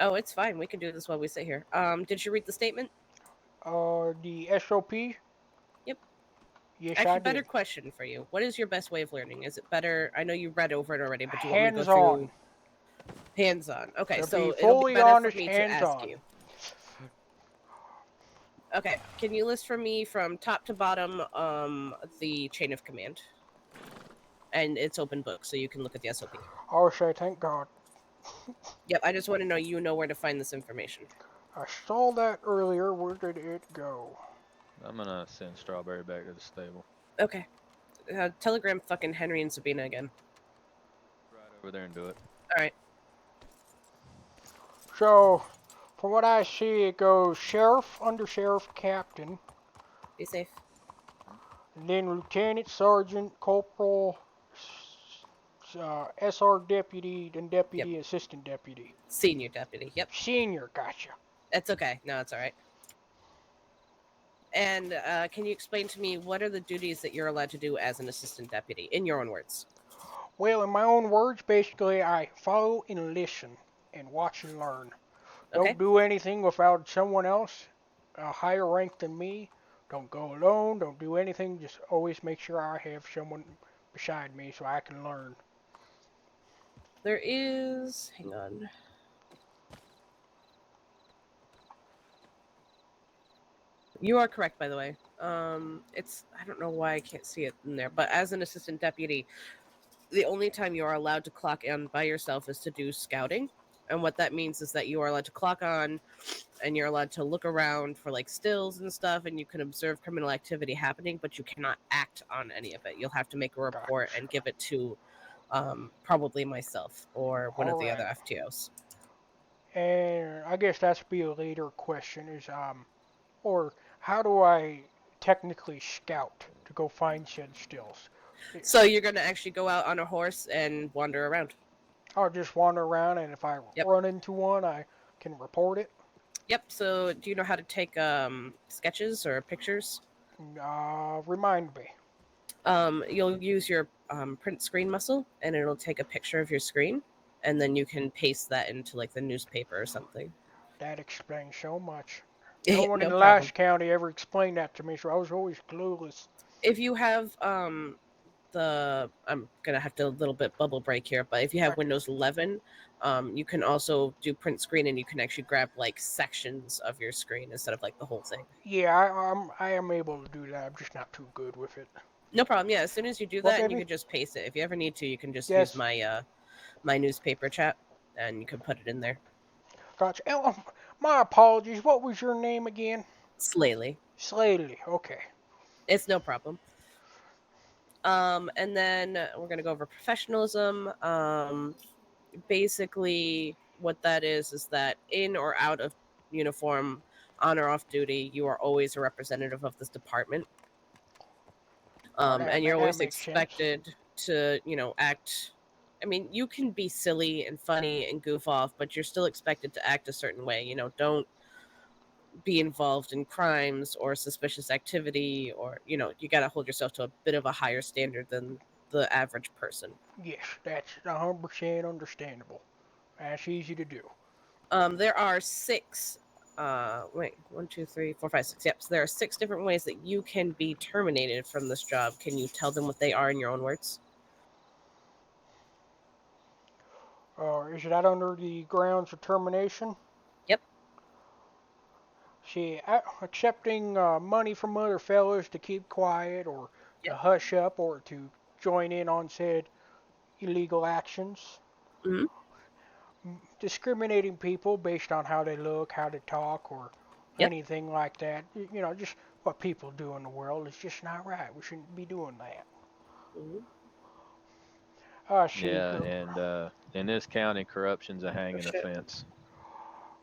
Oh, it's fine. We can do this while we sit here. Did you read the statement? The SOP? Yep. Yes, Actually, I better did. question for you. What is your best way of learning? Is it better? I know you read over it already, but do you want me to go Hands-on. through? Hands-on. Okay, To so be it'll be fully better honest, for me to ask hands-on. you. Okay, can you list for me from top to bottom the chain of command? And it's open book, so you can look at the SOP. I'll say thank God. Yep, I just want to know you know where to find this information. I saw that earlier. Where did it go? I'm gonna send Strawberry back to the stable. Okay. Telegram fucking Henry and Sabina again. Right over there and do it. Alright. So, from what I see, it goes Sheriff, Undersheriff, Captain. Be safe. And then Lieutenant, Sergeant, Corporal, SR Deputy, then Deputy, Assistant Deputy. Senior Deputy, yep. Senior, gotcha. That's okay. No, it's alright. And can you explain to me what are the duties that you're allowed to do as an assistant deputy, in your own words? Well, in my own words, basically, I follow and listen and watch and learn. Okay. Don't do anything without someone else, a higher rank than me. Don't go alone. Don't do anything. Just always make sure I have someone beside me so I can learn. There is... Hang on. You are correct, by the way. It's... I don't know why I can't see it in there, but as an assistant deputy, the only time you are allowed to clock in by yourself is to do scouting. And what that means is that you are allowed to clock on and you're allowed to look around for like stills and stuff, and you can observe criminal activity happening, but you cannot act on any of it. You'll have to make a report and give it to probably myself or one of the other FTOs. And I guess that's be a later question is, or how do I technically scout to go find said stills? So you're going to actually go out on a horse and wander around. I'll just wander around, and if I run into one, I can report it. Yep. So do you know how to take sketches or pictures? Remind me. You'll use your print screen muscle, and it'll take a picture of your screen, and then you can paste that into like the newspaper or something. That explains so much. No one No in problem. Lash County ever explained that to me, so I was always clueless. If you have I'm gonna have to a little bit bubble break here, but if you have Windows 11, you can also do print screen, and you can actually grab like sections of your screen instead of like the whole thing. Yeah, I am able to do that. I'm just not too good with it. No problem. Yeah, as soon as you do that, you can just paste it. If you ever need to, you can just use my my newspaper chat, and you can put it in there. Gotcha. My apologies. What was your name again? Slaley. Slaley. Okay. It's no problem. And then we're gonna go over professionalism. Basically, what that is that in or out of uniform, on or off duty, you are always a representative of this department. And you're always expected to, act. I mean, you can be silly and funny and goof off, but you're still expected to act a certain way. Don't be involved in crimes or suspicious activity, or you got to hold yourself to a bit of a higher standard than the average person. Yes, that's 100% understandable. That's easy to do. There are 6 1, 2, 3, 4, 5, 6. Yep. So there are 6 different ways that you can be terminated from this job. Can you tell them what they are in your own words? Is that under the grounds of termination? Yep. See, accepting money from other fellas to keep quiet or to Yep. hush up or to join in on said illegal actions. Mhm. Discriminating people based on how they look, how they talk, or Yep. anything like that. Just what people do in the world is just not right. We shouldn't be doing that. Mhm. See, Yeah, and in this county, corruption's a hanging shit. offense.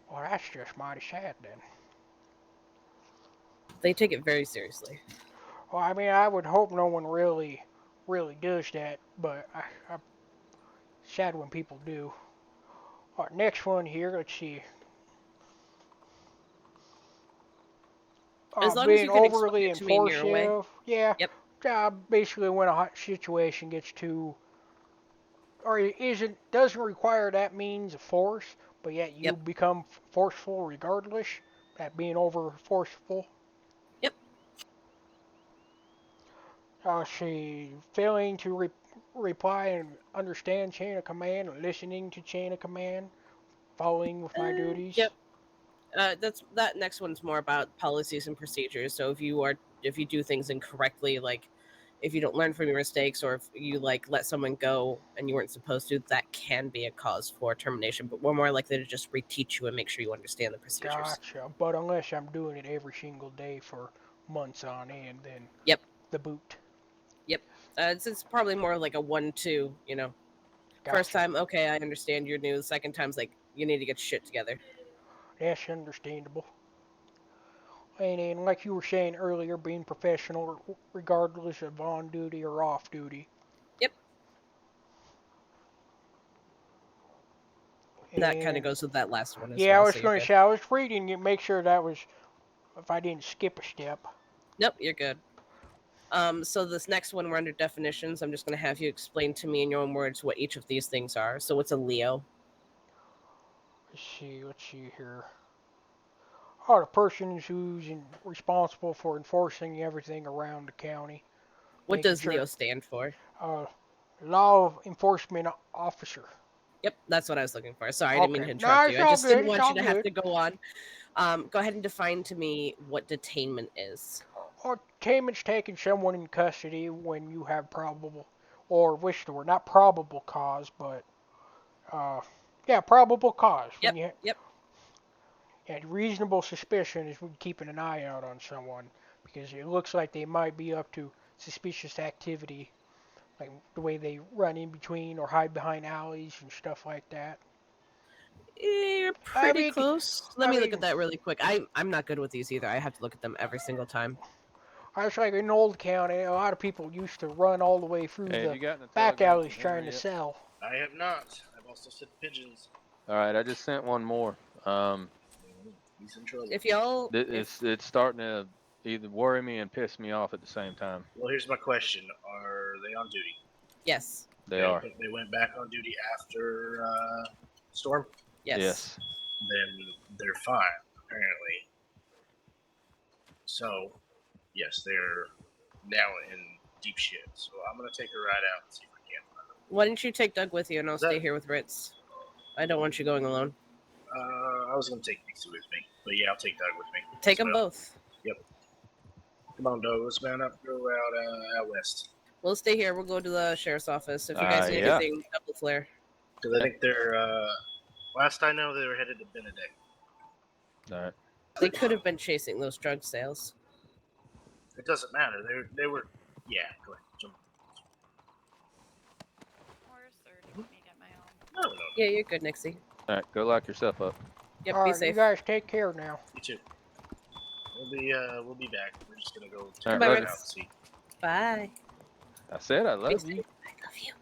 well, that's just mighty sad then. They take it very seriously. Well, I mean, I would hope no one really does that, but I'm sad when people do. All right, next one here, let's see. As long as Being you can explain overly it to me in your way. enforctive, yeah. Yep. Basically, when a hot situation gets too, or it doesn't require that means of force, but yet you Yep. become forceful regardless. That being over forceful. Yep. She failing to reply and understand chain of command, listening to chain of command, following with my duties. Yep. That next one's more about policies and procedures. So if you do things incorrectly, like if you don't learn from your mistakes, or if you like let someone go and you weren't supposed to, that can be a cause for termination. But we're more likely to just reteach you and make sure you understand the procedures. Gotcha. But unless I'm doing it every single day for months on end, then Yep. the boot. Yep. It's probably more like a 1-2. Gotcha. First time, okay, I understand you're new. The second time's like you need to get shit together. That's understandable. And like you were saying earlier, being professional regardless of on duty or off duty. Yep. And that kind of goes with that last one as yeah, well. I was so going to say, I was reading it, make sure that was, if I didn't skip a step. Nope, you're good. So this next one, we're under definitions. I'm just going to have you explain to me in your own words what each of these things are. So what's a Leo? Let's see here. Oh, the person who's responsible for enforcing everything around the county. What does Leo stand for? Law enforcement officer. Yep, that's what I was looking for. Sorry, I didn't mean to interrupt No, you. it's I all just good. didn't want It's you to all have to good. go on. Go ahead and define to me what detainment is. Detainment's taking someone in custody when you have probable, or wish the word, not probable cause, but probable cause. Yep. When Yep. and reasonable suspicion is when keeping an eye out on someone because it looks like they might be up to suspicious activity, like the way they run in between or hide behind alleys and stuff like that. You're pretty close. Let me look at that really quick. I'm not good with these either. I have to look at them every single time. I was like in Old County, a lot of people used to run all the way through Hey, have the you gotten a back telegram alleys from trying Henry to yet? sell. I have not. I've also sent pigeons. All right, I just sent one more. He's in trouble. If y'all, It's starting to either worry me and piss me off at the same time. Well, here's my question: are they on duty? Yes. They are. They went back on duty after storm. Yes. Then they're fine, apparently. So, yes, they're now in deep shit. So I'm gonna take a ride out and see if I can find them. Why don't you take Doug with you, and I'll stay here with Ritz. I don't want you going alone. I was gonna take Nixie with me, but yeah, I'll take Doug with me. Take them both. Yep. Come on, Doug. Let's man up. Go out west. We'll stay here. We'll go to the sheriff's office. If you guys need anything, double flare. Because I think they're. Last I know, they were headed to Benedict. All right. They could have been chasing those drug sales. It doesn't matter. They were. Yeah. Go ahead. Jump. No. Yeah, you're good, Nixie. All right, go lock yourself up. Yep, All be right, safe. you guys take care now. You too. We'll be back. We're just gonna go All right, check love it you. out and see. Bye. I said I love you. I love you.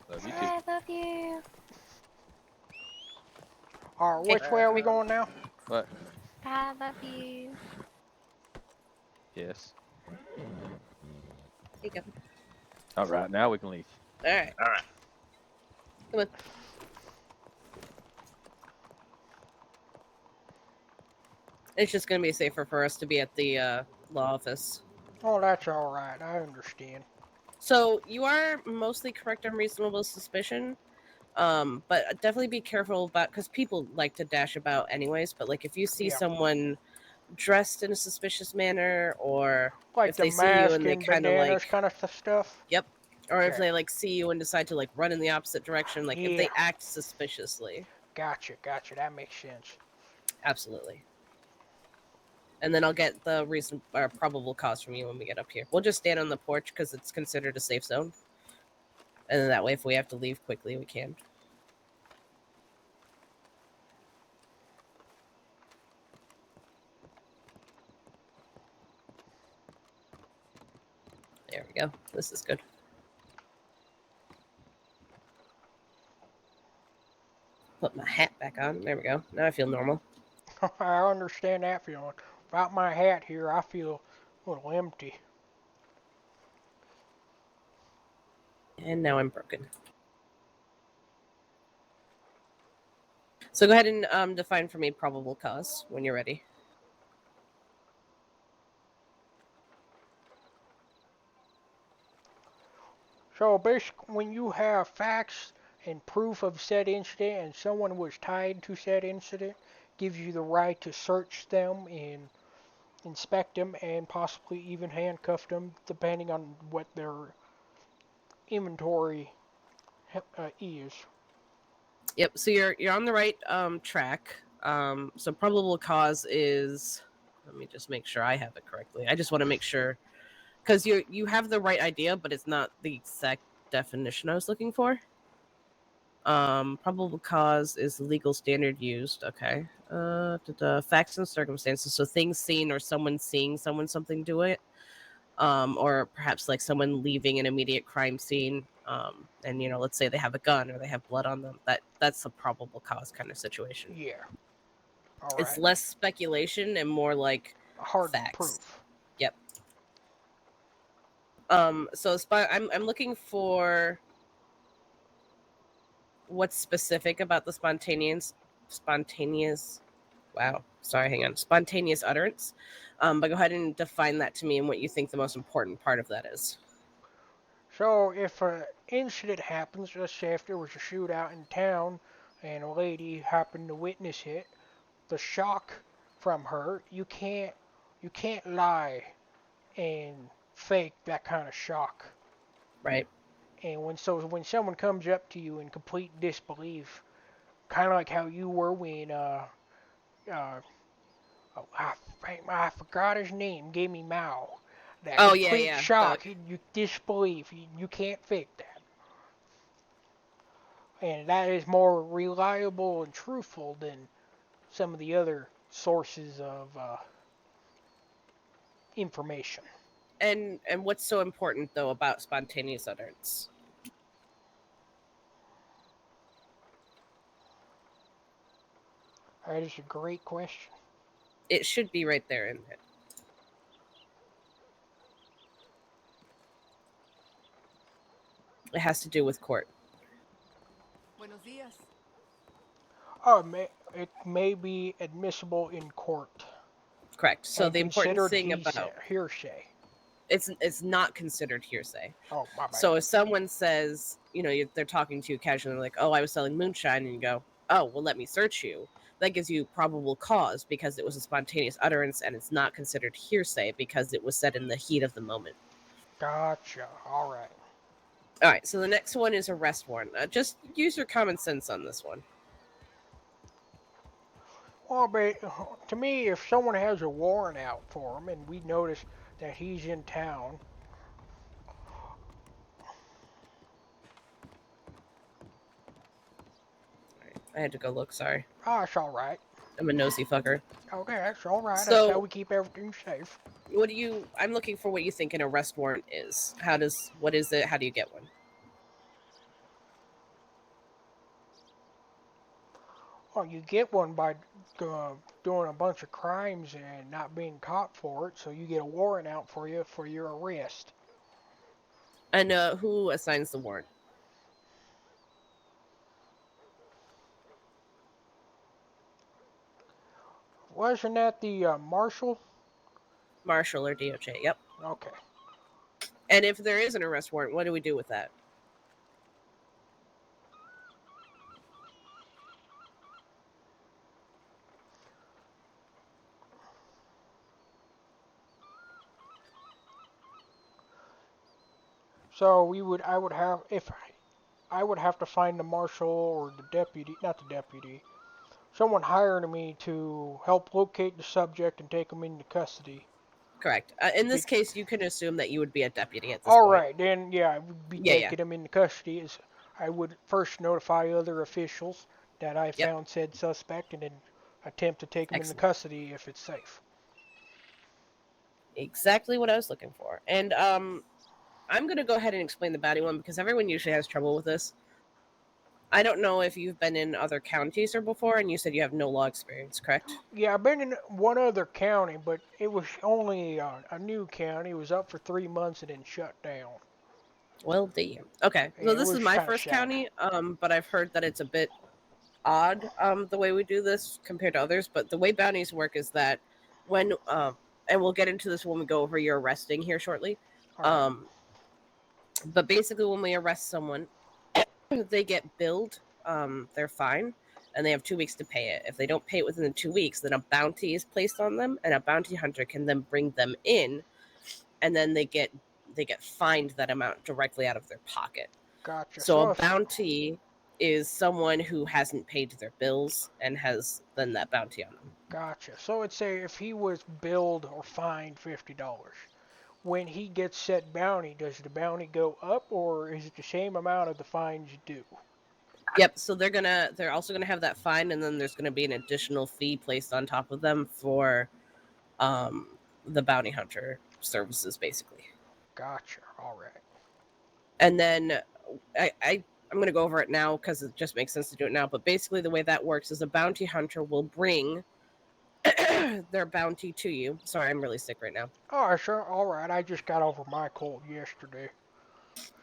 Love you too. I love you. All right, which way are we going now? What? I love you. Yes. Take him. All right, now we can leave. All right. All right. Come on. It's just going to be safer for us to be at the law office. Oh, that's all right. I understand. So you are mostly correct on reasonable suspicion. But definitely be careful about, because people like to dash about anyways. But like if you see Yeah. someone dressed in a suspicious manner, or Like if the they see you mask and they and kind of bananas like, kind of stuff. yep, or if Okay. they like see you and decide to like run in the opposite direction, like if Yeah. they act suspiciously, Gotcha. That makes sense. absolutely. And then I'll get the reason or probable cause from you when we get up here. We'll just stand on the porch because it's considered a safe zone, and then that way, if we have to leave quickly, we can. There we go. This is good. Put my hat back on. There we go. Now I feel normal. I understand that feeling. Without my hat here, I feel a little empty. And now I'm broken. So go ahead and define for me probable cause when you're ready. So basically, when you have facts and proof of said incident and someone was tied to said incident, gives you the right to search them and inspect them and possibly even handcuff them depending on what their inventory is. Yep. So you're on the right track. So probable cause is. Let me just make sure I have it correctly. I just want to make sure because you have the right idea, but it's not the exact definition I was looking for. Probable cause is the legal standard used. Okay. Facts and circumstances. So things seen or someone seeing someone something do it. Or perhaps like someone leaving an immediate crime scene. And let's say they have a gun or they have blood on them. That's a probable cause kind of situation. Yeah. All It's right. less speculation and more like Hard facts. proof. Yep. So I'm looking for what's specific about the spontaneous. Wow, sorry, hang on. Spontaneous utterance. But go ahead and define that to me and what you think the most important part of that is. So if an incident happens, let's say if there was a shootout in town and a lady happened to witness it, the shock from her, you can't lie and fake that kind of shock. Right. And when someone comes up to you in complete disbelief, kind of like how you were when uh oh, I forgot his name, gave me Mao. That Oh complete yeah. shock, you disbelief, you can't fake that. And that is more reliable and truthful than some of the other sources of information. And what's so important though about spontaneous utterance? That is a great question. It should be right there in it. It has to do with court. Buenos días. It may be admissible in court. Correct. So and the important considered thing about hearsay. It's not considered hearsay. Oh, my bad. So if someone says, they're talking to you casually, like, "Oh, I was selling moonshine," and you go, "Oh, well, let me search you." That gives you probable cause because it was a spontaneous utterance, and it's not considered hearsay because it was said in the heat of the moment. Gotcha. All right. All right. So the next one is arrest warrant. Just use your common sense on this one. Well, but to me, if someone has a warrant out for him and we notice that he's in town, I had to go look. Sorry. it's all right. I'm a nosy fucker. Okay, that's all right. So, that's how we keep everything safe. I'm looking for what you think an arrest warrant is. What is it? How do you get one? Well, you get one by doing a bunch of crimes and not being caught for it, so you get a warrant out for you for your arrest. And who assigns the warrant? Wasn't that the marshal? Marshal or DOJ, yep. Okay. And if there is an arrest warrant, what do we do with that? So I would have, if I would have to find the marshal or the deputy, not the deputy, someone hiring me to help locate the subject and take him into custody. Correct. In this case, you can assume that you would be a deputy at this All point. right, then yeah, I would be Yeah, yeah. taking him into custody. I would first notify other officials that I Yep. found said suspect, and then attempt to take him into Excellent. custody if it's safe. Exactly what I was looking for. And I'm gonna go ahead and explain the bounty one because everyone usually has trouble with this. I don't know if you've been in other counties or before, and you said you have no law experience, correct? Yeah, I've been in one other county, but it was only a new county. It was up for 3 months and then shut down. Well, damn. Okay, Yeah, so it this is was my kinda first sad. county, but I've heard that it's a bit odd, the way we do this compared to others. But the way bounties work is that when, and we'll get into this when we go over your arresting here shortly. All right. But basically, when we arrest someone, they get billed their fine, and they have 2 weeks to pay it. If they don't pay it within the 2 weeks, then a bounty is placed on them, and a bounty hunter can then bring them in, and then they get fined that amount directly out of their pocket. Gotcha. So a if, bounty is someone who hasn't paid their bills and has then that bounty on them. Gotcha. So let's say if he was billed or fined $50, when he gets set bounty, does the bounty go up, or is it the same amount of the fines due? Yep. So they're also gonna have that fine, and then there's gonna be an additional fee placed on top of them for the bounty hunter services, basically. Gotcha. All right. And then I'm going to go over it now because it just makes sense to do it now. But basically, the way that works is a bounty hunter will bring their bounty to you. Sorry, I'm really sick right now. Oh, sure. All right. I just got over my cold yesterday.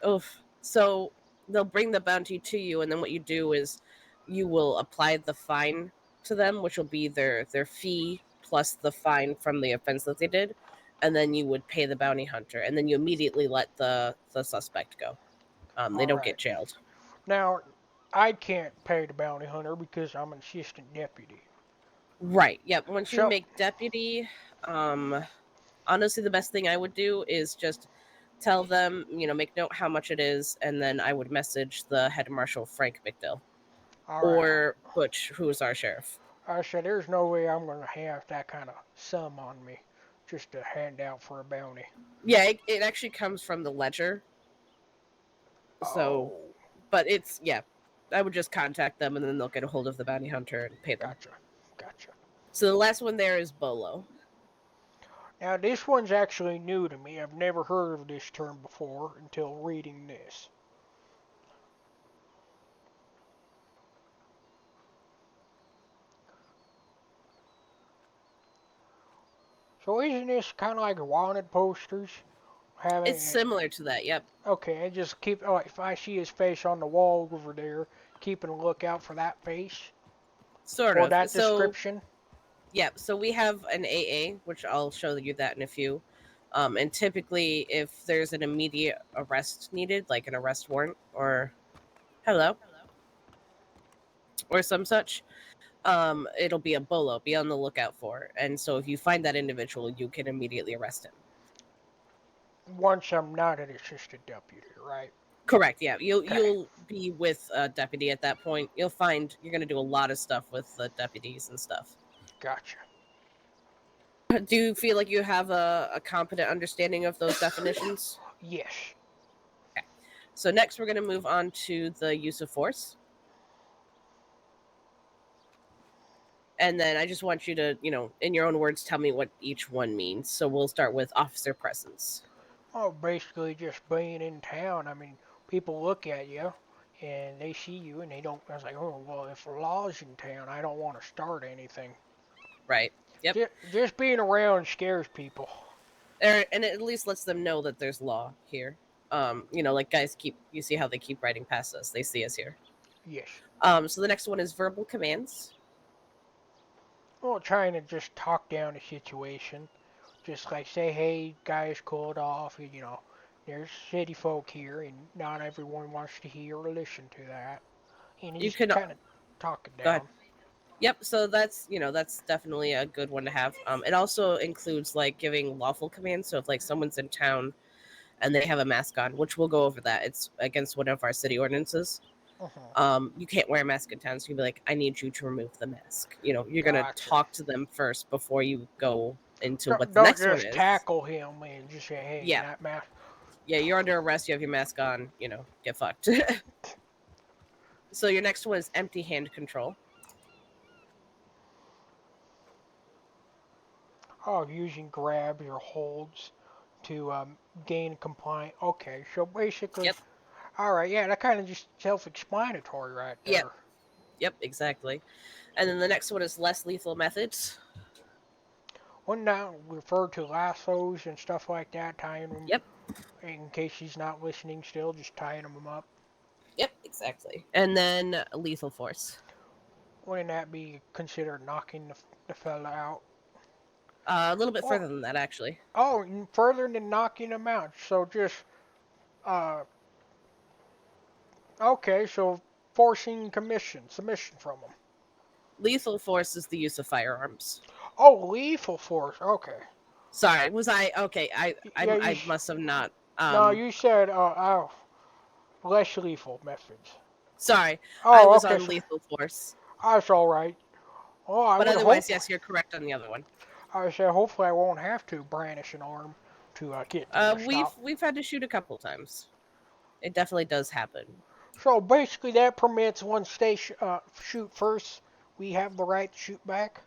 Oof. So they'll bring the bounty to you, and then what you do is you will apply the fine to them, which will be their fee plus the fine from the offense that they did, and then you would pay the bounty hunter, and then you immediately let the suspect go. They don't get jailed. Now, I can't pay the bounty hunter because I'm an assistant deputy. Right. Yep. Once you make deputy, honestly, the best thing I would do is just tell them, make note how much it is, and then I would message the head marshal, Frank McDill, or Butch, who is our sheriff. I said, there's no way I'm going to have that kind of sum on me just to hand out for a bounty. Yeah, it actually comes from the ledger. So, but I would just contact them, and then they'll get a hold of the bounty hunter and pay them. Gotcha. So the last one there is Bolo. Now, this one's actually new to me. I've never heard of this term before until reading this. So isn't this kind of like wanted posters? It's similar to that, yep. Okay, I just keep, if I see his face on the wall over there, keeping a lookout for that face? Sort or of. that description? Yeah, so we have an AA, which I'll show you that in a few. And typically, if there's an immediate arrest needed, like an arrest warrant or or some such, it'll be a bolo. Be on the lookout for. And so if you find that individual, you can immediately arrest him. Once I'm not an assistant deputy, right? Correct. Yeah, you'll be with a deputy at that point. You're going to do a lot of stuff with the deputies and stuff. Gotcha. Do you feel like you have a competent understanding of those definitions? Yes. Okay. So next we're going to move on to the use of force. And then I just want you to, in your own words, tell me what each one means. So we'll start with officer presence. Oh, basically just being in town. I mean, people look at you and they see you and they don't. I was like, oh, well, if the law's in town, I don't want to start anything. Right. Yep. Just being around scares people. And it at least lets them know that there's law here. Like guys you see how they keep riding past us. They see us here. Yes. So the next one is verbal commands. Well, trying to just talk down the situation. Just like say, hey, guys, cool it off. There's city folk here, and not everyone wants to hear or listen to that. And you can kind of talk it down. Go ahead. Yep. So that's definitely a good one to have. It also includes like giving lawful commands. So if like someone's in town and they have a mask on, which we'll go over that. It's against one of our city ordinances. You can't wear a mask in town, so you'll be like, I need you to remove the mask. You know, you're gonna Gotcha. talk to them first before you go into what the Don't next one just is. tackle him and just say, hey, Yeah. that mask. Yeah, you're under arrest. You have your mask on. You know, get fucked. So your next one is empty hand control. Oh, using grabs or holds to gain compliance. Okay, so basically, Yep. all right, yeah, that kind of just self-explanatory right there. Yep, exactly. And then the next one is less lethal methods. Wouldn't that refer to lassos and stuff like that, tying them? Yep. In case he's not listening still, just tying them up. Yep, exactly. And then lethal force. Wouldn't that be considered knocking the fella out? A little bit further than that, actually. Oh, further than knocking him out. So just, okay, so forcing submission from him. Lethal force is the use of firearms. Oh, lethal force. Okay. Sorry, was I okay? Yeah, I must have not. No, you said less lethal methods. Sorry, Oh, I was okay, on so lethal force. that's all right. Oh, I But would otherwise, hope. yes, you're correct on the other one. I said hopefully I won't have to brandish an arm to get them to stop. We've had to shoot a couple times. It definitely does happen. So basically, that permits one station shoot first. We have the right to shoot back.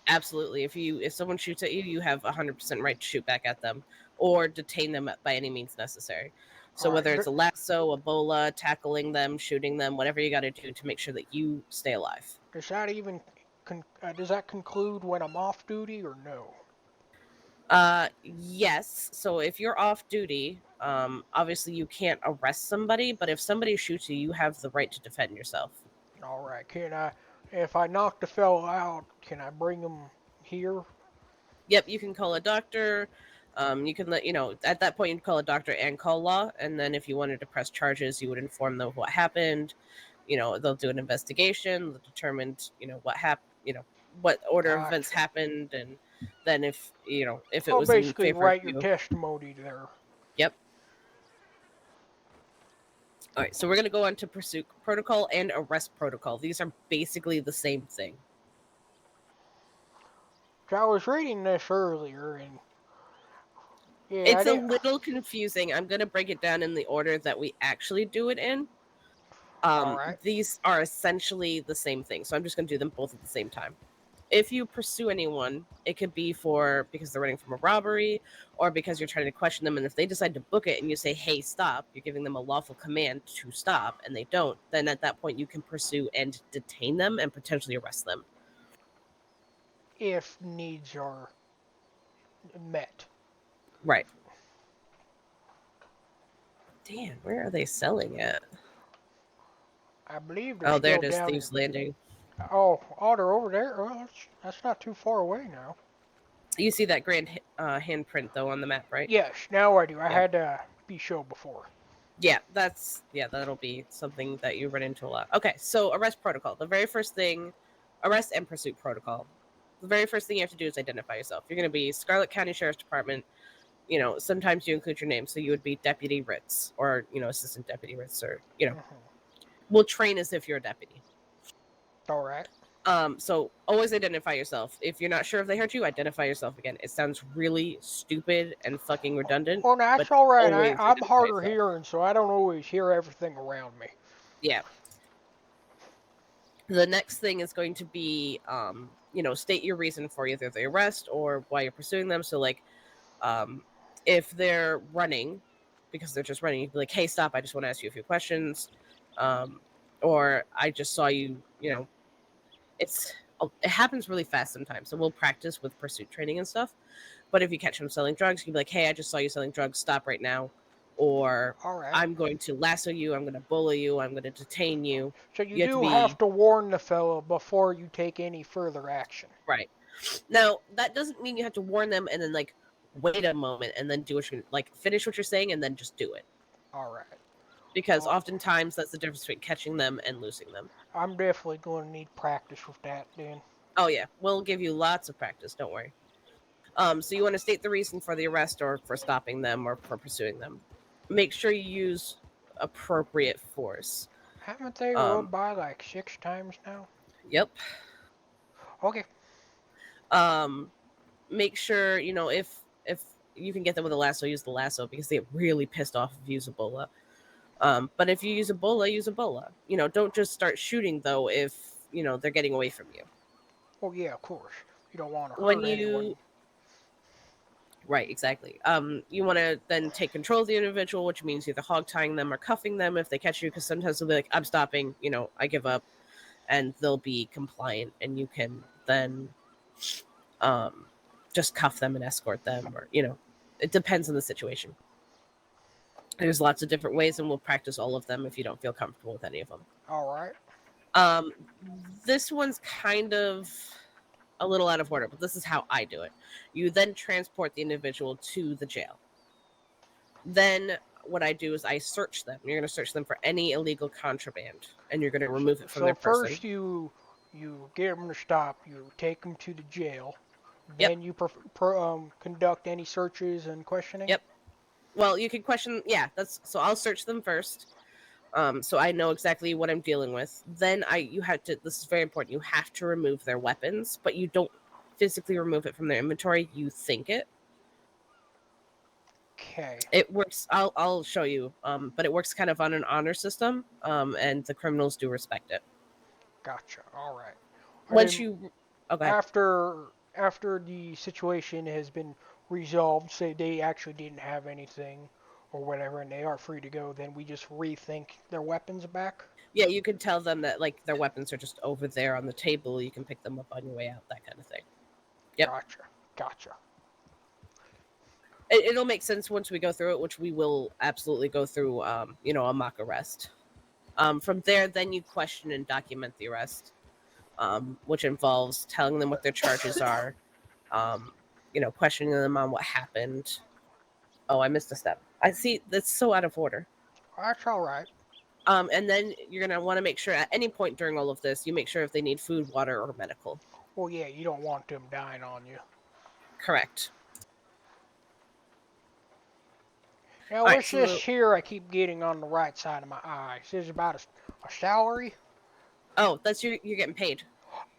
Absolutely. If someone shoots at you, you have 100% right to shoot back at them or detain them by any means necessary. So All whether right. it's a lasso, a bola, tackling them, shooting them, whatever you got to do to make sure that you stay alive. Does that even does that conclude when I'm off duty or no? Yes. So if you're off duty, obviously you can't arrest somebody, but if somebody shoots you, you have the right to defend yourself. All right. Can I, if I knock the fellow out, can I bring him here? Yep, you can call a doctor. You can at that point you'd call a doctor and call law, and then if you wanted to press charges, you would inform them what happened. They'll do an investigation, they'll determine what happened, what order of events happened, and then if it was in basically favor write of you. your testimony there. Yep. All right, so we're gonna go on to pursuit protocol and arrest protocol. These are basically the same thing. I was reading this earlier, and yeah, it's a little confusing. I'm gonna break it down in the order that we actually do it in. These are essentially the same thing, so I'm just gonna do them both at the same time. If you pursue anyone, it could be because they're running from a robbery, or because you're trying to question them, and if they decide to book it and you say, hey, stop, you're giving them a lawful command to stop, and they don't, then at that point you can pursue and detain them and potentially arrest them. If needs are met. Right. Damn, where are they selling at? I believe they're there it still is, down Thieves Landing. Oh, they're over there? Well, that's not too far away now. You see that grand handprint, though, on the map, right? Yes, now I do. I had to be shown before. Yeah, that'll be something that you run into a lot. Okay, so arrest protocol. The very first thing, arrest and pursuit protocol. The very first thing you have to do is identify yourself. You're going to be Scarlet County Sheriff's Department. Sometimes you include your name, so you would be Deputy Ritz or, Assistant Deputy Ritz, or, we'll train as if you're a deputy. All right. So always identify yourself. If you're not sure if they hurt you, identify yourself again. It sounds really stupid and fucking redundant. Well, that's all right. I'm hard of hearing, so I don't always hear everything around me. Yeah. The next thing is going to be, state your reason for either the arrest or why you're pursuing them. So, like, if they're running, because they're just running, you'd be like, hey, stop, I just want to ask you a few questions. Or I just saw you, it happens really fast sometimes. So we'll practice with pursuit training and stuff. But if you catch them selling drugs, you'd be like, hey, I just saw you selling drugs, stop right now. Or I'm going to lasso you, I'm going to bully you, I'm going to detain you. So you do have to warn the fellow before you take any further action. Right. Now, that doesn't mean you have to warn them and then, like, wait a moment and then do what you're, like, finish what you're saying and then just do it. All right. Because oftentimes that's the difference between catching them and losing them. I'm definitely going to need practice with that then. Oh, yeah. We'll give you lots of practice, don't worry. So you want to state the reason for the arrest or for stopping them or for pursuing them. make sure you use appropriate force. Haven't they rode by like 6 times now? Yep. Okay. Make sure if you can get them with a lasso, use the lasso because they get really pissed off if you use Ebola. But if you use Ebola, use Ebola. Don't just start shooting though if they're getting away from you. Oh yeah, of course. You don't want to When hurt anyone. Right, exactly. You want to then take control of the individual, which means either hog tying them or cuffing them if they catch you, because sometimes they'll be like, "I'm stopping," I give up, and they'll be compliant, and you can then just cuff them and escort them, or it depends on the situation. There's lots of different ways, and we'll practice all of them if you don't feel comfortable with any of them. All right. This one's kind of a little out of order, but this is how I do it. You then transport the individual to the jail. Then what I do is I search them. You're going to search them for any illegal contraband, and you're going to remove it from their person. So first you get them to stop. You take them to the jail. Then you conduct any searches and questioning. Yep. Well, you can question. Yeah, so I'll search them first. So I know exactly what I'm dealing with. Then you have to. This is very important. You have to remove their weapons, but you don't physically remove it from their inventory. You think it. Okay. It works. I'll show you. But it works kind of on an honor system. And the criminals do respect it. Gotcha. All right. Once you. Okay. After the situation has been resolved, say they actually didn't have anything or whatever, and they are free to go, then we just rethink their weapons back? Yeah, you can tell them that their weapons are just over there on the table. You can pick them up on your way out, that kind of thing. Yep. Gotcha. It'll make sense once we go through it, which we will absolutely go through, a mock arrest. From there, then you question and document the arrest, which involves telling them what their charges are, questioning them on what happened. Oh, I missed a step. I see. That's so out of order. That's all right. And then you're going to want to make sure at any point during all of this, you make sure if they need food, water, or medical. Well, yeah, you don't want them dying on you. Correct. Now, what's this here I keep getting on the right side of my eye? It says about a salary? Oh, that's you're getting paid.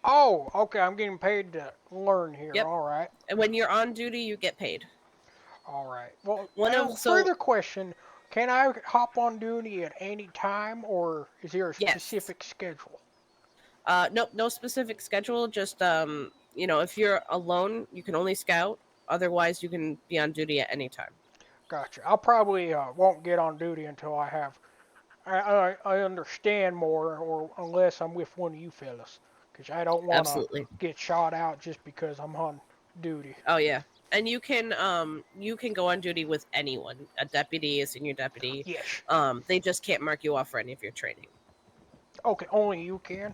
Oh, okay, I'm getting paid to learn here. Yep. All right. And when you're on duty, you get paid. All right. Well, further question, can I hop on duty at any time, or is there a specific schedule? Nope, no specific schedule. Just, if you're alone, you can only scout. Otherwise, you can be on duty at any time. Gotcha. I'll probably won't get on duty until I understand more, or unless I'm with one of you fellas, because I don't want to get shot out just because I'm on duty. Oh yeah, and you can go on duty with anyone, a deputy, a senior deputy. Yes. They just can't mark you off for any of your training. Okay, only you can.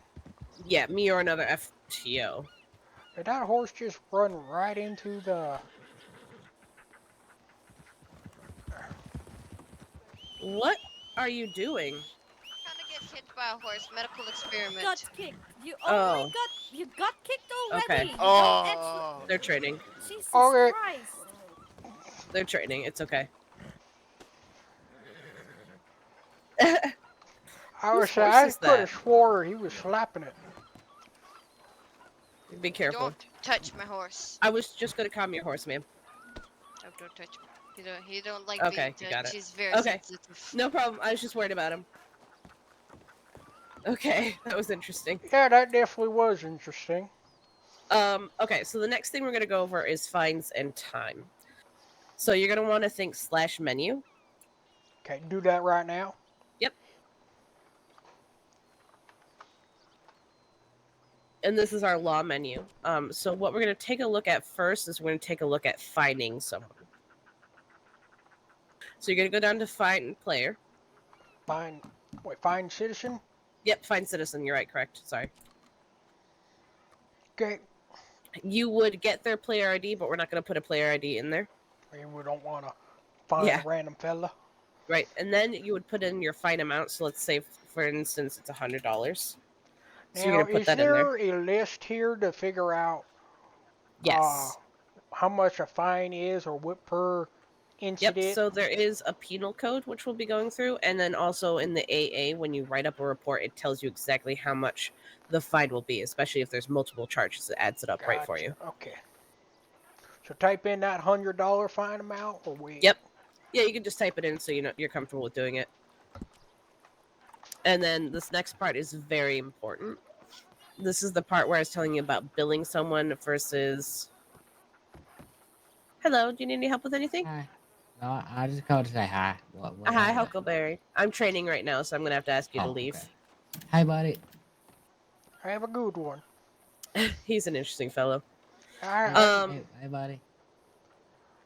Yeah, me or another FTO. Did that horse just run right into the? What are you doing? Trying to get kicked by a horse. Medical experiment. Got kicked. You got kicked already. Okay. Oh. They're training. Jesus Okay. Christ. They're training. It's okay. I could have swore he was slapping it. Be careful. Don't touch my horse. I was just gonna calm your horse, ma'am. Oh, don't touch me. He don't like Okay, being you got touched. it. He's very sensitive. No problem. I was just worried about him. Okay, that was interesting. Yeah, that definitely was interesting. Okay, so the next thing we're gonna go over is fines and time. So you're gonna want to think /menu. Okay, do that right now. Yep. And this is our law menu. So what we're gonna take a look at first is we're gonna take a look at fining someone. So you're gonna go down to find player. Find citizen? Yep, find citizen, you're right, correct. Sorry. Okay. You would get their player ID, but we're not gonna put a player ID in there. We don't want to find a random fella. Right, and then you would put in your fine amount. So let's say, for instance, it's $100. So you're gonna put that in there. Is there a list here to figure out yes how much a fine is, or what per incident. Yep, so there is a penal code which we'll be going through, and then also in the AA, when you write up a report, it tells you exactly how much the fine will be, especially if there's multiple charges. It adds it up right for you. Okay. So type in that $100 fine amount, or wait. Yep. Yeah, you can just type it in so you're comfortable with doing it. And then this next part is very important. This is the part where I was telling you about billing someone versus... Hello, do you need any help with anything? Hi. No, I just called to say hi. Hi, Huckleberry. I'm training right now, so I'm going to have to ask you to leave. Okay. Hey, buddy. Have a good one. He's an interesting fellow. Hey, buddy.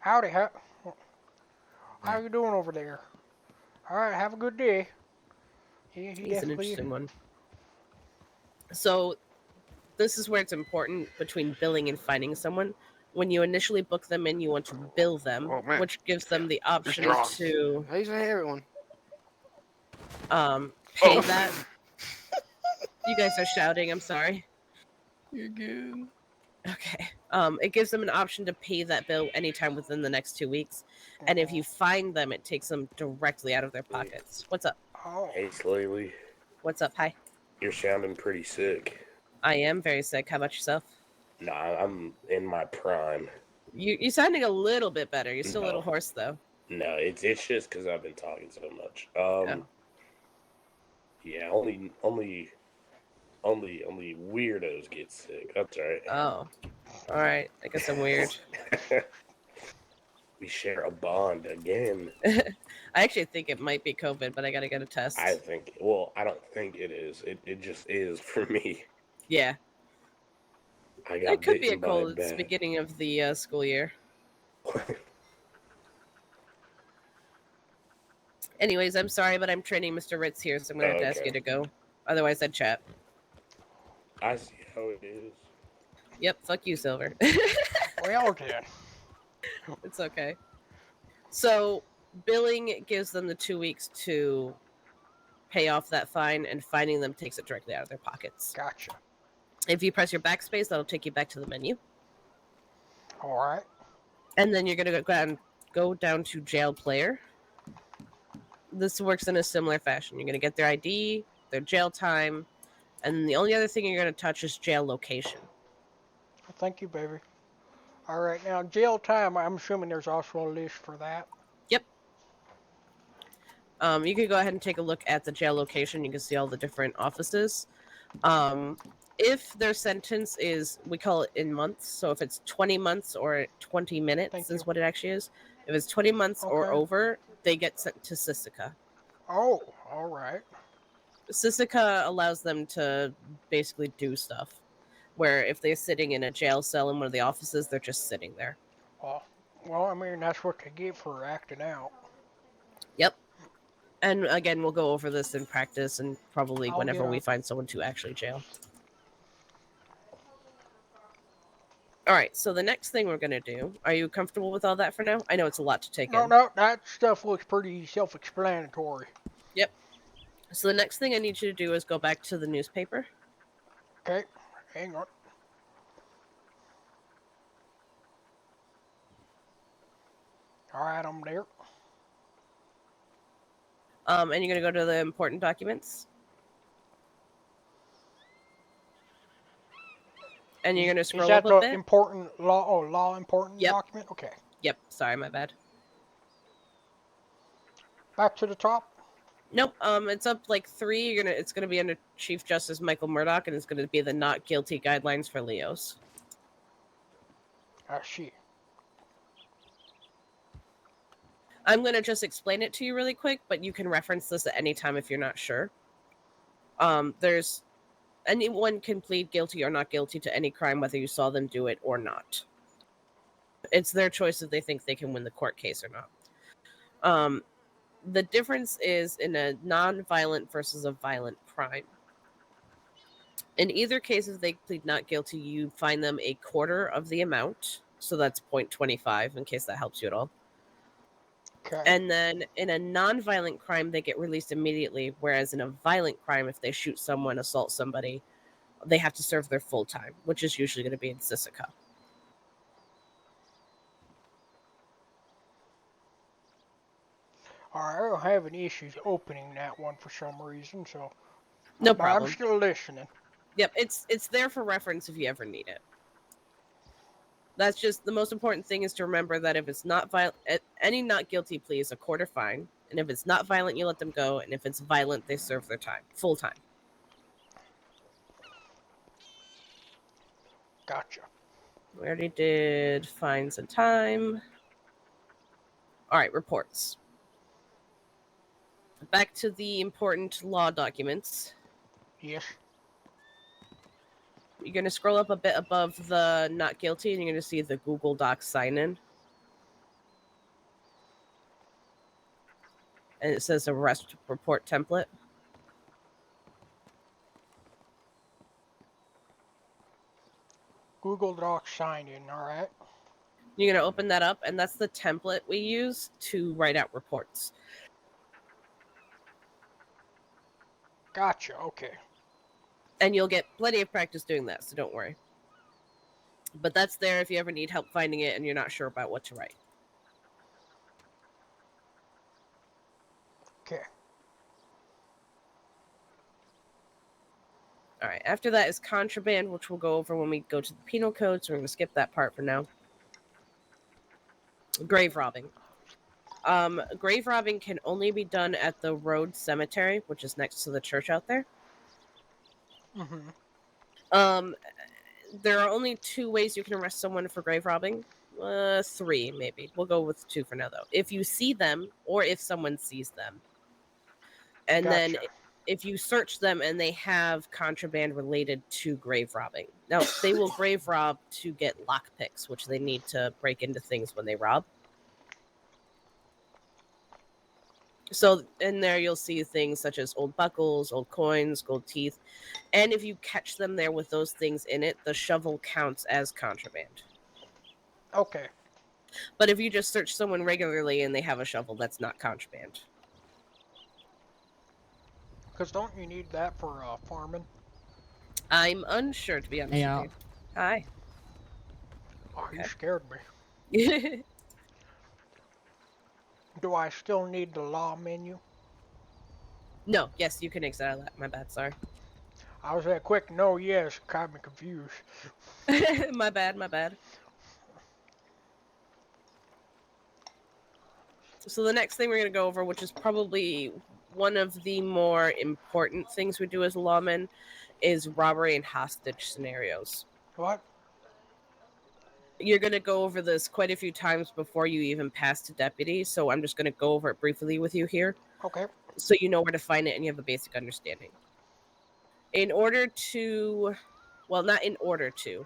Howdy, how you doing over there? All right, have a good day. He's an interesting one. So this is where it's important between billing and finding someone. When you initially book them in, you want to bill them, which gives them the option to How you say everyone? pay that. You guys are shouting, I'm sorry. You're good. Okay. It gives them an option to pay that bill anytime within the next 2 weeks. And if you find them, it takes them directly out of their pockets. What's up? Oh. Hey, Slavely. What's up? Hi. You're sounding pretty sick. I am very sick. How about yourself? Nah, I'm in my prime. You're sounding a little bit better. You're still a little hoarse, though. No, it's just because I've been talking so much. Yeah, only weirdos get sick. That's right. Oh, all right. I guess I'm weird. We share a bond again. I actually think it might be COVID, but I gotta get a test. I don't think it is. It just is for me. Yeah. It could be a cold. It's the bad. beginning of the school year. Anyways, I'm sorry, but I'm training Mr. Ritz here, so I'm gonna have to ask you to go. Otherwise, I'd chat. I see how it is. Yep, fuck you, Silver. Well then. It's okay. So, billing gives them the 2 weeks to pay off that fine, and finding them takes it directly out of their pockets. Gotcha. If you press your backspace, that'll take you back to the menu. All right. And then you're gonna go down to jail player. This works in a similar fashion. You're gonna get their ID, their jail time, and then the only other thing you're gonna touch is jail location. Thank you, baby. All right, now jail time. I'm assuming there's also a list for that. Yep. You can go ahead and take a look at the jail location. You can see all the different offices. If their sentence is, we call it in months. So if it's 20 months or 20 minutes is what it actually is. If it's 20 months or over, they get sent to Sisica. Oh, all right. Sisica allows them to basically do stuff. Where if they're sitting in a jail cell in one of the offices, they're just sitting there. Well, I mean, that's what they get for acting out. Yep. And again, we'll go over this in practice and probably I'll whenever get we up. find someone to actually jail. All right, so the next thing we're going to do, are you comfortable with all that for now? I know it's a lot to take in. No, that stuff looks pretty self-explanatory. Yep. So the next thing I need you to do is go back to the newspaper. Okay, hang on. All right, I'm there. And you're going to go to the important documents. And you're going to scroll Is that up a the bit. important law important Yep. document? Okay. Yep, sorry, my bad. Back to the top. Nope, it's up like 3. It's gonna be under Chief Justice Michael Murdoch, and it's gonna be the not guilty guidelines for Leos. I see. I'm gonna just explain it to you really quick, but you can reference this at any time if you're not sure. There's anyone can plead guilty or not guilty to any crime, whether you saw them do it or not. It's their choice if they think they can win the court case or not. The difference is in a non-violent versus a violent crime. In either case, if they plead not guilty, you fine them a quarter of the amount. So that's 0.25, in case that helps you at all. Okay. And then in a non-violent crime, they get released immediately. Whereas in a violent crime, if they shoot someone, assault somebody, they have to serve their full time, which is usually going to be in Sisica. Alright, I don't have any issues opening that one for some reason, so. No But I'm problem. still listening. Yep, it's there for reference if you ever need it. That's just the most important thing is to remember that if it's not violent, any not guilty plea is a quarter fine, and if it's not violent, you let them go, and if it's violent, they serve their time, full time. Gotcha. We already did fines and time. All right, reports. Back to the important law documents. Yes. You're going to scroll up a bit above the not guilty, and you're going to see the Google Docs sign-in. And it says arrest report template. Google Docs sign in, alright? You're going to open that up, and that's the template we use to write out reports. Gotcha, okay. And you'll get plenty of practice doing that, so don't worry. But that's there if you ever need help finding it and you're not sure about what to write. Okay. Alright, after that is contraband, which we'll go over when we go to the penal code, so we're going to skip that part for now. Grave robbing. Grave robbing can only be done at the Road Cemetery, which is next to the church out there. Mm-hmm. There are only 2 ways you can arrest someone for grave robbing. 3, maybe. We'll go with 2 for now, though. If you see them, or if someone sees them. And then if you search them and they have contraband related to grave robbing. Now, they will grave rob to get lockpicks, which they need to break into things when they rob. So in there, you'll see things such as old buckles, old coins, gold teeth. And if you catch them there with those things in it, the shovel counts as contraband. Okay. But if you just search someone regularly and they have a shovel, that's not contraband. Because don't you need that for farming? I'm unsure, to be honest with you. Hi. Oh, you scared me. Do I still need the law menu? No, yes, you can exit out of that. My bad, sorry. I was that quick. No, yes, got me confused. My bad, my bad. So the next thing we're going to go over, which is probably one of the more important things we do as lawmen, is robbery and hostage scenarios. What? You're going to go over this quite a few times before you even pass to deputy, so I'm just going to go over it briefly with you here. Okay. So you know where to find it and you have a basic understanding. In order to, well, not in order to,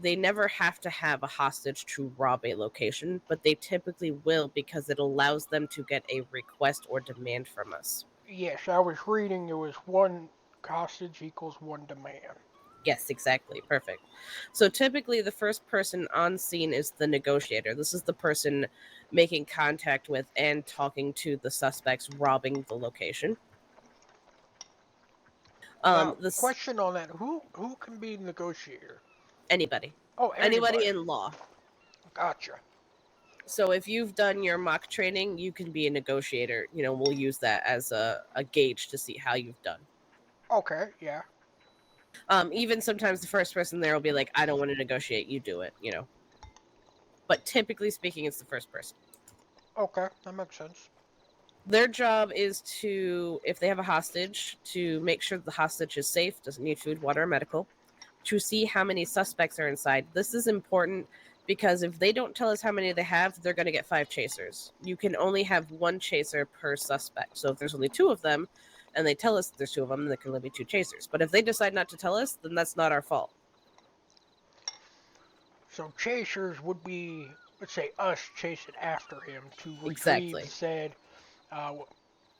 they never have to have a hostage to rob a location, but they typically will because it allows them to get a request or demand from us. Yes, I was reading it was 1 hostage equals 1 demand. Yes, exactly. Perfect. So typically the first person on scene is the negotiator. This is the person making contact with and talking to the suspects robbing the location. Now, question on that. Who can be negotiator? Anybody. Oh, anybody in law. Gotcha. So if you've done your mock training, you can be a negotiator. You know, we'll use that as a gauge to see how you've done. Okay, yeah. Even sometimes the first person there will be like, I don't want to negotiate, you do it, you know. But typically speaking, it's the first person. Okay, that makes sense. Their job is to, if they have a hostage, to make sure the hostage is safe, doesn't need food, water, or medical, to see how many suspects are inside. This is important because if they don't tell us how many they have, they're going to get 5 chasers. You can only have 1 chaser per suspect. So if there's only 2 of them, and they tell us there's 2 of them, then there can only be 2 chasers. But if they decide not to tell us, then that's not our fault. So chasers would be, let's say, us chasing after him to Exactly. retrieve said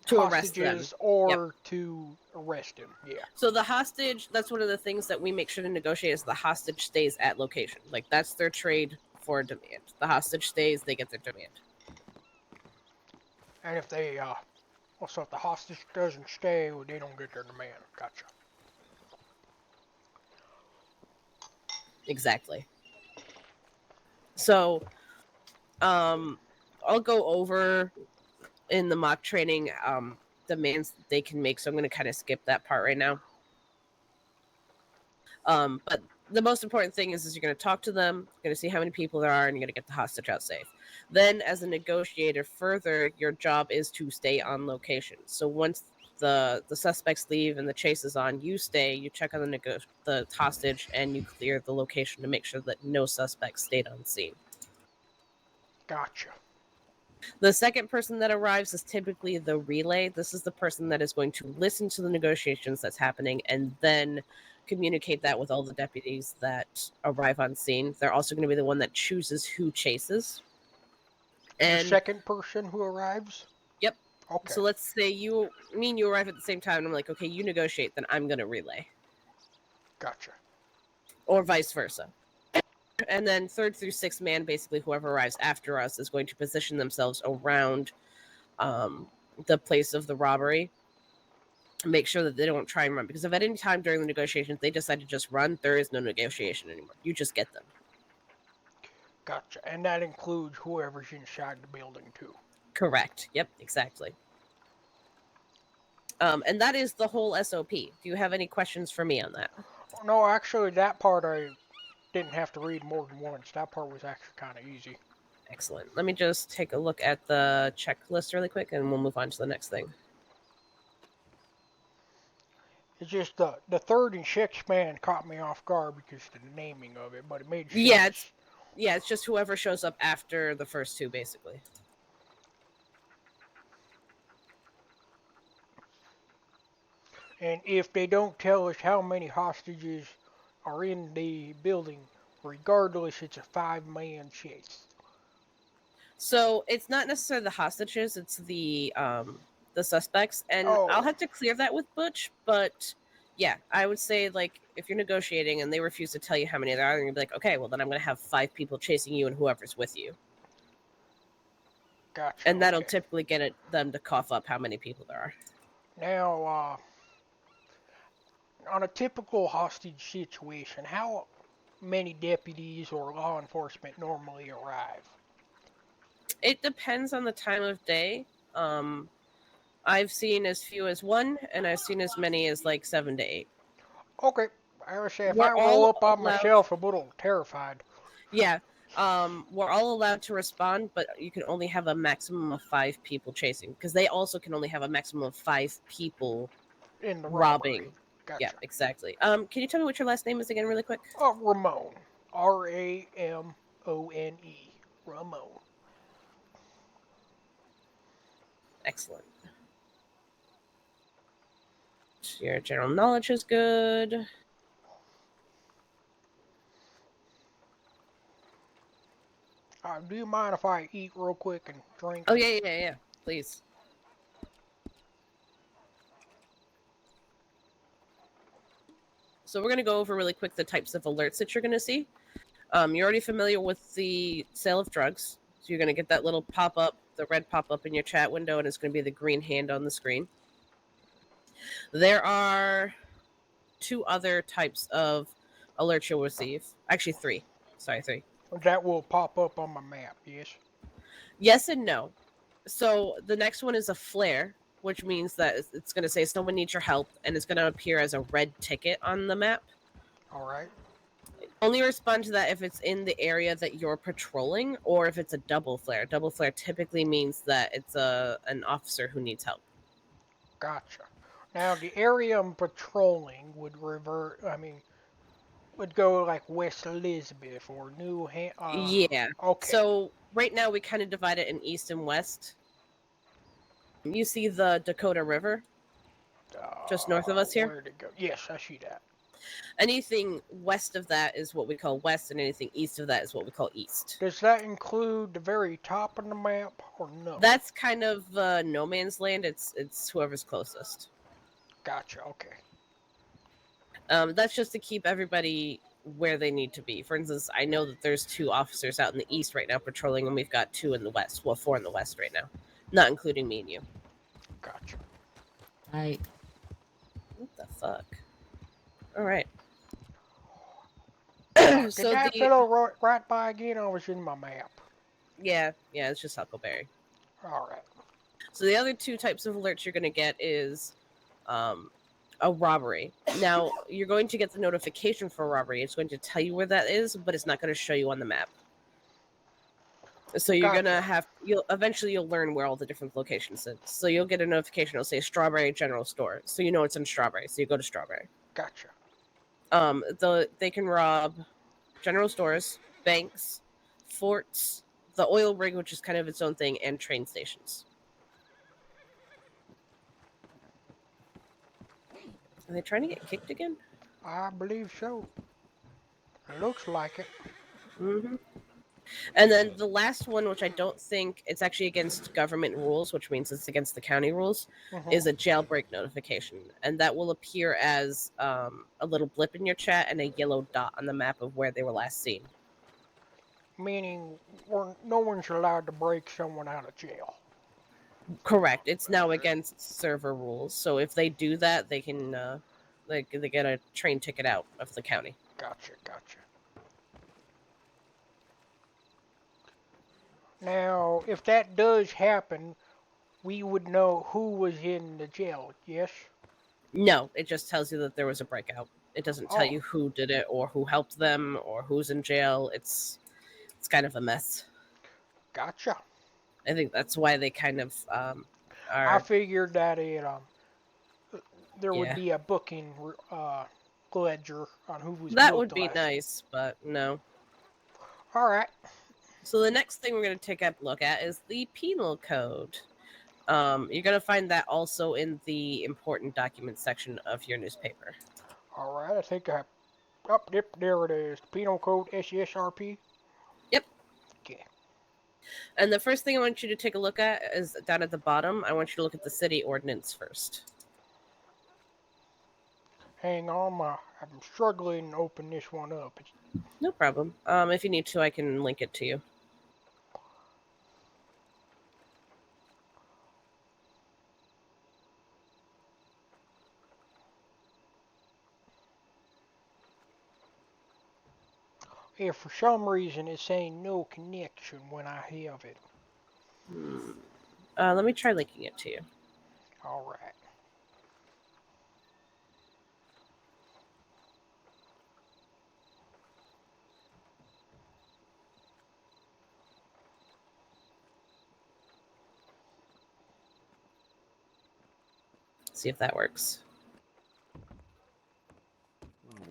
To arrest them. hostages or to arrest him. Yeah. So the hostage, that's one of the things that we make sure to negotiate is the hostage stays at location. Like, that's their trade for demand. The hostage stays, they get their demand. And if they, so if the hostage doesn't stay, well, they don't get their demand. Gotcha. Exactly. So, I'll go over in the mock training demands that they can make, so I'm going to kind of skip that part right now. But the most important thing is you're going to talk to them, you're going to see how many people there are, and you're going to get the hostage out safe. Then, as a negotiator, further, your job is to stay on location. So once the suspects leave and the chase is on, you stay, you check on the hostage, and you clear the location to make sure that no suspects stayed on scene. Gotcha. The second person that arrives is typically the relay. This is the person that is going to listen to the negotiations that's happening and then communicate that with all the deputies that arrive on scene. They're also going to be the one that chooses who chases. And the second person who arrives? Yep. Okay. So let's say you arrive at the same time, and I'm like, okay, you negotiate, then I'm going to relay. Gotcha. Or vice versa. And then third through sixth man, basically whoever arrives after us is going to position themselves around the place of the robbery. Make sure that they don't try and run, because if at any time during the negotiations they decide to just run, there is no negotiation anymore. You just get them. Gotcha. And that includes whoever's inside the building too. Correct. Yep, exactly. And that is the whole SOP. Do you have any questions for me on that? No, actually, that part I didn't have to read more than once. That part was actually kind of easy. Excellent. Let me just take a look at the checklist really quick, and we'll move on to the next thing. It's just the third and sixth man caught me off guard because of the naming of it, but it made sense. Yeah, it's just whoever shows up after the first two, basically. And if they don't tell us how many hostages are in the building, regardless, it's a 5-man chase. So it's not necessarily the hostages; it's the suspects, and I'll have to clear that with Butch. But yeah, I would say, like, if you're negotiating and they refuse to tell you how many there are, then you'll be like, okay, well then I'm going to have 5 people chasing you and whoever's with you. Gotcha. And that'll typically get them to cough up how many people there are. Now, on a typical hostage situation, how many deputies or law enforcement normally arrive? It depends on the time of day. I've seen as few as 1, and I've seen as many as like 7 to 8. Okay. I would say if I roll up on myself, I'm a little terrified. Yeah. We're all allowed to respond, but you can only have a maximum of 5 people chasing, because they also can only have a maximum of 5 people in the robbing. Gotcha. Yeah, exactly. Can you tell me what your last name is again, really quick? Ramon. Ramone. Ramon. Excellent. Your general knowledge is good. Do you mind if I eat real quick and drink? Oh, yeah. Please. So we're going to go over really quick the types of alerts that you're going to see. You're already familiar with the sale of drugs. So you're going to get that little pop-up, the red pop-up in your chat window, and it's going to be the green hand on the screen. There are 2 other types of alerts you'll receive. Actually, 3. Sorry, 3. That will pop up on my map, yes? Yes and no. So the next one is a flare, which means that it's going to say someone needs your help, and it's going to appear as a red ticket on the map. All right. Only respond to that if it's in the area that you're patrolling, or if it's a double flare. Double flare typically means that it's an officer who needs help. Gotcha. Now, the area I'm patrolling would would go like West Elizabeth or New Yeah. Okay. So right now we kind of divide it in east and west. You see the Dakota River just north of us here? Where'd it go? Yes, I see that. Anything west of that is what we call west, and anything east of that is what we call east. Does that include the very top of the map, or no? That's kind of no man's land. It's whoever's closest. Gotcha, okay. That's just to keep everybody where they need to be. For instance, I know that there's 2 officers out in the east right now patrolling, and we've got 2 in the west. Well, 4 in the west right now, not including me and you. Gotcha. Hi. What the fuck? All right. Did that fellow right by again, or was in my map? Yeah, it's just Huckleberry. All right. So the other two types of alerts you're going to get is a robbery. Now, you're going to get the notification for robbery. It's going to tell you where that is, but it's not going to show you on the map. So you're gonna you'll learn where all the different locations is. So you'll get a notification. It'll say Strawberry General Store, so you know it's in Strawberry. So you go to Strawberry. Gotcha. They can rob general stores, banks, forts, the oil rig, which is kind of its own thing, and train stations. Are they trying to get kicked again? I believe so. It looks like it. Mm-hmm. And then the last one, which I don't think it's actually against government rules, which means it's against the county rules, is a jailbreak notification. And that will appear as a little blip in your chat and a yellow dot on the map of where they were last seen. Meaning no one's allowed to break someone out of jail. Correct. It's now against server rules. So if they do that, they can they get a train ticket out of the county. Gotcha. Now, if that does happen, we would know who was in the jail, yes? No, it just tells you that there was a breakout. It doesn't tell you who did it or who helped them or who's in jail. It's kind of a mess. Gotcha. I think that's why they kind of are. I figured that there would be a booking ledger on who was that would be nice, but no. All right. So the next thing we're going to take a look at is the penal code. You're going to find that also in the important documents section of your newspaper. All right, I think yep, there it is. Penal code SSRP. Yep. Okay. And the first thing I want you to take a look at is down at the bottom. I want you to look at the city ordinance first. Hang on, I'm struggling to open this one up. No problem. If you need to, I can link it to you. If for some reason it's saying no connection when I have it. Let me try linking it to you. All right. See if that works.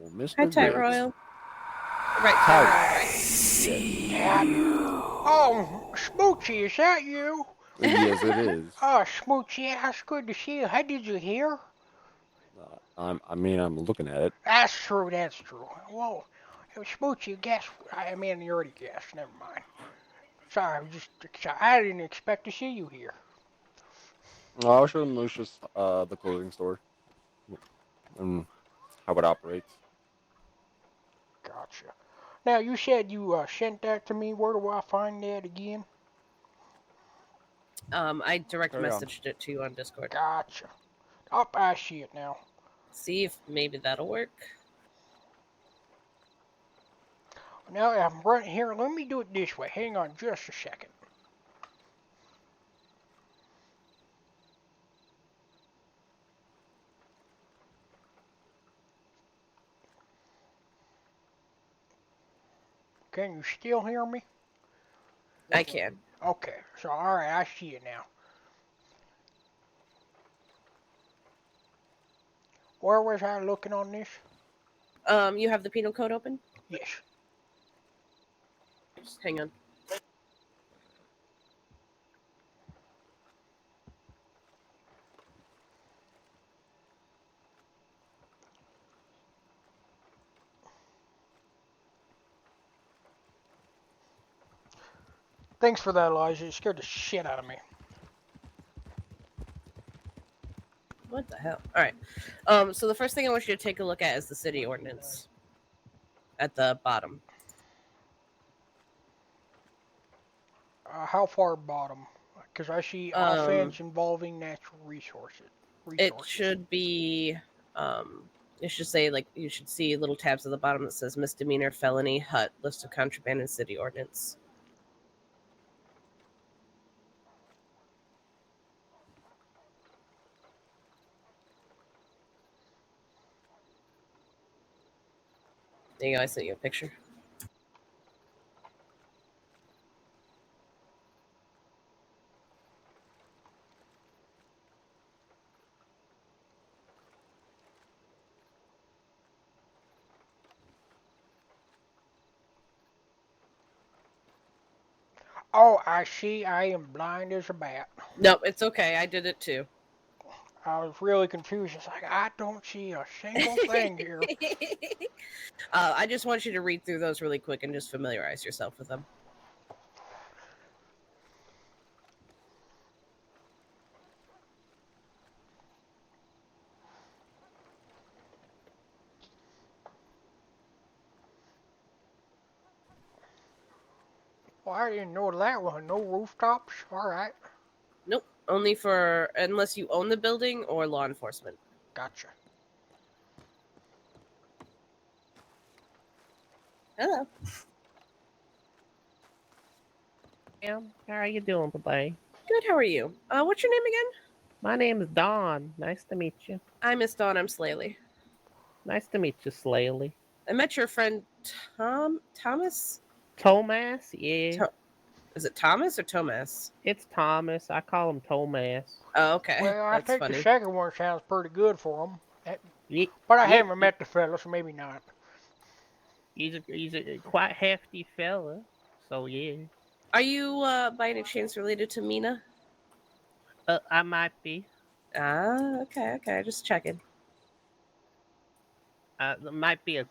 Oh, Mr. Hi, Tight Royal. Right, Tight Royal. Oh, Smoochie, is that you? Yes, it is. Oh, Smoochie, it's good to see you. How did you hear? I'm looking at it. That's true. Well, Smoochie, guess. You already guessed. Never mind. Sorry, I didn't expect to see you here. Oh, I'll show them Lucius the clothing store and how it operates. Gotcha. Now, you said you sent that to me. Where do I find that again? I direct messaged it to you on Discord. Gotcha. Oh, I see it now. See if maybe that'll work. Now, I'm right here. Let me do it this way. Hang on just a second. Can you still hear me? I can. Okay, so alright, I see it now. Where was I looking on this? You have the penal code open? Yes. Just hang on. Thanks for that, Elijah. It scared the shit out of me. What the hell? Alright. So the first thing I want you to take a look at is the city ordinance. At the bottom. How far bottom? Because I see offense involving natural resources. It should be, it should say, you should see little tabs at the bottom that says misdemeanor, felony, hut, list of contraband, and city ordinance. There you go. I sent you a picture. Oh, I see. I am blind as a bat. No, it's okay. I did it too. I was really confused. It's like, I don't see a single thing here. I just want you to read through those really quick and just familiarize yourself with them. Well, I didn't know that one. No rooftops? Alright. Nope. Only for unless you own the building or law enforcement. Gotcha. Hello. How are you doing today? Good. How are you? What's your name again? My name is Don. Nice to meet you. I'm Miss Dawn. I'm Slaley. Nice to meet you, Slaley. I met your friend Thomas. Tomas? Yeah. Is it Thomas or Tomas? It's Thomas. I call him Tomas. Oh, okay. Well, I That's think funny. the second one sounds pretty good for him. Yeah, But I yeah, haven't met the fella, so maybe not. He's a quite hefty fella. So yeah. Are you by any chance related to Mina? I might be. Okay. Just checking. There might be a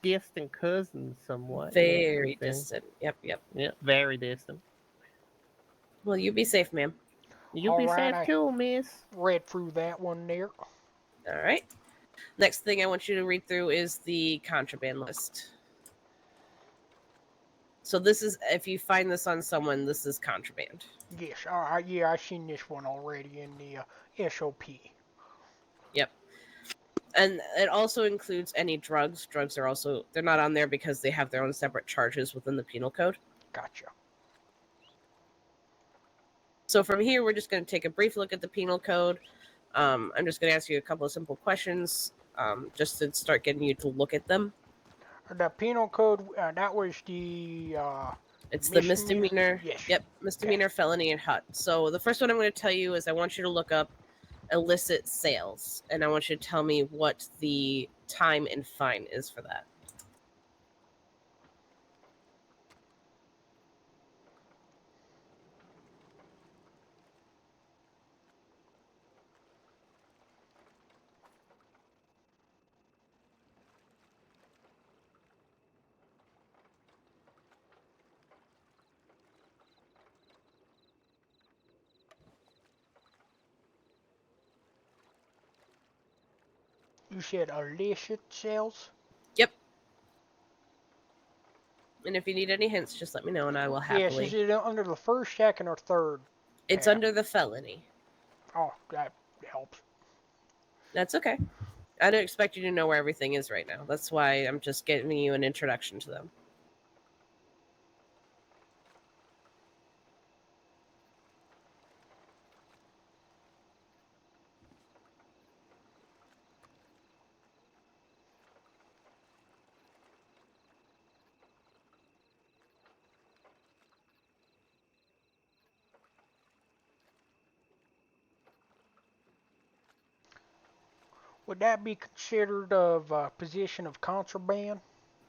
distant cousin somewhat. Very distant. Yep. Yeah, very distant. Well, you be safe, ma'am. You be Alright, safe too, miss. Read through that one there. All right. Next thing I want you to read through is the contraband list. So this is, if you find this on someone, this is contraband. Yes, alright, yeah, I've seen this one already in the SOP. Yep. And it also includes any drugs. Drugs are also, they're not on there because they have their own separate charges within the penal code. Gotcha. So from here, we're just going to take a brief look at the penal code. I'm just going to ask you a couple of simple questions just to start getting you to look at them. The penal code, that was the It's the misdemeanor. Yes. Yep, misdemeanor, felony, and HUT. So the first one I'm going to tell you is I want you to look up illicit sales, and I want you to tell me what the time and fine is for that. You said illicit sales? Yep. And if you need any hints, just let me know, and I will happily. Yes, is it under the first, second, or third? It's under the felony. Oh, that helps. That's okay. I don't expect you to know where everything is right now. That's why I'm just giving you an introduction to them. Would that be considered of possession of contraband?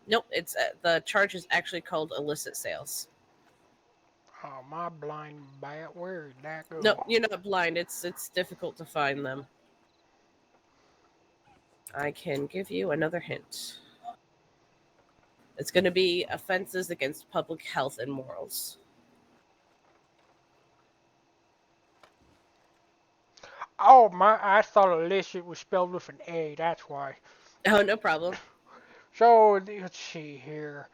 Nope, it's the charge is actually called illicit sales. Oh, my blind bat, where did that go? No, you're not blind. It's difficult to find them. I can give you another hint. It's going to be offenses against public health and morals. Oh, I thought illicit was spelled with an A, that's why. Oh, no problem. So, let's see here.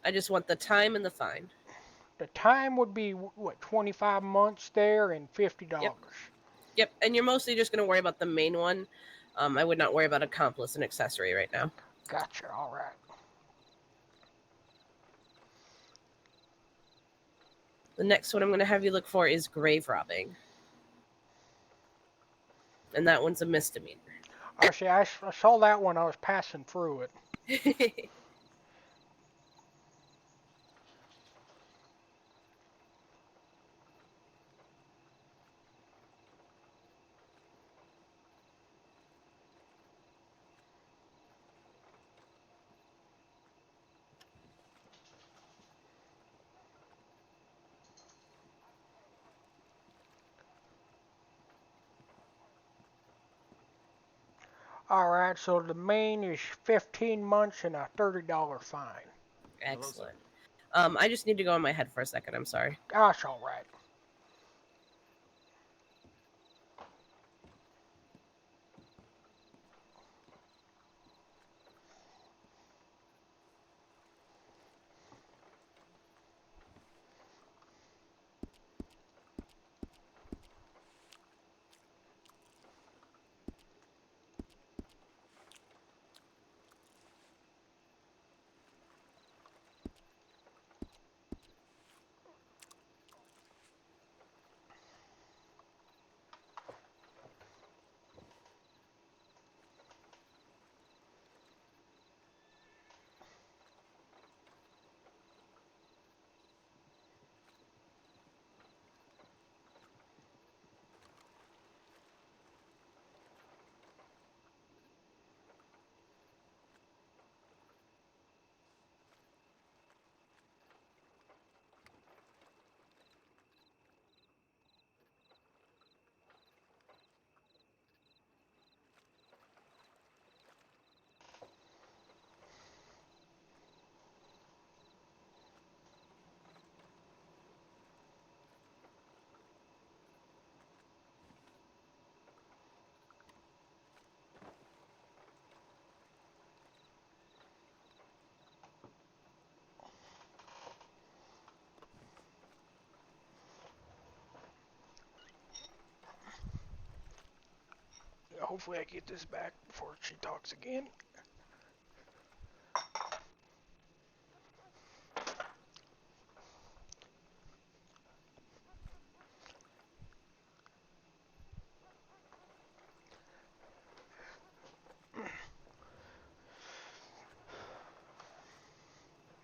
I just want the time and the fine. The time would be, what, 25 months there and $50. Yep, and you're mostly just going to worry about the main one. I would not worry about accomplice and accessory right now. Gotcha, alright. The next one I'm going to have you look for is grave robbing. And that one's a misdemeanor. I saw that one, I was passing through it. Alright, so the main is 15 months and a $30 fine. Excellent. I just need to go on my head for a second. I'm sorry. That's alright. Hopefully I get this back before she talks again.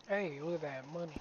Hey, look at that money.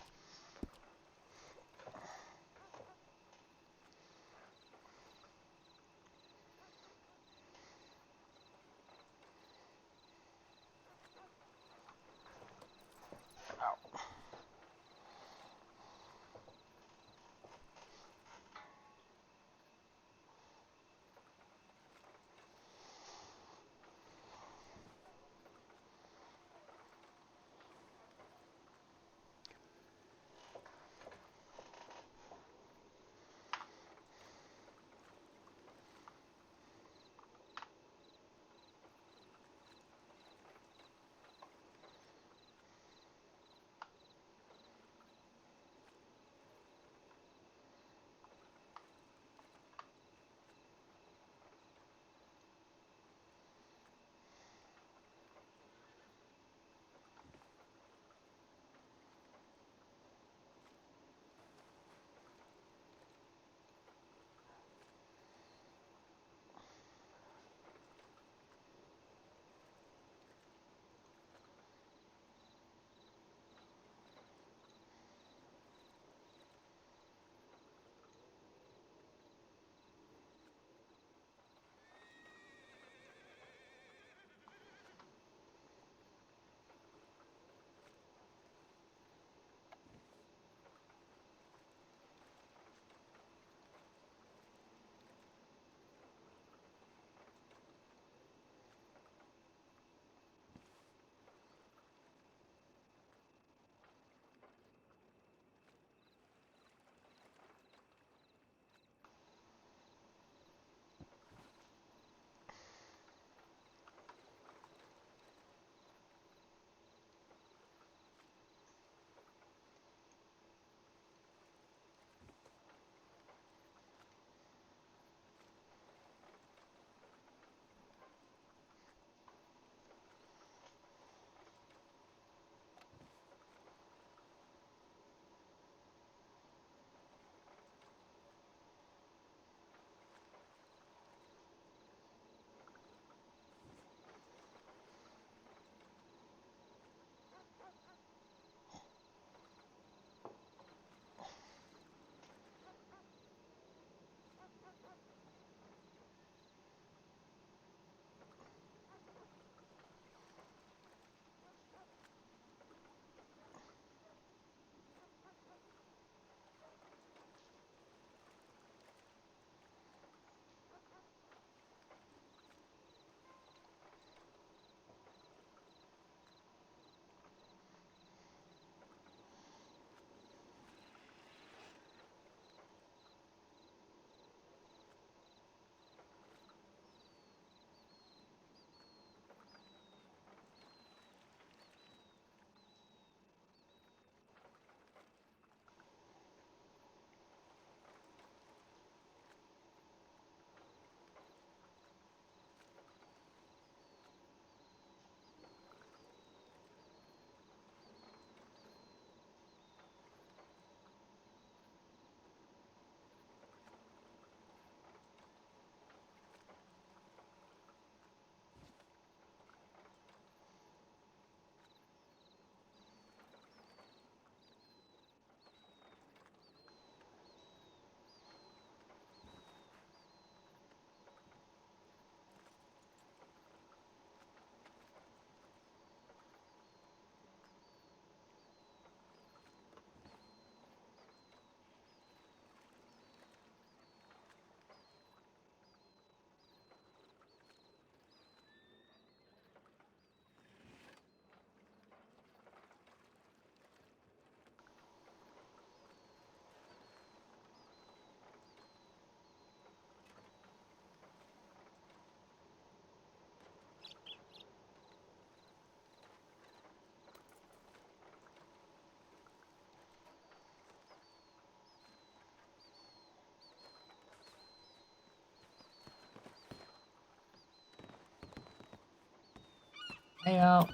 Hey, y'all.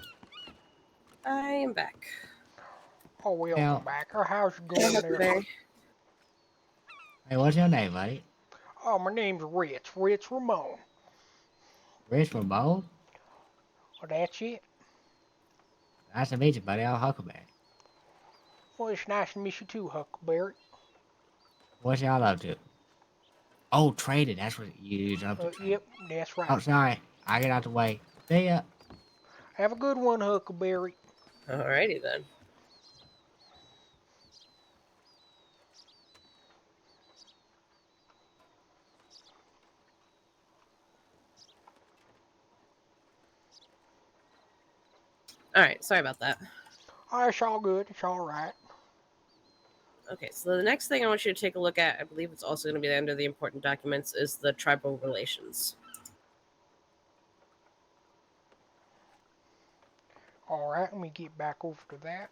I am back. Oh, welcome Yeah. back. How's it Hey, going there? Huckleberry. Hey, what's your name, buddy? Oh, my name's Ritz. Ritz Ramon. Rich from Bowl? Oh, that's it? Nice to meet you, buddy. I'm Huckleberry. Well, it's nice to meet you too, Huckleberry. What y'all up to? Oh, trading. That's what you jumped to trade. Yep, that's right. Oh, sorry. I get out the way. See ya. Have a good one, Huckleberry. Alrighty then. Alright, sorry about that. Oh, it's all good. It's all right. Okay, so the next thing I want you to take a look at, I believe it's also going to be under the important documents, is the tribal relations. All right, let me get back over to that.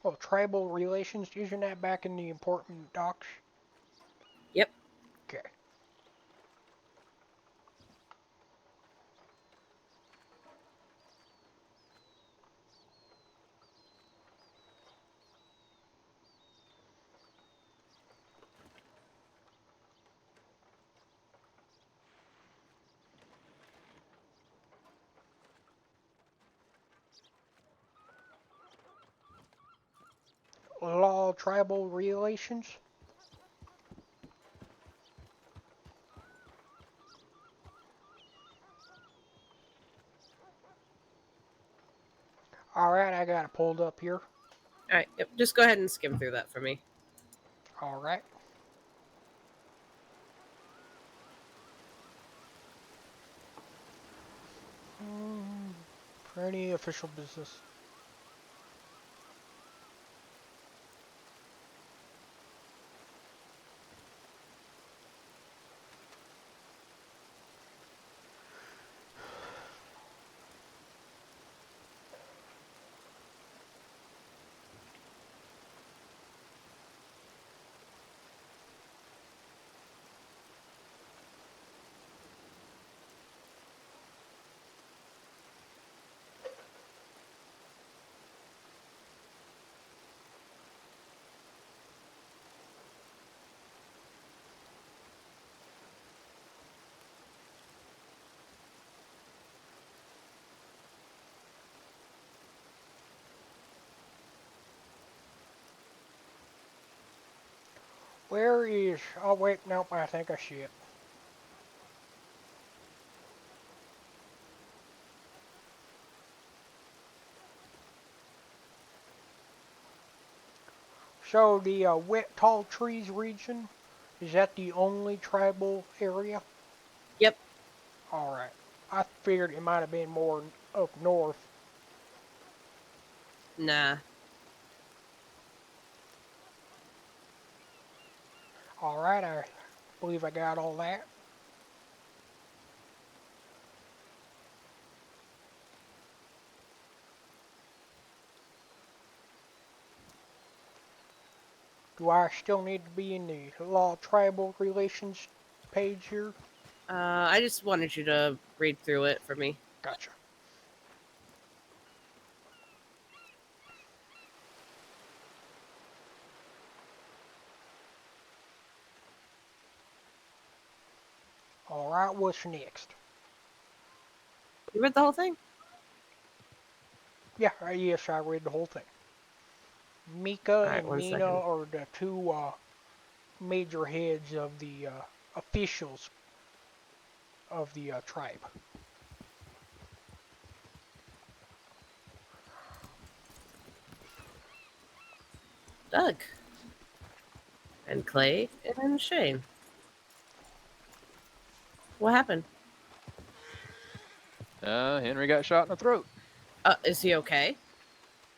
Oh, tribal relations. Isn't that back in the important docs? Yep. Okay. Law tribal relations. All right, I got it pulled up here. Alright, yep, just go ahead and skim through that for me. All right. For any official business. Where is... Oh, wait, nope, I think I see it. So, the wet tall trees region, is that the only tribal area? Yep. Alright. I figured it might have been more up north. Nah. Alright, I believe I got all that. Do I still need to be in the law tribal relations page here? I just wanted you to read through it for me. Gotcha. Alright, what's next? You read the whole thing? Yeah, yes, I read the whole thing. Mika Alright, and 1 Nina second. are the two major heads of the officials of the tribe. Doug. And Clay and Shane. What happened? Henry got shot in the throat. Is he okay?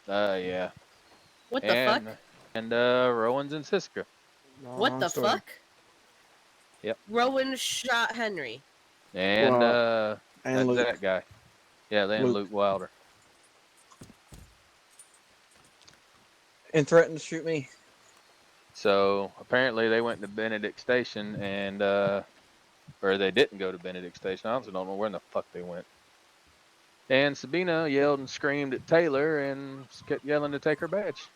Yeah. What the fuck? And Rowan's in Siska. What the fuck? Yep. Rowan shot Henry. And and Luke. that guy. Yeah, then Luke Wilder. And threatened to shoot me. So apparently they went to Benedict Station and, or they didn't go to Benedict Station. I also don't know where in the fuck they went. And Sabina yelled and screamed at Taylor and kept yelling to take her badge.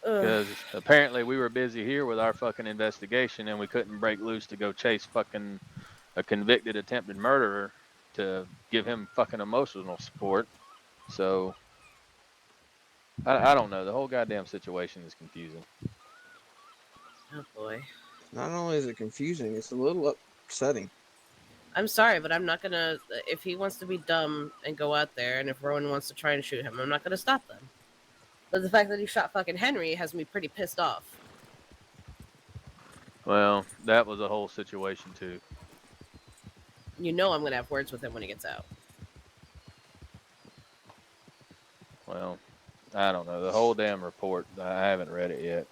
Because apparently we were busy here with our fucking investigation and we couldn't break loose to go chase fucking a convicted attempted murderer to give him fucking emotional support. So I don't know. The whole goddamn situation is confusing. Oh boy. Not only is it confusing, it's a little upsetting. I'm sorry, but I'm not gonna. If he wants to be dumb and go out there, and if Rowan wants to try and shoot him, I'm not gonna stop them. But the fact that he shot fucking Henry has me pretty pissed off. Well, that was a whole situation too. You know I'm gonna have words with him when he gets out. Well, I don't know. The whole damn report, I haven't read it yet.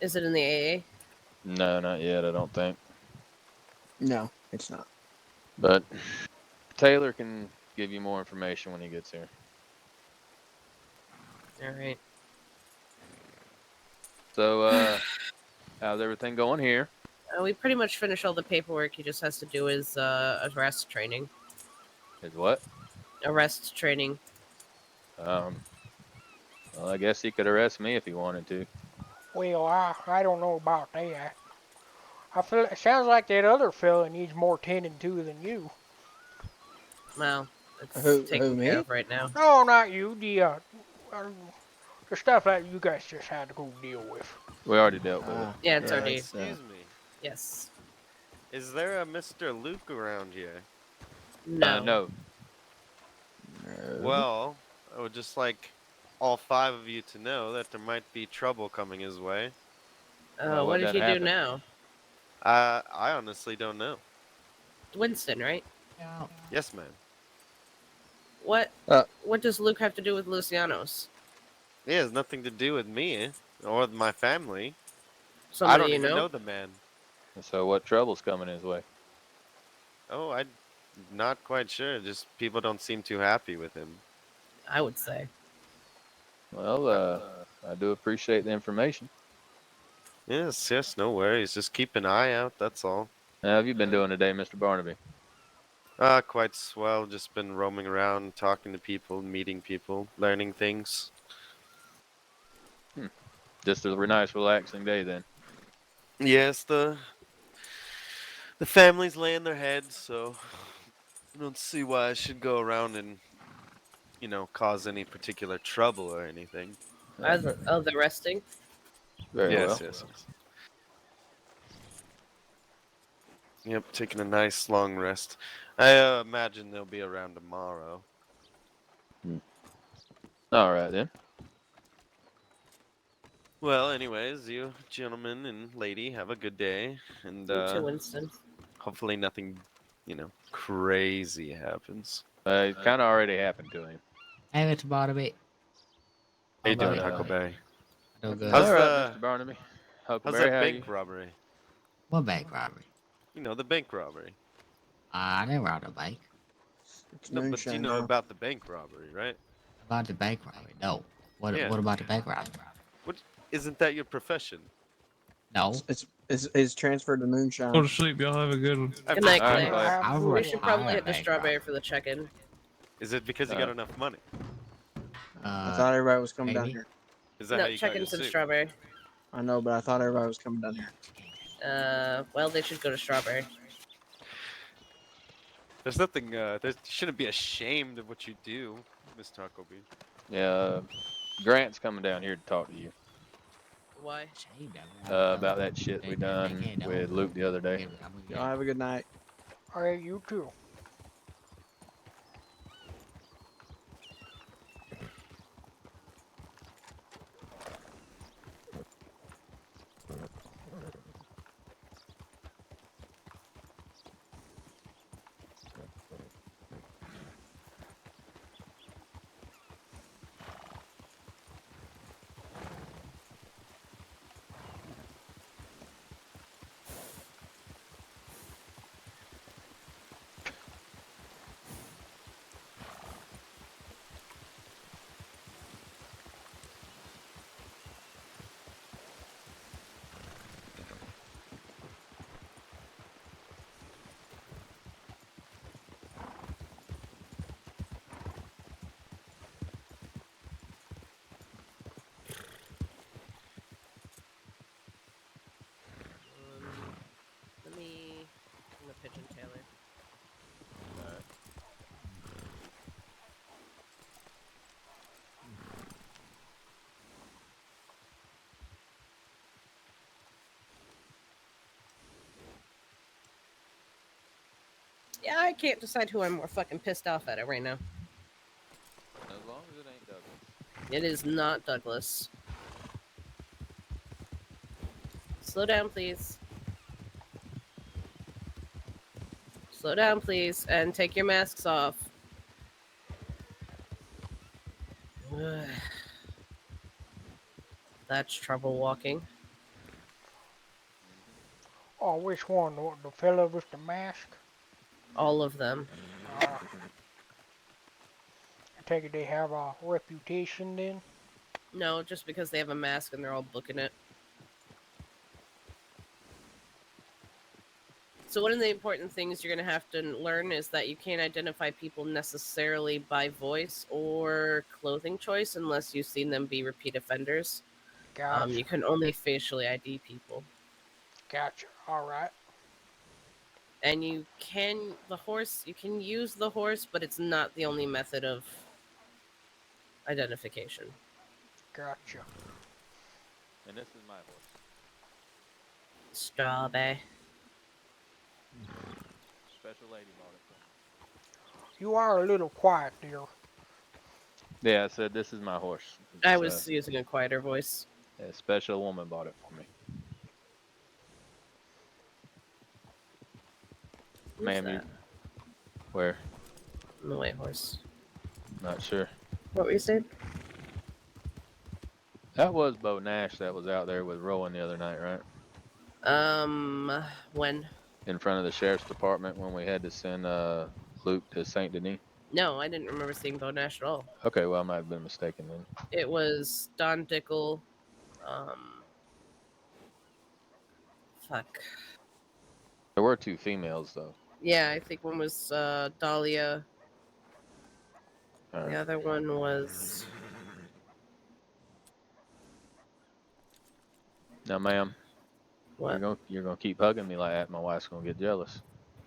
Is it in the AA? No, not yet, I don't think. No, it's not. But Taylor can give you more information when he gets here. Alright. So, how's everything going here? We pretty much finished all the paperwork. He just has to do his arrest training. His what? Arrest training. Well, I guess he could arrest me if he wanted to. Well, I don't know about that. I feel it sounds like that other fella needs more tending to than you. Well, it's Who, taken me? care of right now. No, not you. The stuff that you guys just had to go deal with. We already dealt with it. Yeah, it's already. Excuse me. Yes. Is there a Mr. Luke around here? No. No. Well, I would just like all 5 of you to know that there might be trouble coming his way. What did he do now? I honestly don't know. Winston, right? Yeah. Yes, ma'am. What does Luke have to do with Luciano's? It has nothing to do with me or with my family. Somebody I don't you even know? know the man. So what trouble's coming his way? Oh, I'm not quite sure. Just people don't seem too happy with him. I would say. Well, I do appreciate the information. Yes, no worries. Just keep an eye out, that's all. How have you been doing today, Mr. Barnaby? Quite swell. Just been roaming around, talking to people, meeting people, learning things. Just a nice, relaxing day then. Yes, the family's laying their heads, so I don't see why I should go around and, cause any particular trouble or anything. They're resting? Very well. Yes. Yep, taking a nice long rest. I imagine they'll be around tomorrow. All right then. Well, anyways, you gentlemen and lady have a good day, and You too, Winston. hopefully nothing, crazy happens. It kind of already happened to him. Hey, Mr. Barnaby. How you doing, Barnaby. Huckleberry? No good. How's All right, Mr. Barnaby. how's Huckleberry, that how bank you? robbery? What bank robbery? The bank robbery. I didn't rob a bank. It's No, but you moonshine know now. about the bank robbery, right? About the bank robbery? No. What Yeah. about the bank robbery? Isn't that your profession? No. It's transferred to moonshine. Go to sleep. Y'all have a good one. Good night, All right, Clay. bye. We should probably hit the strawberry for the check-in. Is it because you got enough money? I thought everybody was coming down maybe. here. Is that how No, you got check-in your to the suit? strawberry. I know, but I thought everybody was coming down here. Well, they should go to strawberry. There's nothing. There shouldn't be ashamed of what you do, Miss Taco Bean. Yeah, Grant's coming down here to talk to you Why? about that shit we done with Luke the other day. Y'all have a good night. Alright, you too. Yeah, I can't decide who I'm more fucking pissed off at it right now. As long as it ain't Douglas. It is not Douglas. Slow down, please. Slow down, please, and take your masks off. Ugh. That's trouble walking. Oh, which one? The fella with the mask? All of them. I take it they have a reputation then? No, just because they have a mask and they're all booking it. So one of the important things you're going to have to learn is that you can't identify people necessarily by voice or clothing choice unless you've seen them be repeat offenders. Gotcha. You can only facially ID people. Gotcha. Alright. And you can use the horse, but it's not the only method of identification. Gotcha. And this is my horse. Strawberry. Special lady bought it for me. You are a little quiet, dear. Yeah, I said this is my horse. I was using a quieter voice. A special woman bought it for me. Who's Ma'am, you that? where? On the white horse. Not sure. What were you saying? That was Bo Nash that was out there with Rowan the other night, right? When? In front of the sheriff's department when we had to send Luke to Saint Denis. No, I didn't remember seeing Bo Nash at all. Okay, well I might have been mistaken then. It was Don Dickel. Fuck. There were 2 females though. Yeah, I think one was Dahlia. All right. The other one was. Now, ma'am, What? you're gonna keep hugging me like that. My wife's gonna get jealous.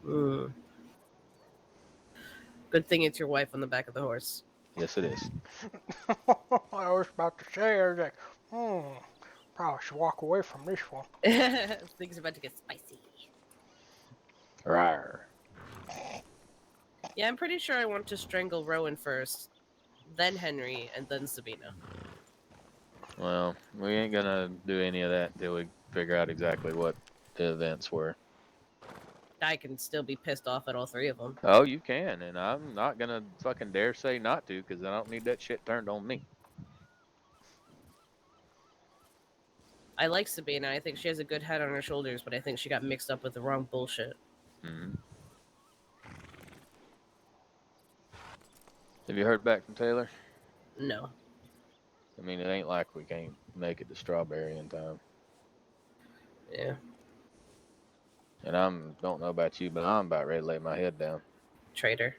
Mm. Good thing it's your wife on the back of the horse. Yes, it is. I was about to say, I was like, probably should walk away from this one. Things are about to get spicy. Rawr. Yeah, I'm pretty sure I want to strangle Rowan first, then Henry, and then Sabina. Well, we ain't gonna do any of that until we figure out exactly what the events were. I can still be pissed off at all 3 of them. Oh, you can, and I'm not gonna fucking dare say not to, because I don't need that shit turned on me. I like Sabina. I think she has a good head on her shoulders, but I think she got mixed up with the wrong bullshit. Mm-hmm. Have you heard back from Taylor? No. I mean, it ain't like we can't make it to Strawberry in time. Yeah. And don't know about you, but I'm about ready to lay my head down. Traitor.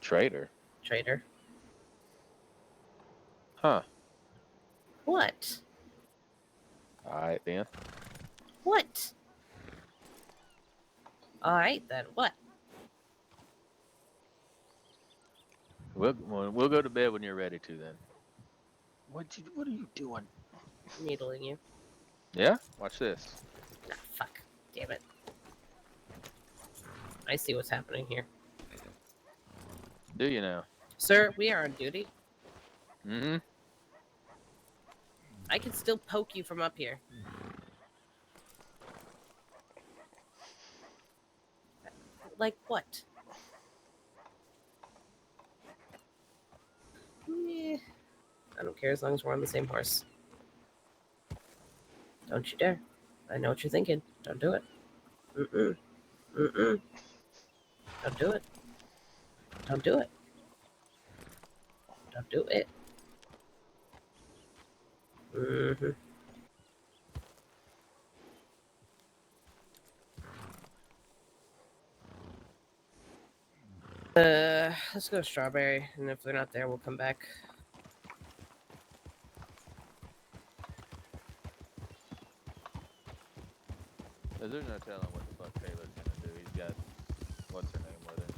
Traitor? Traitor. Huh. What? Alright then. What? Alright then, what? We'll go to bed when you're ready to then. What are you doing? Needling you. Yeah? Watch this. Ah, fuck. Damn it. I see what's happening here. Do you now? Sir, we are on duty. Mm-hmm. I can still poke you from up here. Like what? Eh, I don't care as long as we're on the same horse. Don't you dare. I know what you're thinking. Don't do it. Mm-mm. Mm-mm. Don't do it. Don't do it. Don't do it. Mm-hmm. Let's go Strawberry, and if they're not there, we'll come back. There's no telling what the fuck Taylor's gonna do. He's got, what's her name with him?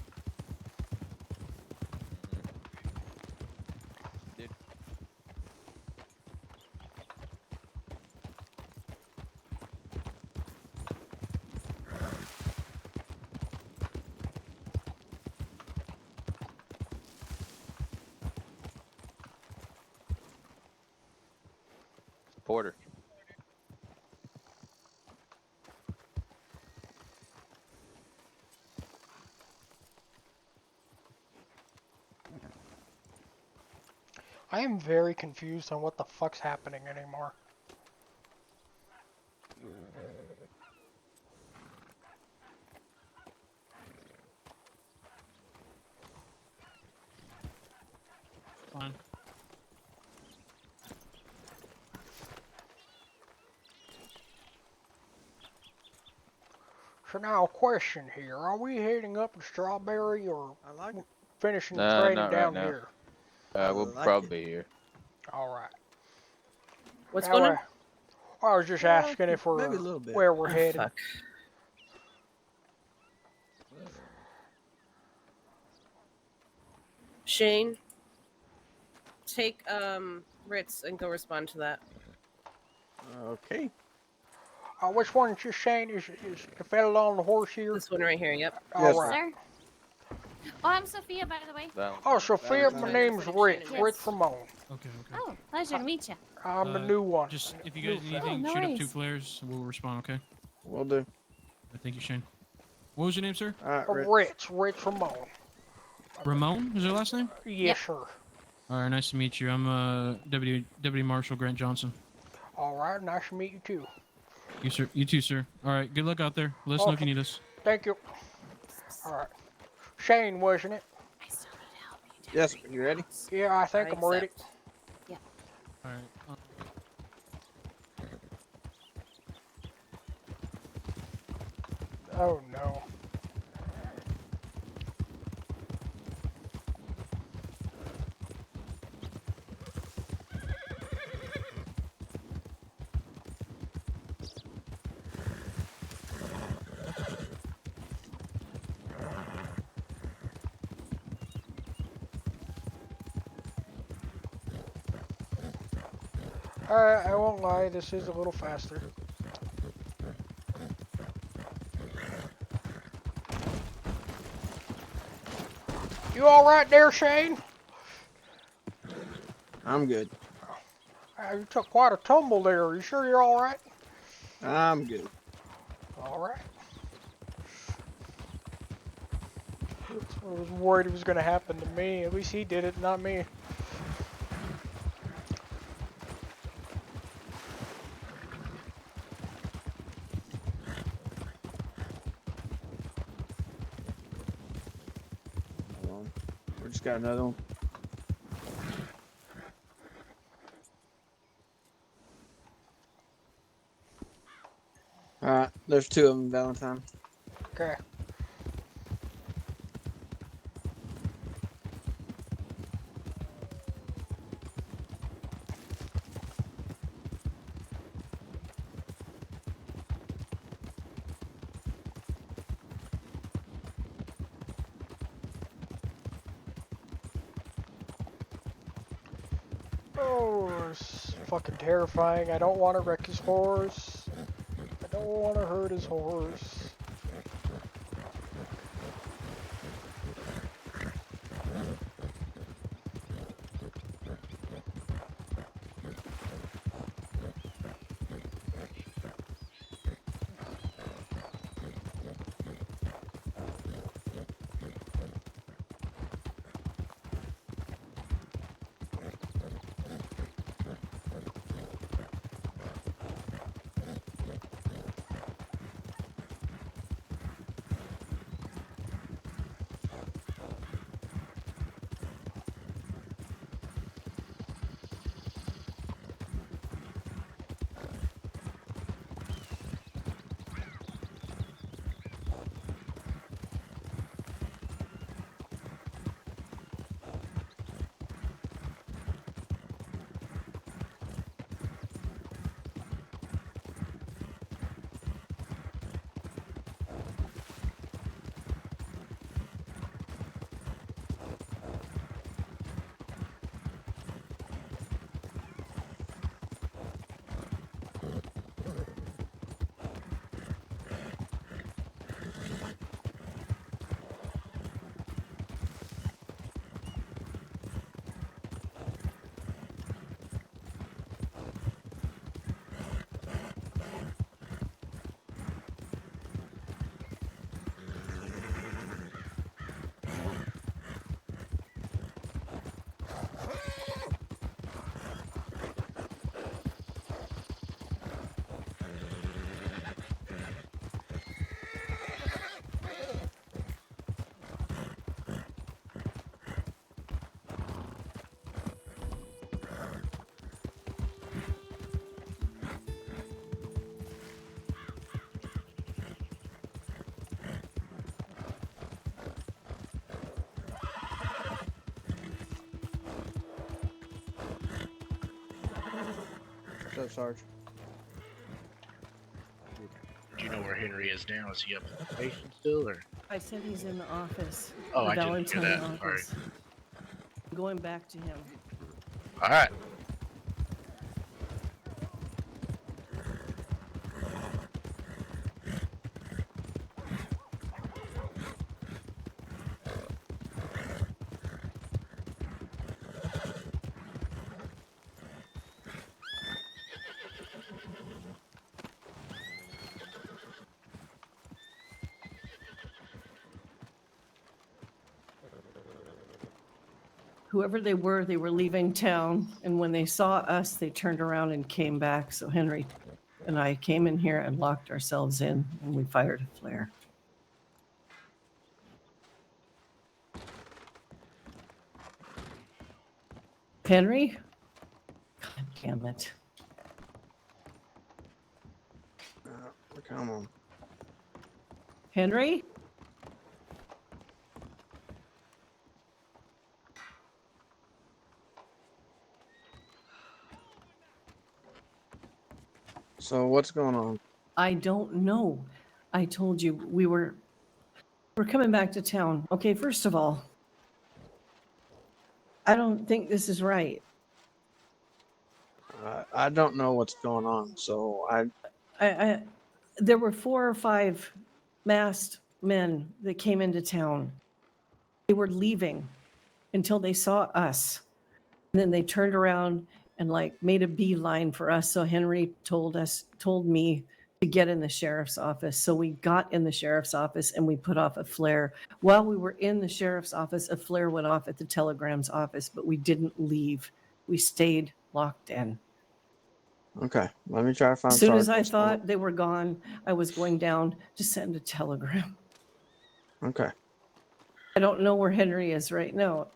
Dude. quarter. I am very confused on what the fuck's happening anymore. Fine. So now a question here. Are we heading up to Strawberry or finishing the No, trading not right down now. here? We'll probably be here. Alright. What's Now, going on? I was just asking if we're maybe a little bit. where we're Oh, headed. fuck. Shane, take Ritz and go respond to that. Okay. Which one is just Shane? Is the fella on the horse here? This one right here. Yep. Alright. Sir. Oh, I'm Sophia, by the way. Oh, Sophia, my name's Ritz. Yes. Ritz Ramon. Okay, okay. Oh, pleasure to meet you. I'm the new one. Just if you guys need New fella. anything, no shoot up worries. 2 flares. We'll respond. Okay. Will do. Thank you, Shane. What was your name, sir? Ritz Ramon. Ramon is your last name? Yes, sir. All right, nice to meet you. I'm Deputy Marshal Grant Johnson. Alright, nice to meet you too. You sir, you too, sir. All right, good luck out there. Let us know if you need us. Thank you. Alright. Shane, wasn't it? Yes, you ready? Yeah, I think I'm ready. Yeah. All right. Oh no. I won't lie, this is a little faster. You alright there, Shane? I'm good. You took quite a tumble there. Are you sure you're alright? I'm good. Alright. I was worried it was going to happen to me. At least he did it, not me. We just got another one. Alright, there's 2 of them, Valentine. Okay. Oh, it's fucking terrifying. I don't want to wreck his horse. I don't want to hurt his horse. So, Sarge. Do you know where Henry is now? Is he up at the station still, or? I said he's in the office. Oh, the I didn't hear Valentine that. Sorry. office. Going back to him. All right. Whoever they were leaving town, and when they saw us, they turned around and came back. So Henry and I came in here and locked ourselves in, and we fired a flare. Henry? God damn it. Come on. Henry? So what's going on? I don't know. I told you we're coming back to town. Okay, first of all, I don't think this is right. I don't know what's going on, so I there were 4 or 5 masked men that came into town. They were leaving until they saw us. And then they turned around and like made a beeline for us. So Henry told me to get in the sheriff's office. So we got in the sheriff's office and we put off a flare. While we were in the sheriff's office, a flare went off at the telegram's office, but we didn't leave. We stayed locked in. Okay, let me try to find. As soon as I thought they were gone, I was going down to send a telegram. Okay. I don't know where Henry is right now.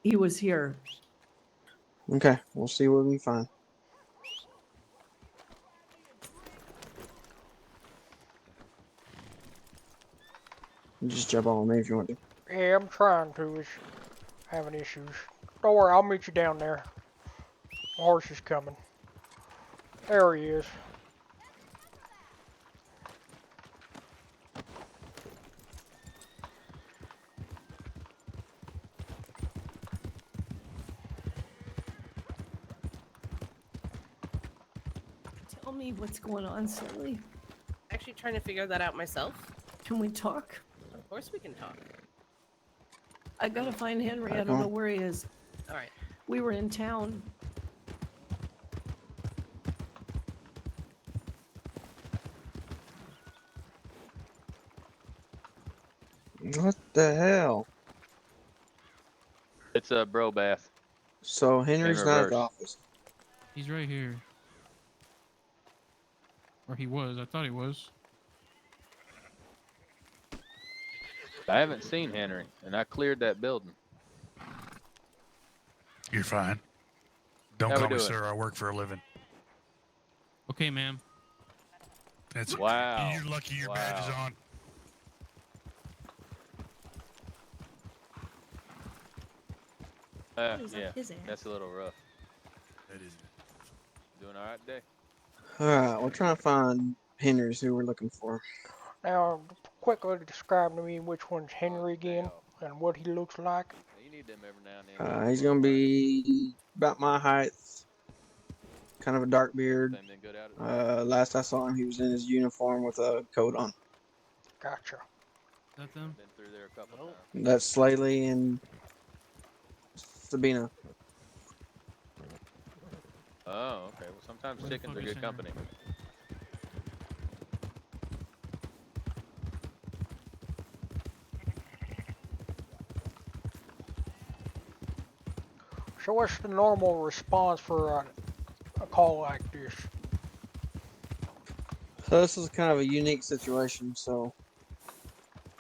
He was here. Okay, we'll see what we find. You just jump on me if you want to. Yeah, I'm trying to. It's having issues. Don't worry, I'll meet you down there. My horse is coming. There he is. Tell me what's going on, Sully. Actually trying to figure that out myself. Can we talk? Of course we can talk. I gotta find Henry. I don't know where he is. All right. We were in town. What the hell? It's a bro bath. So Henry's not at the office. He's right here. Or he was. I thought he was. I haven't seen Henry, and I cleared that building. You're fine. Don't How we call me doing? sir. I work for a living. Okay, ma'am. That's Wow. You're lucky your badge is on. He's up Yeah, his ass. that's a little rough. That is. Doing all right today? Alright, we're trying to find Henry's who we're looking for. Now, quickly describe to me which one's Henry again and what he looks like. You need them every now and then. He's gonna be about my height, kind of a dark beard. They've been good at it. Last I saw him, he was in his uniform with a coat on. Gotcha. Is that them? Been through there a couple times. That's Slaley and Sabina. Oh, okay. Well, sometimes Where the chickens fuck are is good Henry? company. So what's the normal response for a call like this? So this is kind of a unique situation, so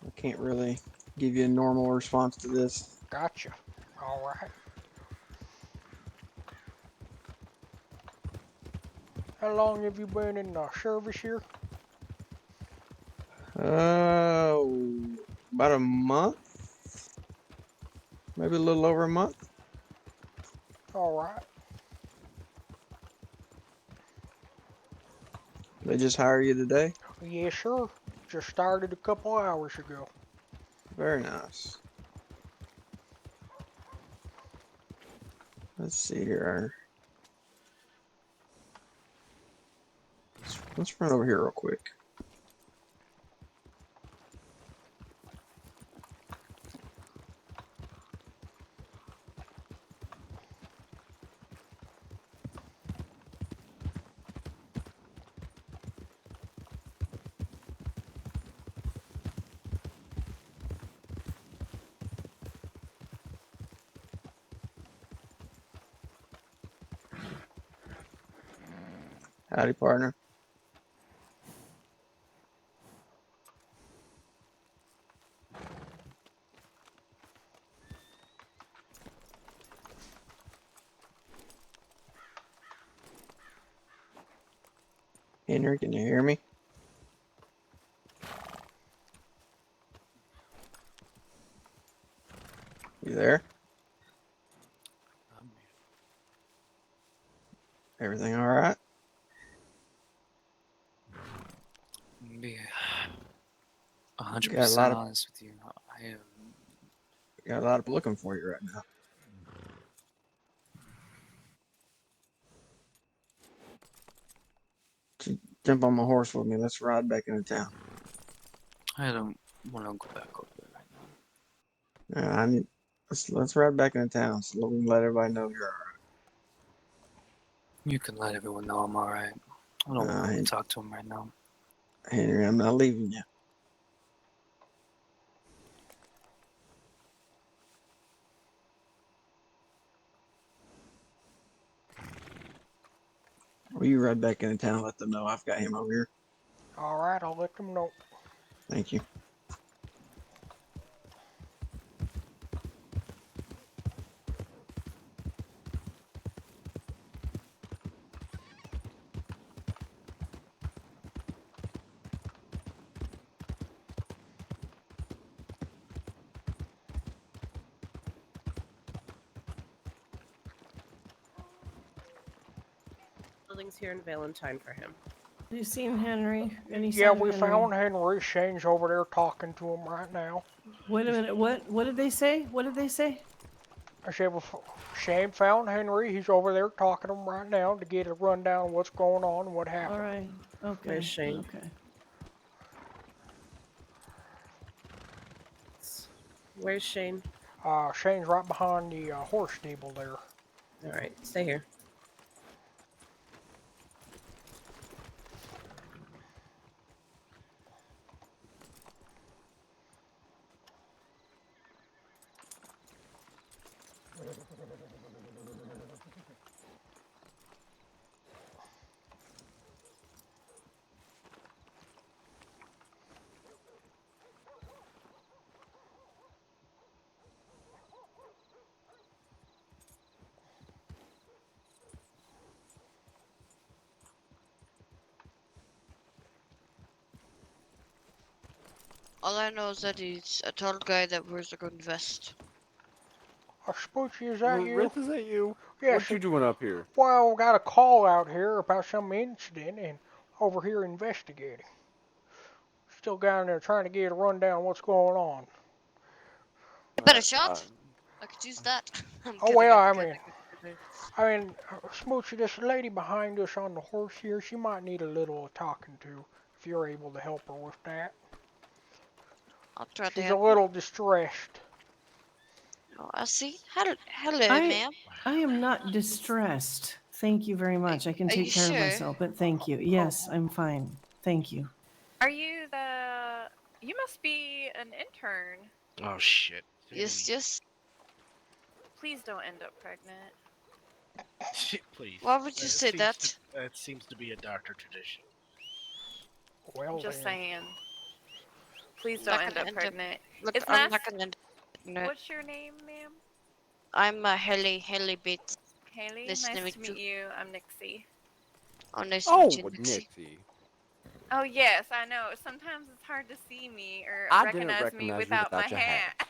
I can't really give you a normal response to this. Gotcha. Alright. How long have you been in service here? About a month, maybe a little over a month. Alright. They just hire you today? Yes, sir. Just started a couple hours ago. Very nice. Let's see here. Let's run over here real quick. Howdy, partner. Henry, can you hear me? You there? Everything all right? Be Got a lot 100% of honest with you. I am. got a lot of looking for you right now. Jump on my horse with me. Let's ride back into town. I don't want to go back over there right now. I need. Let's ride back into town so we can let everybody know you're all You can let everyone know I'm alright. I don't want to talk to him right now. right. Henry, I'm not leaving you. Will you ride back into town and let them know I've got him over here? All right, I'll let them know. Thank you. Building's here in Valentine for him. Have you seen Henry? Any Yeah, sign of we Henry? found Henry. Shane's over there talking to him right now. Wait a minute. What did they say? What did they say? I said, well, Shane found Henry. He's over there talking to him right now to get a rundown of what's going on and what happened. All right. Okay. Where's Shane? Okay. Where's Shane? Shane's right behind the horse stable there. All right, stay here. All I know is that he's a tall guy that wears a green vest. Spoochie, is that you? Ritz, is that you? Yes. What you doing up here? Well, got a call out here about some incident and over here investigating. Still down there trying to get a rundown of what's going on. You better shot. I could use that. Oh well, I mean, Smoochie, this lady behind us on the horse here, she might need a little talking to. If you're able to help her with that. I'll try to She's a help little distressed. Oh, I see. Hello, I ma'am. am not distressed. Thank you very much. I can Are you take care of sure? myself, but thank you. Yes, I'm fine. Thank you. Are you the? You must be an intern. Oh shit. Yes. Please don't end up pregnant. Please. Why would you say that? That seems to be a doctor tradition. Well, Just then. saying. Please Not don't end gonna up pregnant. Look, It's I'm nice. not gonna end up pregnant. What's your name, ma'am? I'm Haley Bates. Haley. Nice Nice to to meet meet you. I'm Nixie. Oh, nice to meet you, Nixie. Nixie. Oh yes, I know. Sometimes it's hard to see me or I didn't recognize me recognize you without my without your hat. hat.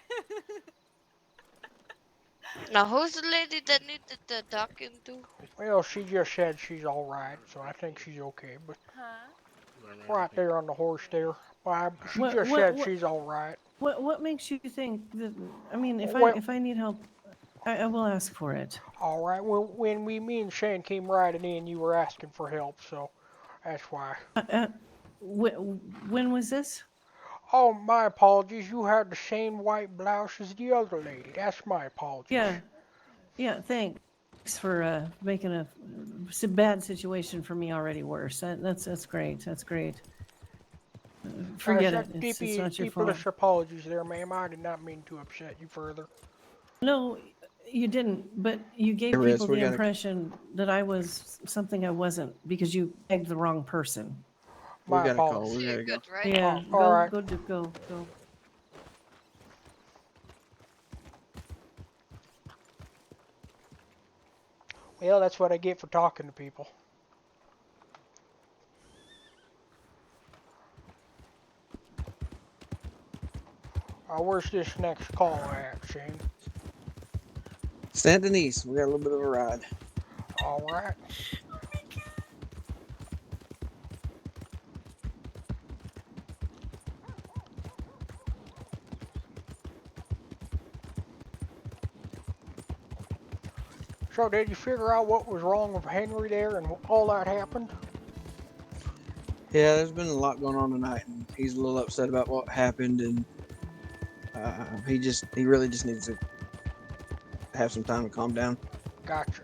Now, who's the lady that needed the talking to? Well, she just said she's all right, so I think she's okay. But Huh? Right there on the horse there. Why, she What just what said what she's all right. what makes you think that? I mean, Well, if I need help, I will ask for it. all right. Well, when me and Shane came riding in, you were asking for help, so that's why. When was this? Oh, my apologies. You had the same white blouse as the other lady. That's my apologies. Yeah, yeah. Thanks for making a bad situation for me already worse. That's great. That's great. Forget it. It's not your fault. Deepest apologies there, ma'am. I did not mean to upset you further. No, you didn't. But you Hey, gave Ritz, people we the gotta. impression that I was something I wasn't because you pegged the wrong person. We My got a call. apologies. We gotta go. Yeah, Oh, all right. go. Well, that's what I get for talking to people. Where's this next call at, Shane? Saint Denis. We got a little bit of a ride. All right. So, did you figure out what was wrong with Henry there and all that happened? Yeah, there's been a lot going on tonight, and he's a little upset about what happened, and he really just needs to have some time to calm down. Gotcha.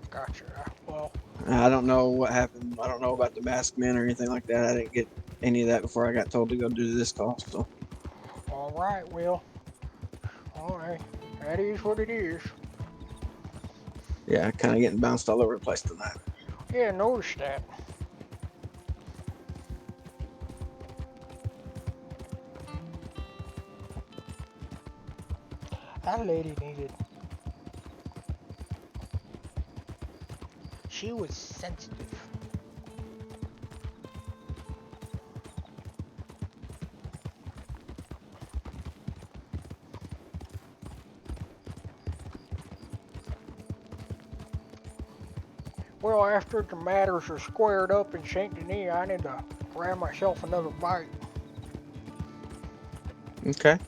Well, I don't know what happened. I don't know about the masked men or anything like that. I didn't get any of that before I got told to go do this call. So. all right, Will. All right. That is what it is. Yeah, kind of getting bounced all over the place tonight. Yeah, noticed that. That lady needed. She was sensitive. Well, after the matters are squared up in St. Denis, I need to grab myself another bite. Okay.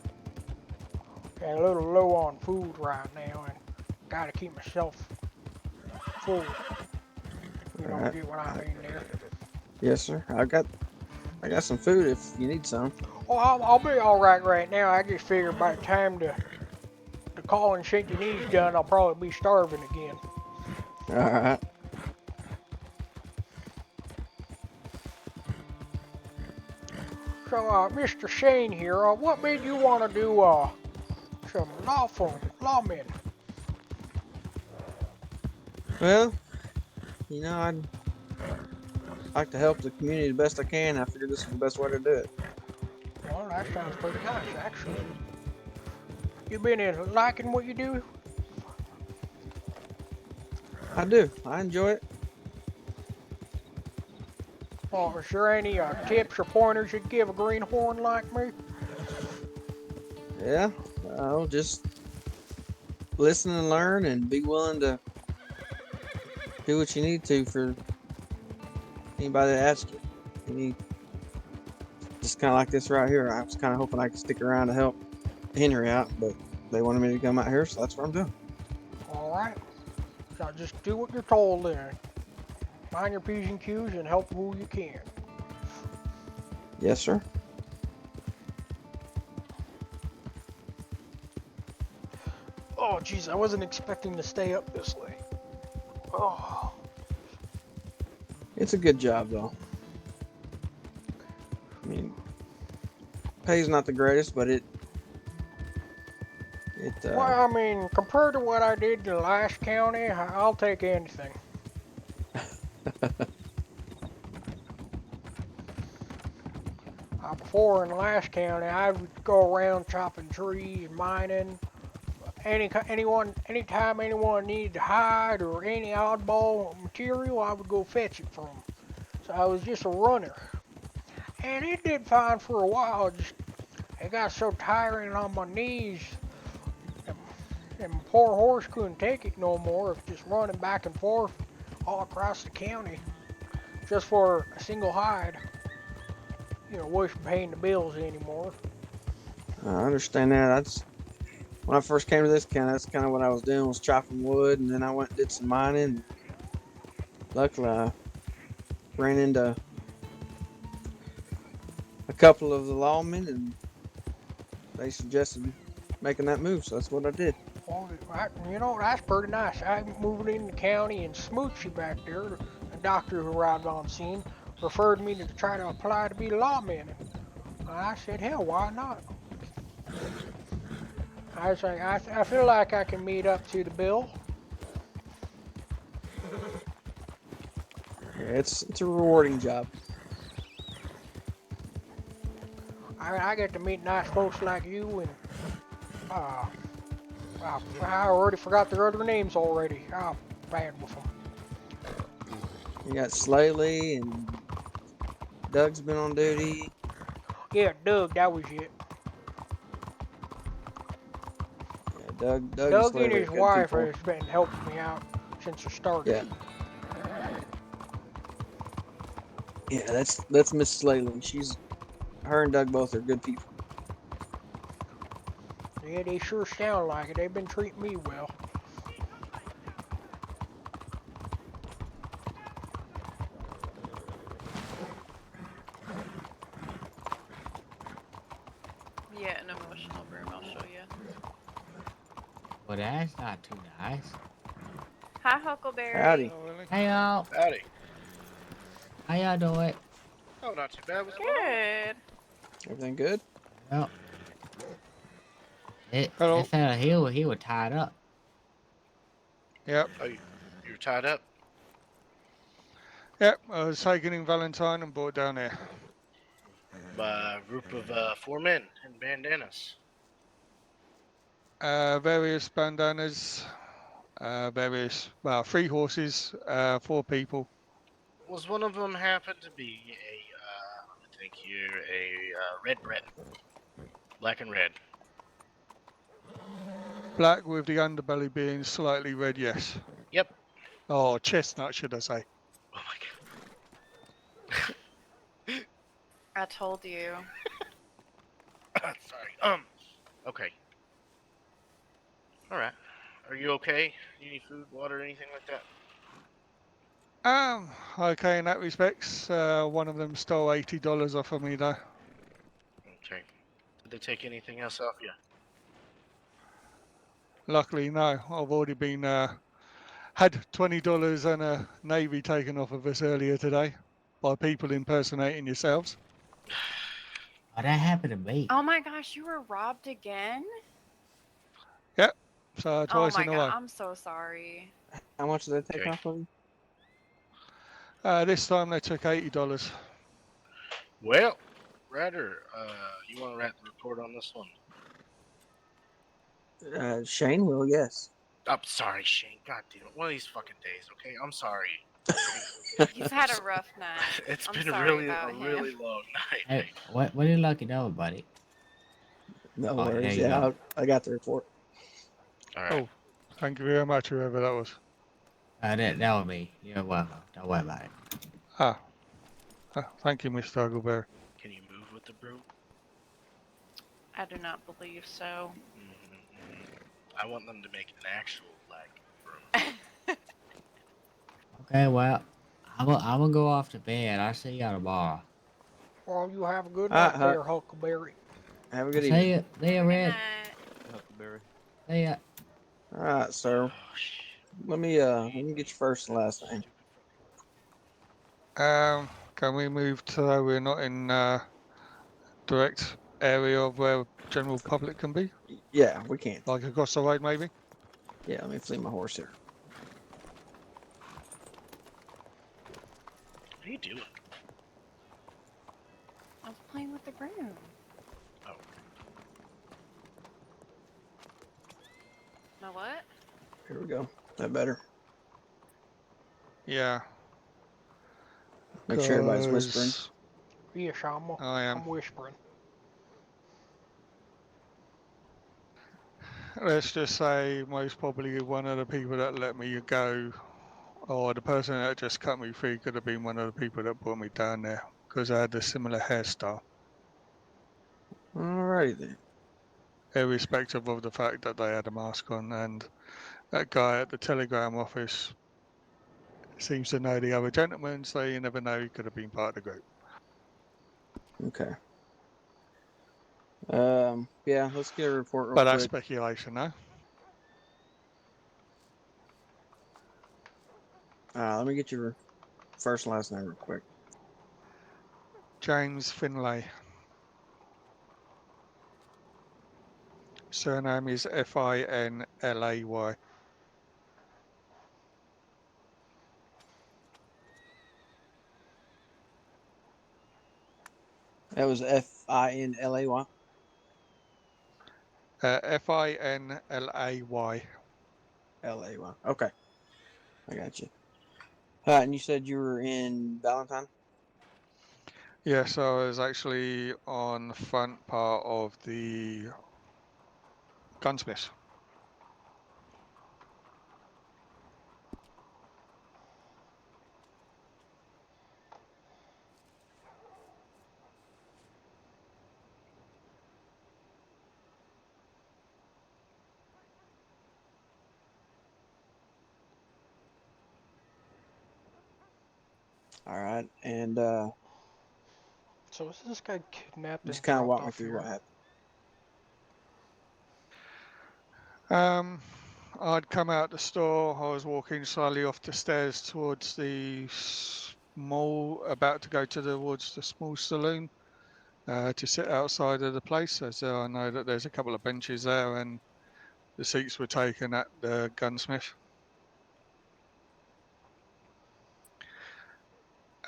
Got a little low on food right now, and gotta keep myself full. You don't Alright. get what I mean there. Yes, sir. I got some food if you need some. Oh, I'll be all right now. I just figured by the time the call in St. Denis is done, I'll probably be starving again. All right. So, Mr. Shane here, what made you want to do some lawmen? Well, you know, I'd like to help the community the best I can. I figured this was the best way to do it. Well, that sounds pretty nice, actually. You been liking what you do? I do. I enjoy it. Oh, is there any tips or pointers you'd give a greenhorn like me? Yeah. I'll just listen and learn and be willing to do what you need to for anybody that asks you. Just kind of like this right here. I was kind of hoping I could stick around to help Henry out, but they wanted me to come out here, so that's what I'm doing. All right. So just do what you're told then. Mind your P's and Q's and help who you can. Yes, sir. Oh, jeez, I wasn't expecting to stay up this late. Oh. It's a good job, though. I mean, pay's not the greatest, but Well, I mean, compared to what I did in the last county, I'll take anything. Before in the last county, I would go around chopping trees and mining. Anytime anyone needed hide or any oddball material, I would go fetch it from them. So I was just a runner. And it did fine for a while. It got so tiring on my knees. And my poor horse couldn't take it no more of just running back and forth all across the county just for a single hide. wasn't paying the bills anymore. I understand that. That's when I first came to this county. That's kind of what I was doing, was chopping wood, and then I went and did some mining. Luckily, I ran into a couple of the lawmen, and they suggested making that move, so that's what I did. Well, that's pretty nice. I'm moving in the county, and Smoochy back there, the doctor who arrived on scene, referred me to try to apply to be a lawman. And I said, hell, why not? I was like, I feel like I can meet up to the bill. Yeah, it's a rewarding job. I get to meet nice folks like you, and I already forgot their other names already. I'm bad with them. You got Slaley, and Doug's been on duty. Yeah, Doug, that was it. Yeah, Doug Doug and and Slaley his are good wife people. has been helping me out since I started. Yeah. Yeah, that's Miss Slaley. Her and Doug both are good people. Yeah, they sure sound like it. They've been treating me well. Yeah, an emotional room, I'll show you. Well, that's not too nice. Hi, Huckleberry. Howdy. Hey, y'all. Howdy. How y'all doing? Oh, not too bad. What's going on? Good. Everything good? Well, Hello. that fella, he was tied up. Yep. Oh, you're tied up? Yep. I was taken in Valentine and brought down here. By a group of 4 men in bandanas. Various bandanas, various, 3 horses, 4 people. Was one of them happen to be let me think here, a red Bret? Black and red. Black with the underbelly being slightly red, yes. Yep. Oh, chestnut, should I say. Oh my god. I told you. Sorry. Okay. Alright. Are you okay? You need food, water, anything like that? Okay in that respects. One of them stole $80 off of me though. Okay. Did they take anything else off you? Luckily, no. I've already been had $20 and a Navy taken off of us earlier today by people impersonating yourselves. Oh, that happened to me. Oh my gosh, you were robbed again? Yep. So twice oh my in a god, row. I'm so sorry. How much did they take off of you? This time they took $80. Well, Ryder, you want to write the report on this one? Shane will, yes. I'm sorry, Shane. God damn it. One of these fucking days, okay? I'm sorry. He's had a rough night. It's I'm been sorry really about a him. really long night. Hey, what are you lucky though, buddy? No Oh, worries. there you Yeah, go. I got the report. All right. Oh, thank you very much, whoever that was. That was me. You're welcome. Don't worry about it. Thank you, Mr. Huckleberry. Can you move with the broom? I do not believe so. I want them to make an actual, broom. Okay, well, I'm gonna go off to bed. I'll see y'all tomorrow. Well, you have a good night there, Huckleberry. Have a good See evening. ya. See ya, Red. Huckleberry. See ya. All right, sir. Let me get your first and last name. Can we move so we're not in direct area of where general public can be? Yeah, we can. Like across the road, maybe? Yeah, let me flee my horse here. What are you doing? I was playing with the broom. Oh. Know what? Here we go. That better? Yeah. Make sure everybody's whispering. Yes, I am. I'm whispering. Let's just say most probably one of the people that let me go, or the person that just cut me free, could have been one of the people that brought me down there. because they had a similar hairstyle. Alrighty then. Irrespective of the fact that they had a mask on, and that guy at the telegram office seems to know the other gentleman, so you never know, he could have been part of the group. Okay. Yeah, let's get a report real But that's quick. speculation, no? Let me get your first and last name real quick. James Finlay. Surname is Finlay. That was Finlay. Finlay. Lay. Okay, I got you. All right, and you said you were in Valentine? Yes, I was actually on the front part of the gunsmith. All right, and So was this guy kidnapped just and kind of dropped walk me off through here? what happened. I'd come out the store. I was walking slowly off the stairs towards the small, about to go towards the small saloon to sit outside of the place, as I know that there's a couple of benches there and the seats were taken at the gunsmith.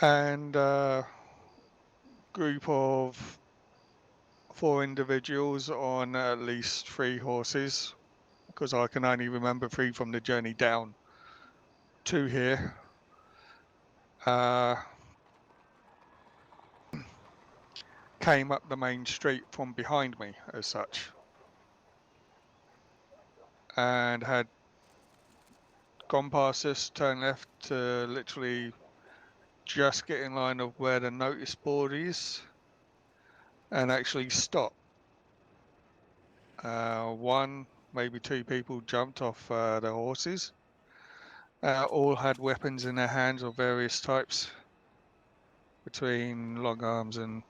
And a group of 4 individuals on at least 3 horses, because I can only remember 3 from the journey down to here. Came up the main street from behind me as such, and had gone past us, turned left to literally just get in line of where the notice board is, and actually stop. 1, maybe 2 people jumped off their horses. All had weapons in their hands of various types, between long arms and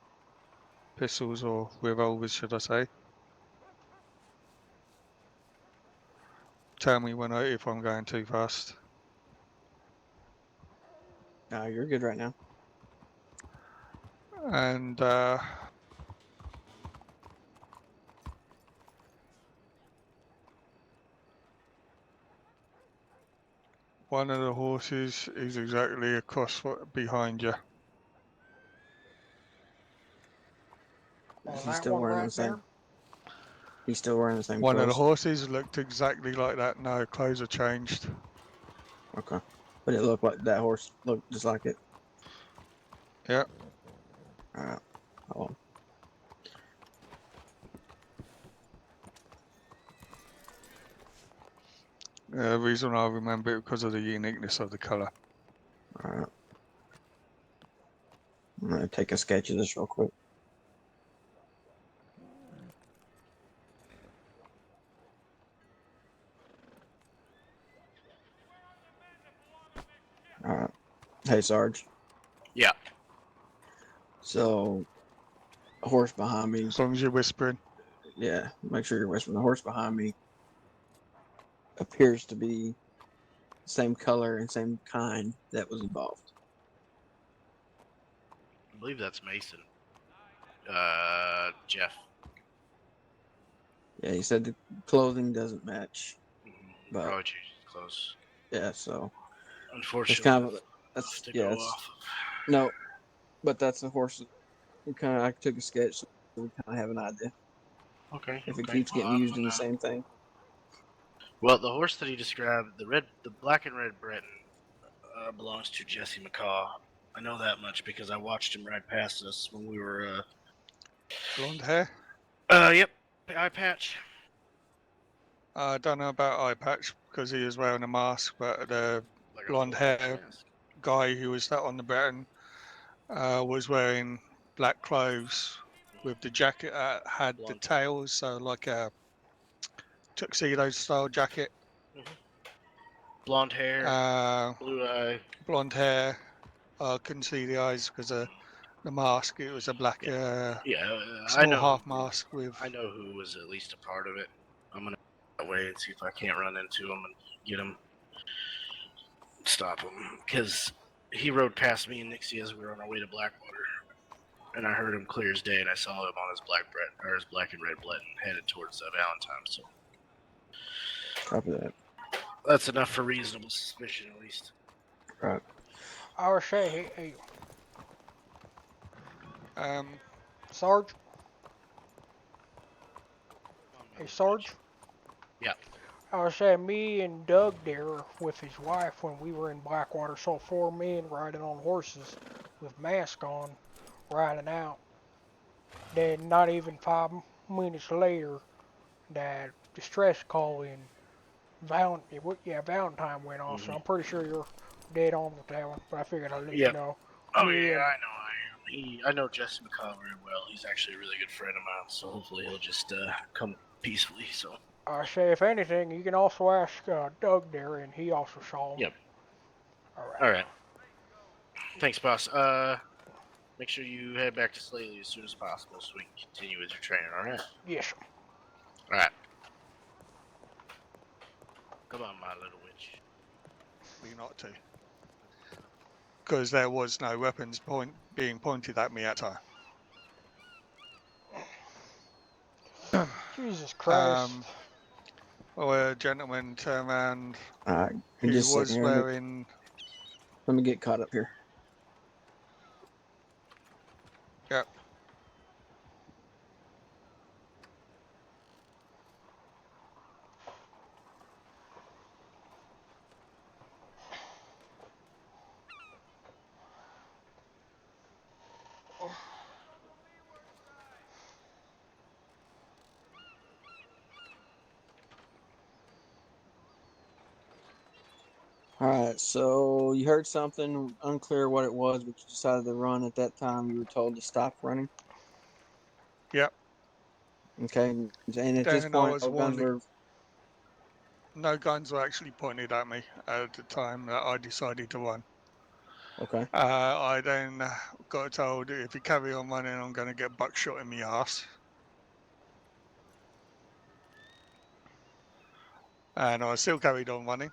pistols, or revolvers, should I say. Tell me if I'm going too fast. No, you're good right now. And one of the horses is exactly across behind you. Oh, He's that still one wearing right the same. there? He's still wearing the same One of the clothes. horses looked exactly like that. No, clothes are changed. Okay, but it looked like that horse looked just like it. Yep. All right. Hold on. The reason I remember it because of the uniqueness of the colour. All right. I'm gonna take a sketch of this real quick. All right. Hey, Sarge. Yeah. So, a horse behind me. As long as you're whispering. Yeah, make sure you're whispering. The horse behind me appears to be the same color and same kind that was involved. I believe that's Mason. Jeff. Yeah, he said the clothing doesn't match. But Probably changed his clothes. yeah, so Unfortunately, that's to yeah, go it's off of. no, but that's the horse. We kind of I took a sketch, so we kind of have an idea. Okay. If it okay. keeps getting Well, used in the same thing. Well, the horse that he described, the black and red Breton, belongs to Jesse McCaw. I know that much because I watched him ride past us when we were. Blonde hair? Yep, eye patch. I don't know about eye patch because he was wearing a mask, but the Like a blonde full face hair mask. guy who was sat on the Breton was wearing black clothes with the jacket had the Blonde. tails, so like a tuxedo style jacket. Blonde hair, blue eye. Blonde hair. I couldn't see the eyes because of the mask. It was a black, I small know. half mask with. I know who was at least a part of it. I'm gonna go that way and see if I can't run into him and get him, stop him, because he rode past me and Nixie as we were on our way to Blackwater, and I heard him clear as day, and I saw him on his black and red Bletton headed towards Valentine. So Copy that. that's enough for reasonable suspicion, at least. Right. I would say, hey, Sarge. Hey, Sarge. Yeah. I was saying, me and Doug there with his wife when we were in Blackwater saw 4 men riding on horses with masks on, riding out. Then not even 5 minutes later, that distress call in Valentine went off. So I'm pretty sure you're dead on with that one. But I figured I'd let you know. Oh Me yeah, and- I know. I know Jesse McCall very well. He's actually a really good friend of mine. So hopefully he'll just come peacefully. So. I say, if anything, you can also ask Doug there, and he also saw him. Yep. Alright. All right. Thanks, boss. Make sure you head back to Slaley as soon as possible so we can continue with your training. All right. Yes. All right. Come on, my little witch. Me not to. Because there was no weapons being pointed at me at the time. Jesus Christ. A gentleman turned around. He He was wearing. Let me get caught up here. Yep. All right, so you heard something, unclear what it was, but you decided to run at that time. You were told to stop running. Yep. Okay, and at this Then I point, was all guns warned. were. No guns were actually pointed at me at the time that I decided to run. Okay. I then got told if you carry on running, I'm going to get buckshot in my ass. And I still carried on running.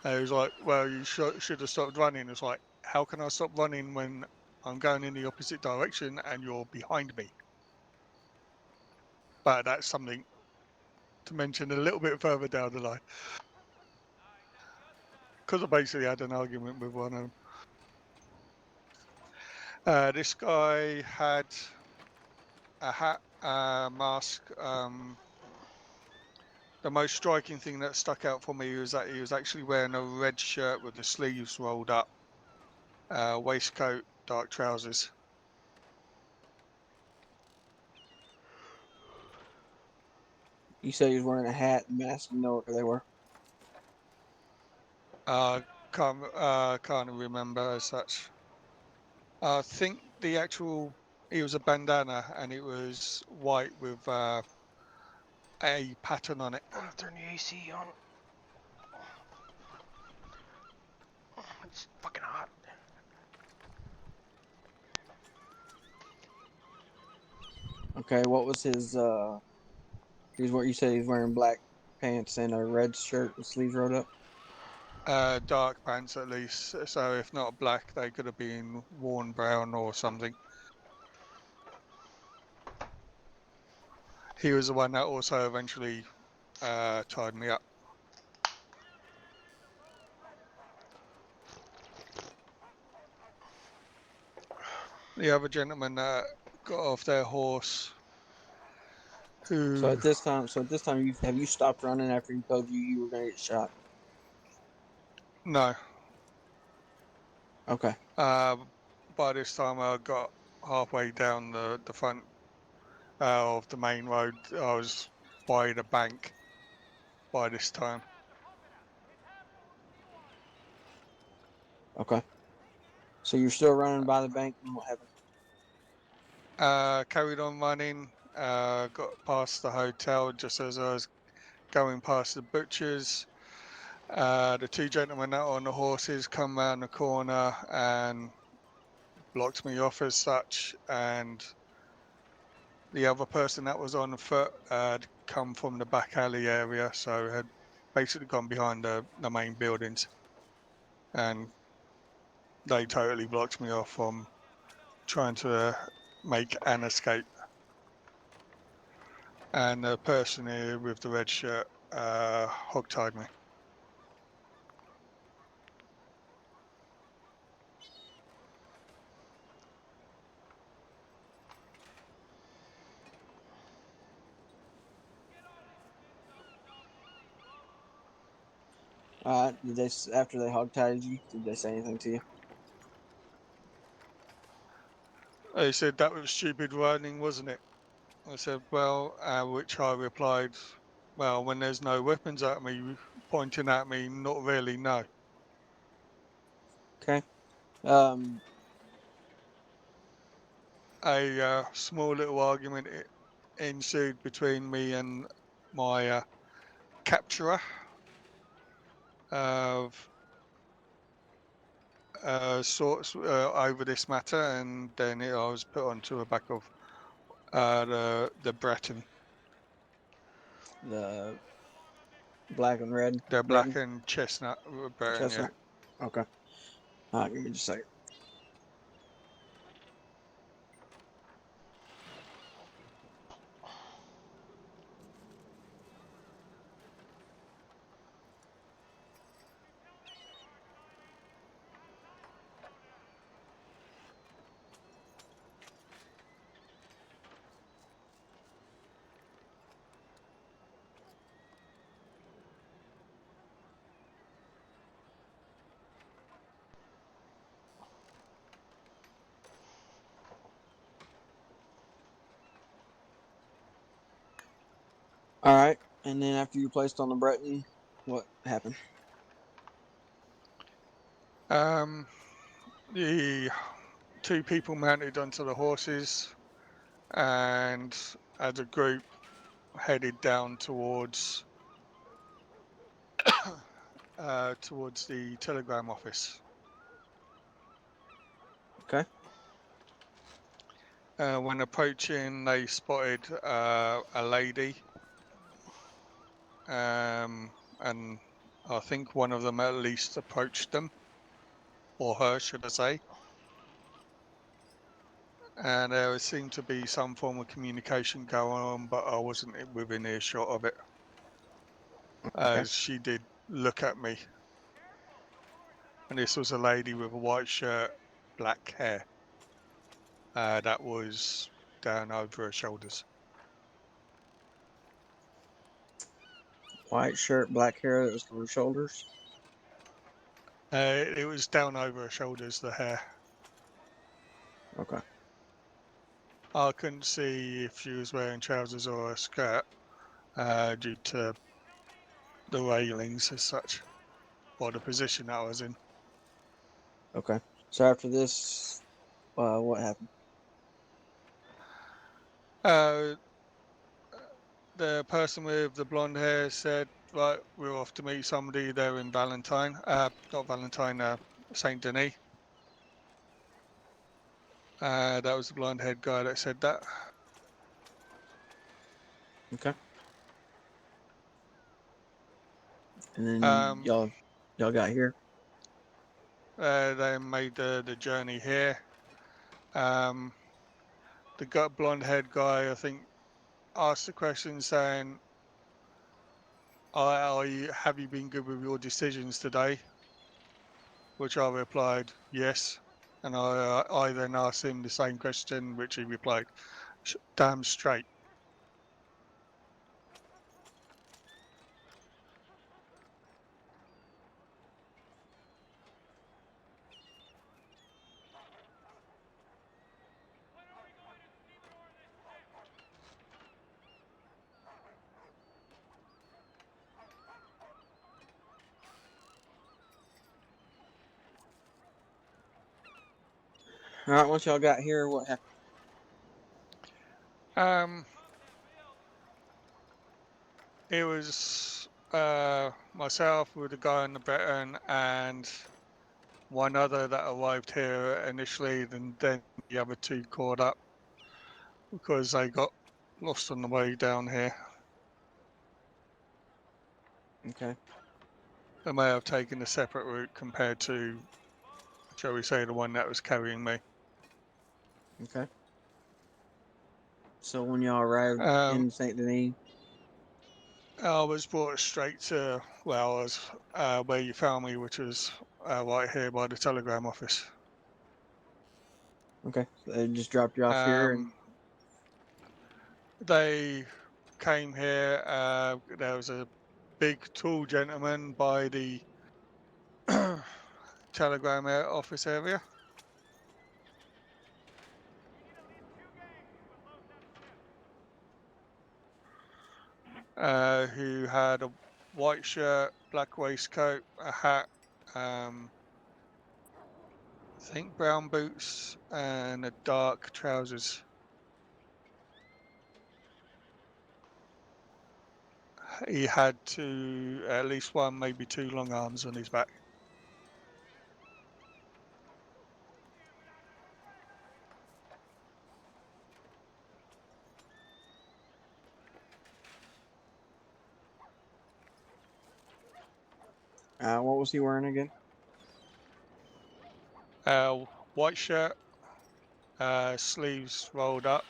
And he was like, well, you should have stopped running. It's like, how can I stop running when I'm going in the opposite direction and you're behind me? But that's something to mention a little bit further down the line. Because I basically had an argument with one of them. This guy had a hat, mask. The most striking thing that stuck out for me was that he was actually wearing a red shirt with the sleeves rolled up, waistcoat, dark trousers. You said he was wearing a hat and mask. You know what they were. Can't remember as such. I think he was a bandana and it was white with a pattern on it. I'm gonna turn the AC on. It's fucking hot. Okay, what was his? You said he was wearing black pants and a red shirt with sleeves rolled up. Dark pants at least. So if not black, they could have been worn brown or something. He was the one that also eventually tied me up. The other gentleman that got off their horse. So at this time, have you stopped running after he told you were going to get shot? No. Okay. By this time, I got halfway down the front of the main road. I was by the bank by this time. Okay. So you're still running by the bank, and what happened? Carried on running. Got past the hotel just as I was going past the butcher's. The two gentlemen out on the horses come round the corner and blocked me off as such, and the other person that was on foot had come from the back alley area, so had basically gone behind the main buildings, and they totally blocked me off from trying to make an escape. And the person here with the red shirt hogtied me. Did they after they hogtied you? Did they say anything to you? They said that was stupid running, wasn't it? I said, well, which I replied, well, when there's no weapons at me, pointing at me, not really, no. Okay. A small little argument ensued between me and my capturer of sorts over this matter, and then I was put onto the back of the Breton. The black and red. The Breton? black and chestnut Breton, yeah. Chestnut. Okay. Give me just a second. All right. And then after you placed on the Breton, what happened? The two people mounted onto the horses and as a group headed down towards towards the telegram office. Okay. When approaching, they spotted a lady, and I think one of them at least approached them, or her, should I say. And there seemed to be some form of communication going on, but I wasn't within earshot of it. Okay. As she did look at me. And this was a lady with a white shirt, black hair. That was down over her shoulders. White shirt, black hair that was to her shoulders. It was down over her shoulders, the hair. Okay. I couldn't see if she was wearing trousers or a skirt due to the railings as such, or the position I was in. Okay. So after this, what happened? Uh, the person with the blonde hair said, right, we're off to meet somebody there in Valentine. Not Valentine, Saint Denis. That was the blonde haired guy that said that. Okay. And then y'all got here. They made the journey here. The blonde haired guy, I think, asked the question saying, have you been good with your decisions today? Which I replied, yes. And I then asked him the same question, which he replied, damn straight. All right, once y'all got here, what happened? It was myself with the guy on the veteran and one other that arrived here initially, and then the other two caught up because they got lost on the way down here. Okay. They may have taken a separate route compared to, shall we say, the one that was carrying me. Okay. So when y'all arrived in Saint Denis, I was brought straight to, well, I was where you found me, which was right here by the telegram office. okay, so they just dropped you off here, and They came here. There was a big, tall gentleman by the telegram office area. Who had a white shirt, black waistcoat, a hat, I think brown boots, and a dark trousers. He had at least one, maybe two long arms on his back. what was he wearing again? White shirt, sleeves rolled up.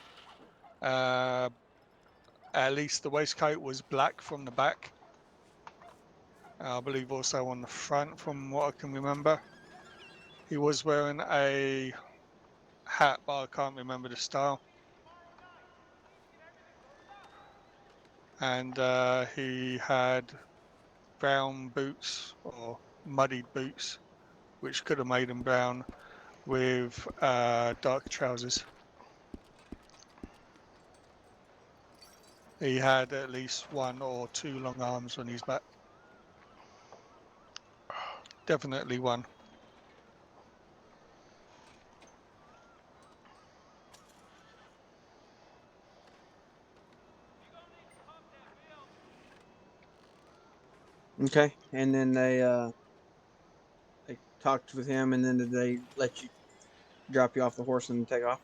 At least the waistcoat was black from the back. I believe also on the front, from what I can remember. He was wearing a hat, but I can't remember the style. And he had brown boots, or muddied boots, which could have made him brown, with dark trousers. He had at least one or two long arms on his back. Definitely one. Okay, and then they talked with him, and then did they let you drop you off the horse and take off?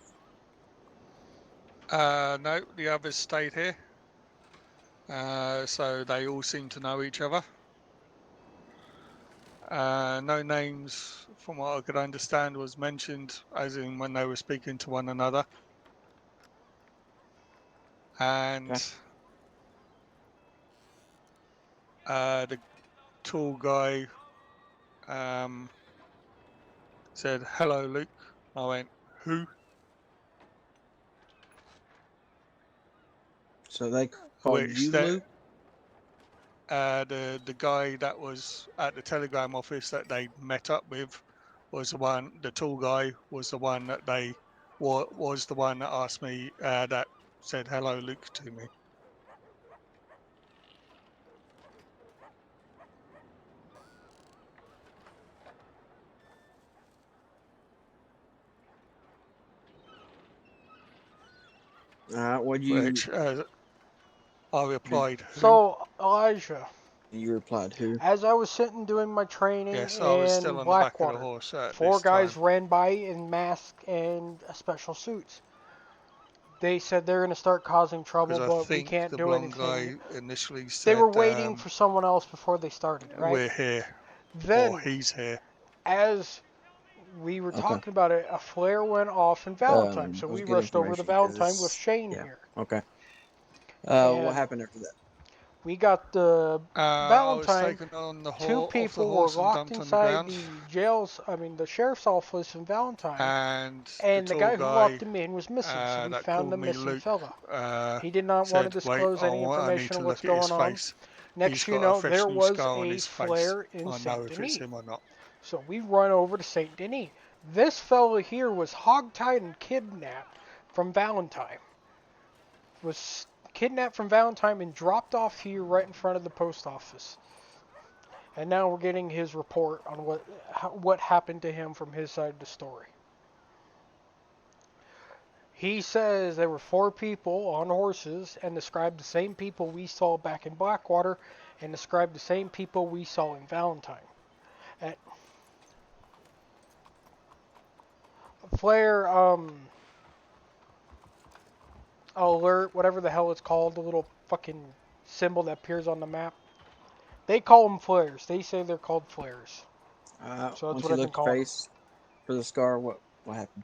No, the others stayed here. So they all seem to know each other. No names, from what I could understand, was mentioned, as in when they were speaking to one another. And the tall guy said, "Hello, Luke." I went, "Who?" So they called you Luke? The guy that was at the telegram office that they met up with was the one. The tall guy was the one that was the one that asked me, that said hello, Luke, to me. What'd you? Which I replied, "Who?" So, Elijah. You replied, "Who?" As I was sitting doing my training Yes, I was still in on the back of the Blackwater, horse at four this guys time. ran by in masks and special suits. They said they're going to start causing trouble, Because I but we think can't the do blonde anything. guy initially They said, were waiting for someone else before they started, right? "We're here," or Then, "He's here." as we were Okay. talking about it, a flare went off in Valentine, so That was we good rushed over to information, 'cause Valentine with it's- Shane yeah. here. Okay. What And happened after that? we got the I was Valentine. taken on the Two off the people were horse and locked dumped on the inside ground, the jails, the sheriff's office in Valentine, and the and the tall guy who locked guy them in was missing, so we that found called the me missing Luke fella. He did not want to said, "Wait, disclose any I need information to on what's look at his going on. face. Next He's you got a know, fresh there new was scar on a his face. flare in I know Saint if it's Denis. him or not." So we run over to Saint Denis. This fella here was hogtied and kidnapped from Valentine. Was kidnapped from Valentine and dropped off here right in front of the post office. And now we're getting his report on what happened to him from his side of the story. He says there were 4 people on horses and described the same people we saw back in Blackwater and described the same people we saw in Valentine. At Flare, alert, whatever the hell it's called, the little fucking symbol that appears on the map. They call them flares. They say they're called flares. So that's Once what you I've been look your calling them. face for the scar, what happened?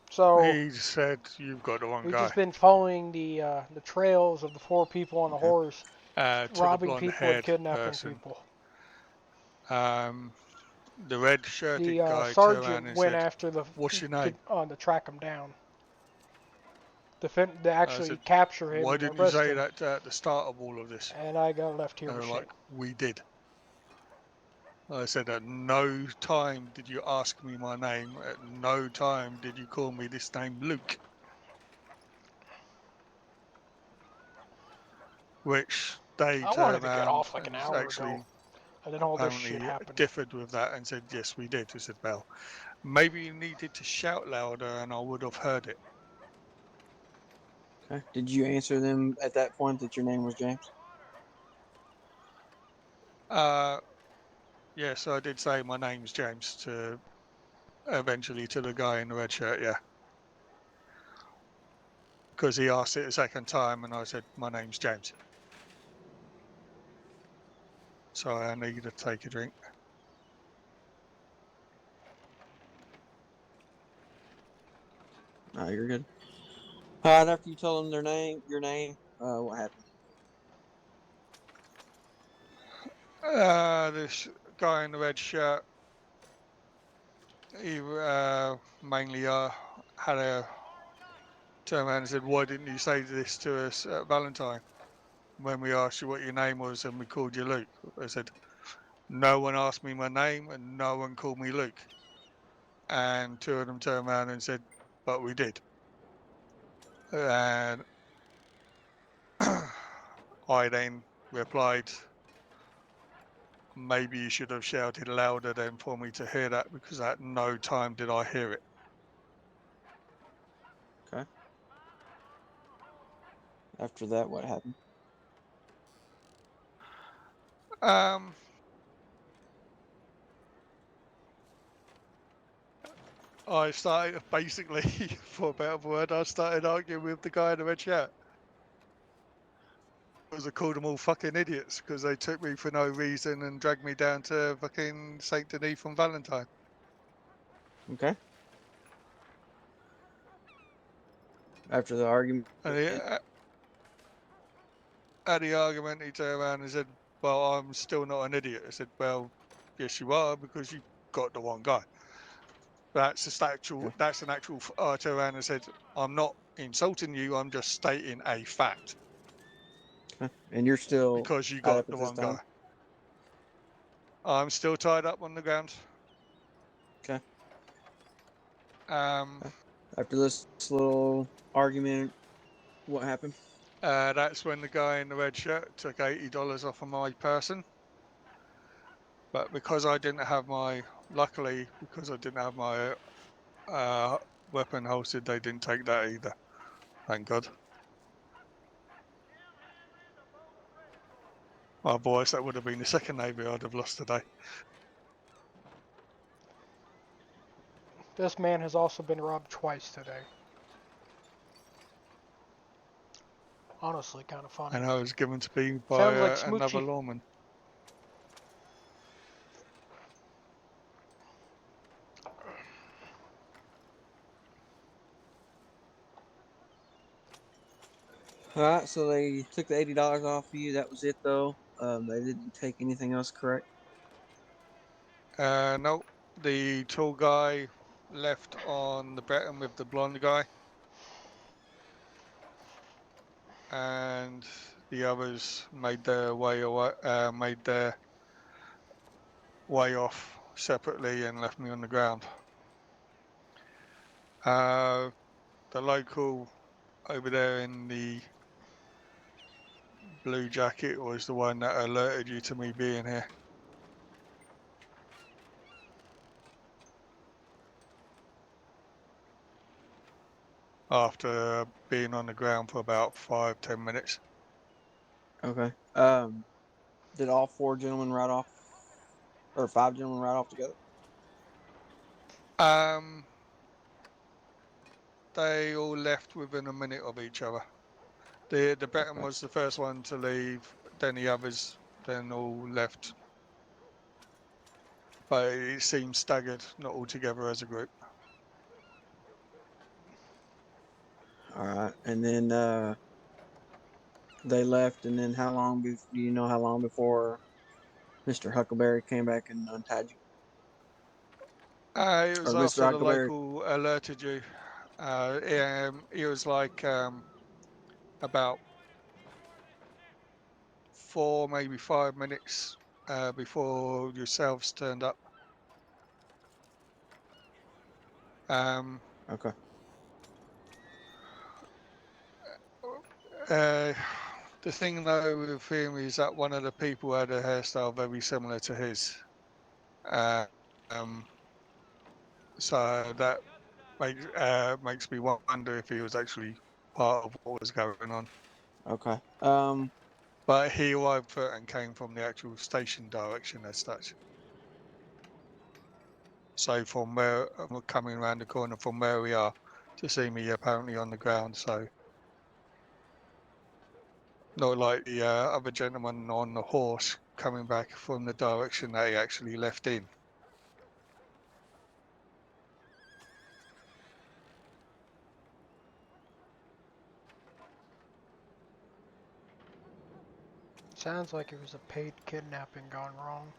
So He said you've got the wrong we've guy. just been following the trails of the 4 people on the horse, To the robbing people and blonde-haired kidnapping person. people. The red-shirted The guy turned around sergeant and went said, after the "What's your name?" to track him down. To I actually said, capture him "Why and didn't you arrest say him. that at the start of all of this?" And I got left here And with they're shit. like, "We did." I said, "At no time did you ask me my name. At no time did you call me this name, Luke." Which they I wanted turned to get around off like an and hour ago. actually And then all this shit apparently happened. differed with that and said, "Yes, we did." I said, "Well, maybe you needed to shout louder and I would have heard it." Okay. Did you answer them at that point that your name was James? Yes, I did say my name's James to eventually to the guy in the red shirt, yeah. Because he asked it a second time and I said, my name's James. So I needed to take a drink. No, you're good. All right, after you told them your name, what happened? This guy in the red shirt, he mainly had a turn around and said, "Why didn't you say this to us at Valentine when we asked you what your name was and we called you Luke?" I said, "No one asked me my name and no one called me Luke." And 2 of them turned around and said, "But we did." And I then replied, "Maybe you should have shouted louder then for me to hear that, because at no time did I hear it." Okay. After that, what happened? I started basically, for a better word, I started arguing with the guy in the red shirt. Because I called them all fucking idiots because they took me for no reason and dragged me down to fucking Saint Denis from Valentine. Okay. After the argument. And at the argument, he turned around and said, "Well, I'm still not an idiot." I said, "Well, yes, you are, because you got the wrong guy." That's an actual. I turned around and said, "I'm not insulting you. I'm just stating a fact." Okay. And you're still Because you tied got up the at this wrong guy. time? I'm still tied up on the ground. Okay. Um, After this little argument, what happened? That's when the guy in the red shirt took $80 off of my person. But because I didn't have luckily, because I didn't have my weapon holstered, they didn't take that either. Thank God. Otherwise, that would have been the second Navy I'd have lost today. This man has also been robbed twice today. Honestly, kind of funny. And I was given to me by Sounds like another Smoochie. lawman. All right, so they took the $80 off of you. That was it, though. They didn't take anything else, correct? No, the tall guy left on the Breton with the blonde guy. And the others made their way away, off separately and left me on the ground. The local over there in the blue jacket was the one that alerted you to me being here. after being on the ground for about 5-10 minutes. Okay. Did all 4 gentlemen ride off, or 5 gentlemen ride off together? They all left within a minute of each other. The Breton was the first one to leave, then the others then all left. But it seemed staggered, not all together as a group. All right, and then they left, and then how long? Do you know how long before Mr. Huckleberry came back and untied you? It was Or Mr. after the Huckleberry? local alerted you. It was like about 4, maybe 5 minutes before yourselves turned up. Okay. The thing though with him is that one of the people had a hairstyle very similar to his. So that makes me wonder if he was actually part of what was going on. Okay. But he arrived and came from the actual station direction as such. So from where coming around the corner from where we are to see me apparently on the ground. So not like the other gentleman on the horse coming back from the direction that he actually left in. Sounds like it was a paid kidnapping gone wrong.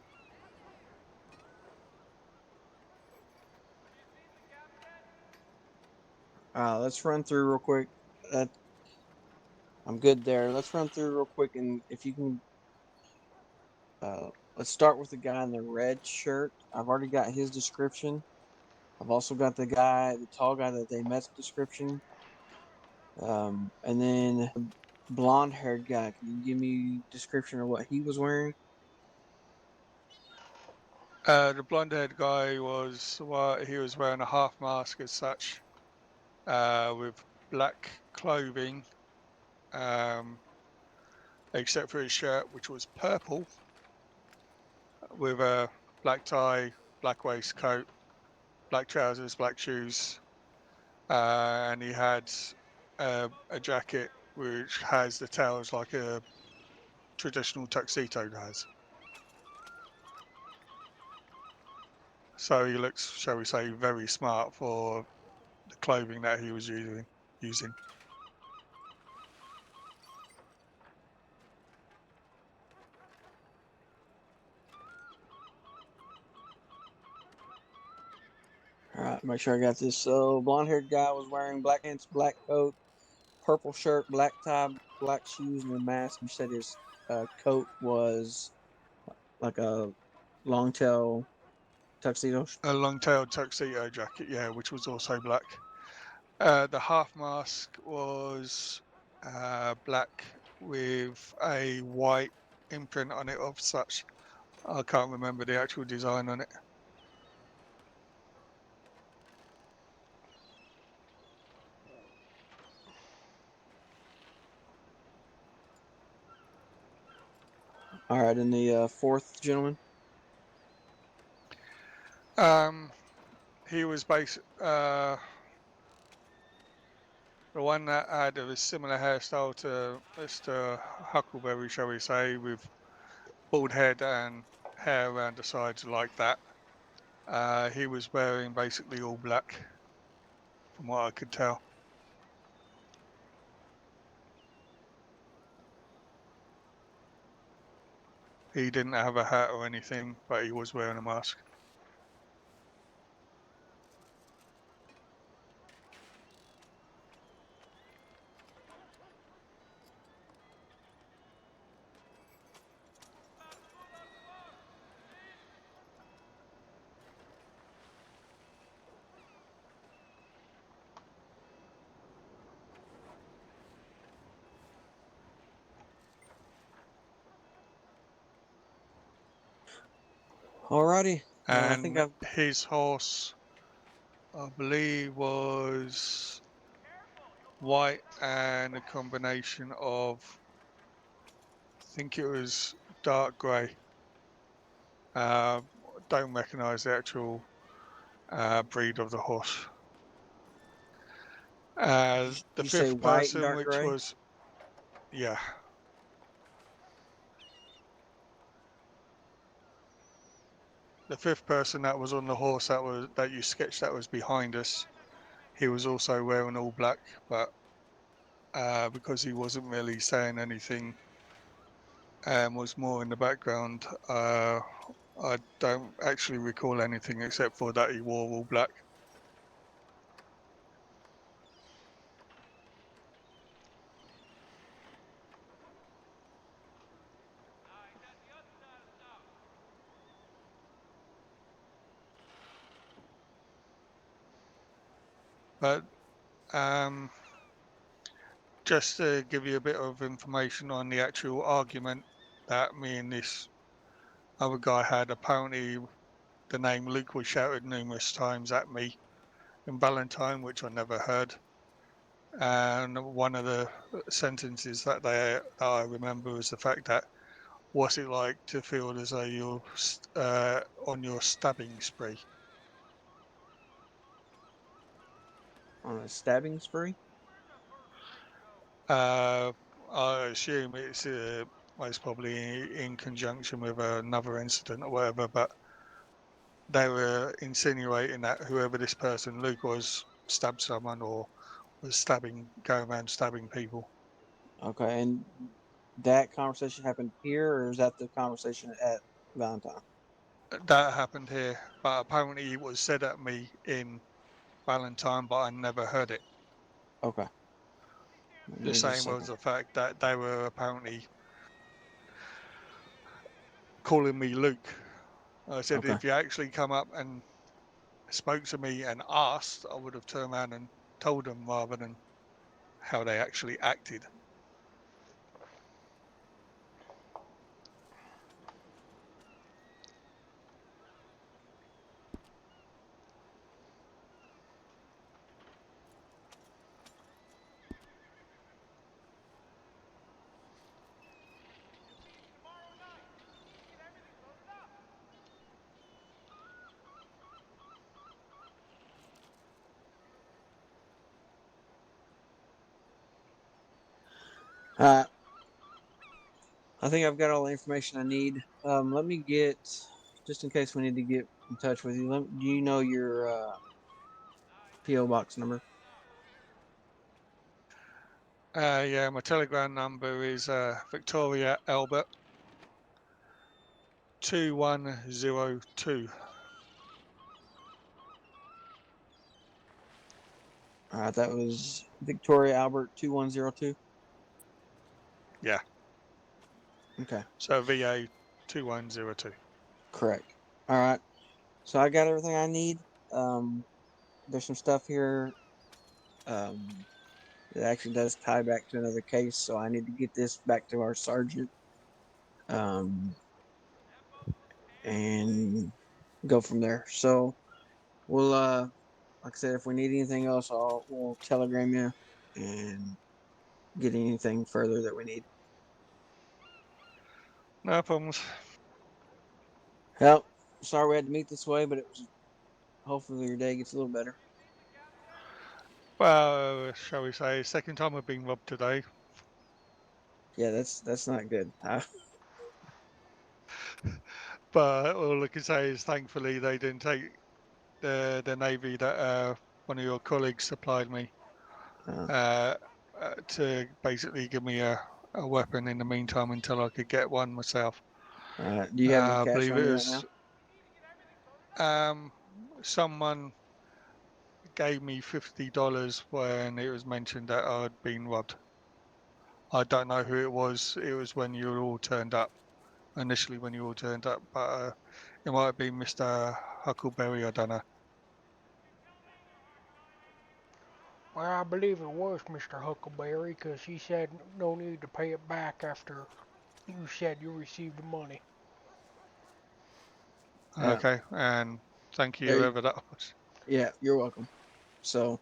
Let's run through real quick. I'm good there. Let's run through real quick, and if you can, let's start with the guy in the red shirt. I've already got his description. I've also got the tall guy that they met's description. And then the blonde-haired guy. Can you give me a description of what he was wearing? The blonde-haired guy he was wearing a half mask as such, with black clothing, except for his shirt, which was purple, with a black tie, black waistcoat, black trousers, black shoes, and he had a jacket which has the tails like a traditional tuxedo has. So he looks, shall we say, very smart for the clothing that he was using. All right, make sure I got this. So, blonde-haired guy was wearing black pants, black coat, purple shirt, black tie, black shoes, and a mask. You said his coat was like a long tail tuxedo. A long-tailed tuxedo jacket, yeah, which was also black. The half mask was black with a white imprint on it of such. I can't remember the actual design on it. All right, and the fourth gentleman. He was the one that had a similar hairstyle to Mr. Huckleberry, shall we say, with bald head and hair around the sides like that. He was wearing basically all black, from what I could tell. He didn't have a hat or anything, but he was wearing a mask. Alrighty. I think His horse, I believe, was white and a combination of, I think it was dark grey. Don't recognise the actual breed of the horse. The You say fifth white and person, dark which gray? was, yeah. The fifth person that was on the horse that you sketched that was behind us, he was also wearing all black, but because he wasn't really saying anything and was more in the background, I don't actually recall anything except for that he wore all black. But just to give you a bit of information on the actual argument that me and this other guy had, apparently the name Luke was shouted numerous times at me in Valentine, which I never heard. And one of the sentences that I remember was the fact that, what's it like to feel as though you're on your stabbing spree? On a stabbing spree? I assume it's most probably in conjunction with another incident or whatever, but they were insinuating that whoever this person, Luke, was, stabbed someone or was going around stabbing people. Okay, and that conversation happened here, or is that the conversation at Valentine? That happened here, but apparently it was said at me in Valentine, but I never heard it. Okay. The same was the fact that they were apparently calling me Luke. I said, Okay. if you actually come up and spoke to me and asked, I would have turned around and told them rather than how they actually acted. I think I've got all the information I need. Let me get, just in case we need to get in touch with you. Do you know your PO box number? Yeah, my Telegram number is Victoria Albert 2102. That was Victoria Albert 2102. Yeah. Okay. So VA 2102. Correct. All right. So I got everything I need. There's some stuff here. It actually does tie back to another case, so I need to get this back to our sergeant. And go from there. So we'll like I said, if we need anything else, we'll telegram you and get anything further that we need. No problems. Well, sorry we had to meet this way, but it was hopefully your day gets a little better. Well, shall we say, second time I've been robbed today. Yeah, that's not good. But all I can say is thankfully they didn't take the navy that one of your colleagues supplied me to basically give me a weapon in the meantime until I could get one myself. Do you have any I cash believe on it you right was someone gave me $50 when it was mentioned that I'd been robbed. I don't know who it was. It was when you all turned up. Initially, when you all turned up, but it might have been Mr. Huckleberry. I don't know. Well, I believe it was Mr. Huckleberry because he said no need to pay it back after you said you received the money. now? Okay, and thank you, Yeah, whoever that was. yeah, you're welcome. So,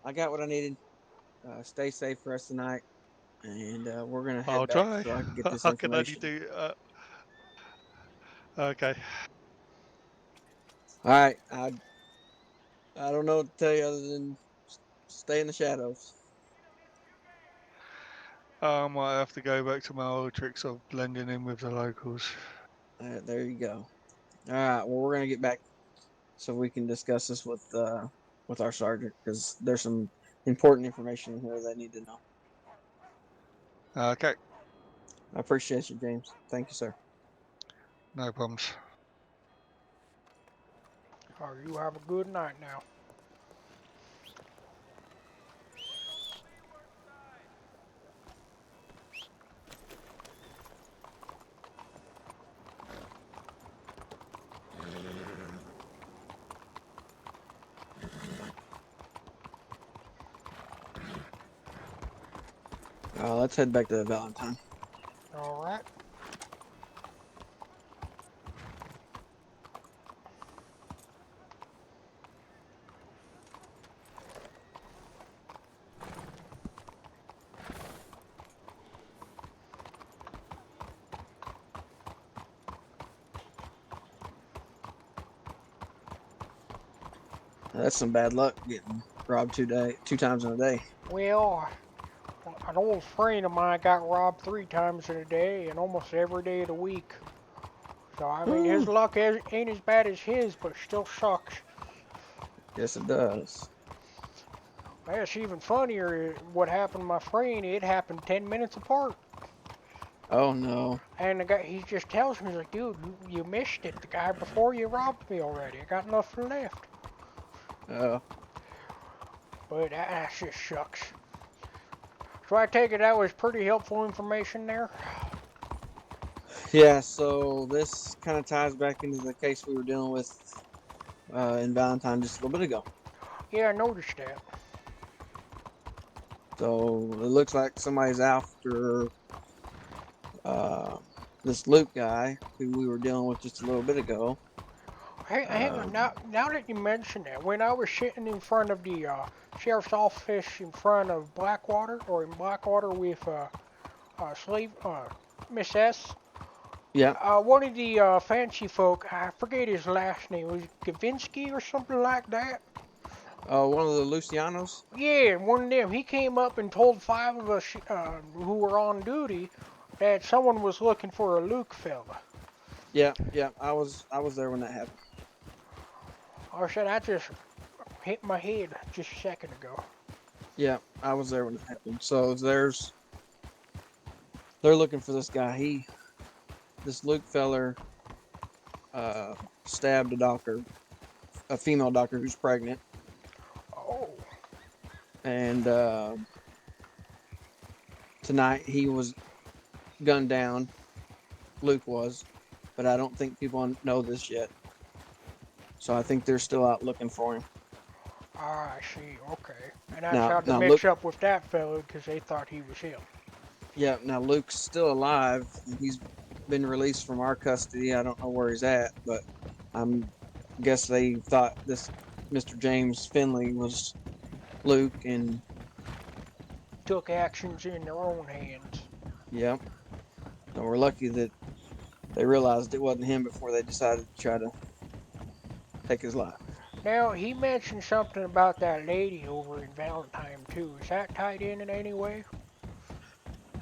I got what I needed. Stay safe for us tonight, and we're gonna head I'll back try. so I can get this I can only information. do. Okay. All right. I don't know what to tell you other than stay in the shadows. I might have to go back to my old tricks of blending in with the locals. There you go. All right. Well, we're gonna get back so we can discuss this with our sergeant because there's some important information in here they need to know. Okay. I appreciate you, James. Thank you, sir. No problems. You have a good night now. Let's head back to the Valentine. All right. That's some bad luck getting robbed 2 times in a day. Well, an old friend of mine got robbed 3 times in a day and almost every day of the week. So, I mean, his luck ain't as bad as his, but still sucks. Yes, it does. Well, it's even funnier what happened to my friend. It happened 10 minutes apart. Oh, no. And the guy, he just tells me, he's like, dude, you missed it. The guy before you robbed me already. I got nothing left. Oh. But that just shucks. So I take it that was pretty helpful information there? Yeah, so this kind of ties back into the case we were dealing with in Valentine just a little bit ago. Yeah, I noticed that. So it looks like somebody's after this Luke guy who we were dealing with just a little bit ago. Hey, hang on. Now that you mention that, when I was sitting in front of the sheriff's office in front of Blackwater, or in Blackwater with Miss S, yeah, one of the fancy folk, I forget his last name, was Gavinsky or something like that? one of the Lucianos? Yeah, one of them. He came up and told 5 of us who were on duty that someone was looking for a Luke fella. Yeah, I was there when that happened. I said, that just hit my head just a second ago. Yeah, I was there when it happened. So they're looking for this guy. This Luke feller stabbed a doctor, a female doctor who's pregnant. Oh. And tonight he was gunned down. Luke was, but I don't think people know this yet. So I think they're still out looking for him. Ah, I see. Okay. And that's how to mix up with that fellow because they thought he was him. Yeah, now Luke's still alive. He's been released from our custody. I don't know where he's at, but I guess they thought this Mr. James Finley was Luke and took actions in their own hands. Yep. And we're lucky that they realized it wasn't him before they decided to try to take his life. Now, he mentioned something about that lady over in Valentine, too. Is that tied in any way?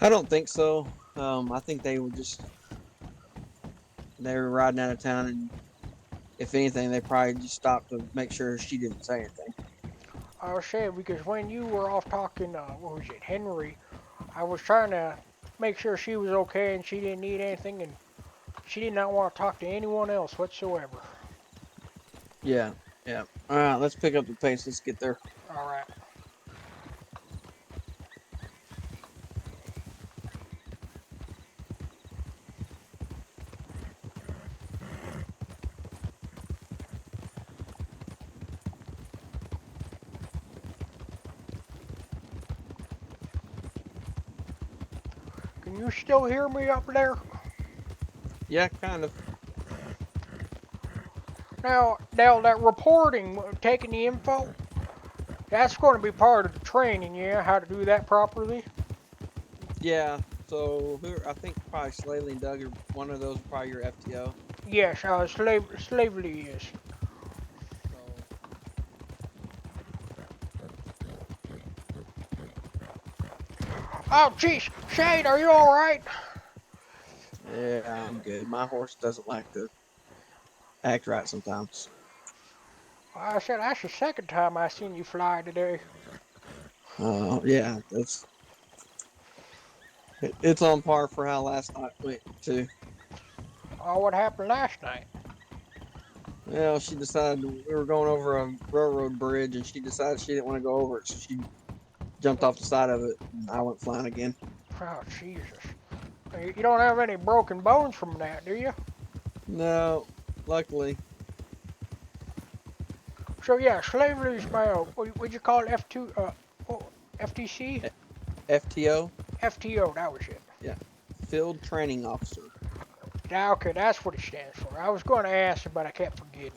I don't think so. I think they were riding out of town, and if anything, they probably just stopped to make sure she didn't say anything. I was saying, because when you were off talking, Henry, I was trying to make sure she was okay and she didn't need anything, and she did not want to talk to anyone else whatsoever. Yeah. All right, let's pick up the pace. Let's get there. All right. Can you still hear me up there? Yeah, kind of. Now that reporting, taking the info, That's going to be part of the training, yeah, how to do that properly. Yeah. So I think probably Slaley and Doug are one of those. Are probably your FTO. Yes, slavery is. So Oh, jeez, Shane, are you all right? yeah, I'm good. My horse doesn't like to act right sometimes. I said that's the second time I seen you fly today. Yeah, it's on par for how last night went too. Oh, what happened last night? Well, she decided we were going over a railroad bridge, and she decided she didn't want to go over it, so she jumped off the side of it, and I went flying again. Oh, Jesus. You don't have any broken bones from that, do you? No, luckily. So yeah, slavery is my, what'd you call it, F2, FTC? FTO? FTO, that was it. Yeah, Field Training Officer. Now, okay, that's what it stands for. I was going to ask it, but I kept forgetting.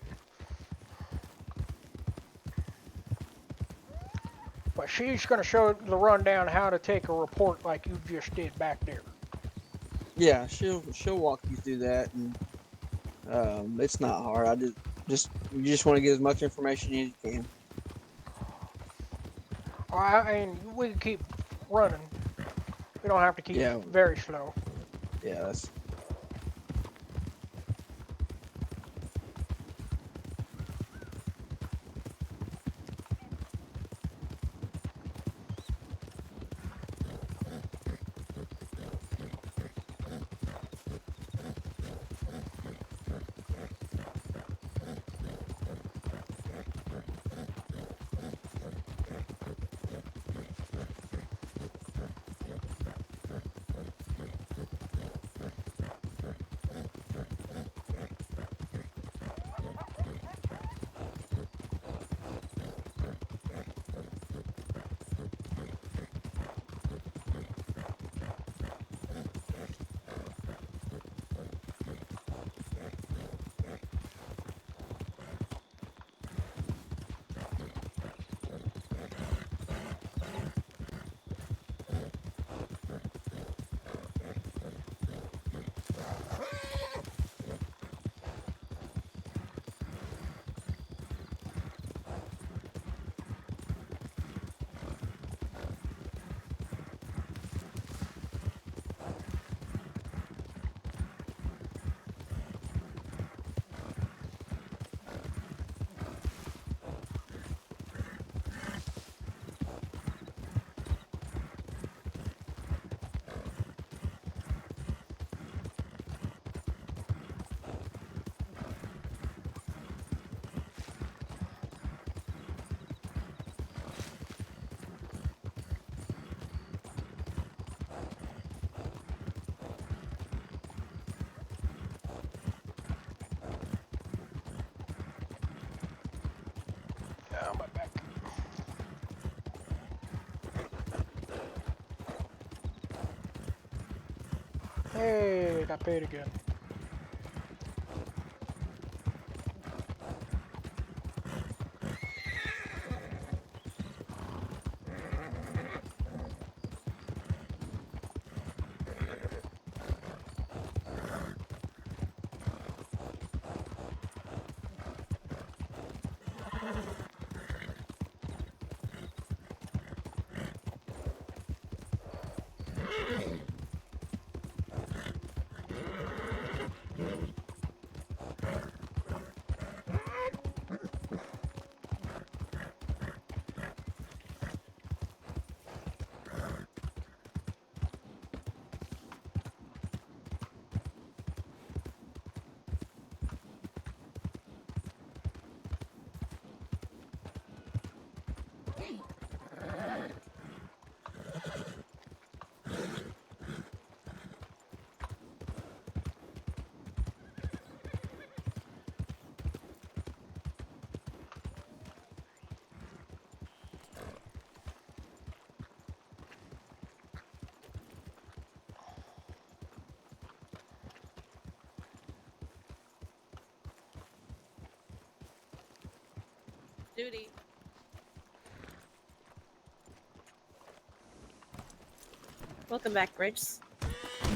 But she's going to show the rundown how to take a report like you just did back there. Yeah, she'll walk you through that, and it's not hard. You just want to get as much information as you can. I mean, we can keep running. We don't have to keep Yeah, very slow. yeah, that's. Oh, my back. Hey, got paid again. Duty. Welcome back, Ritz.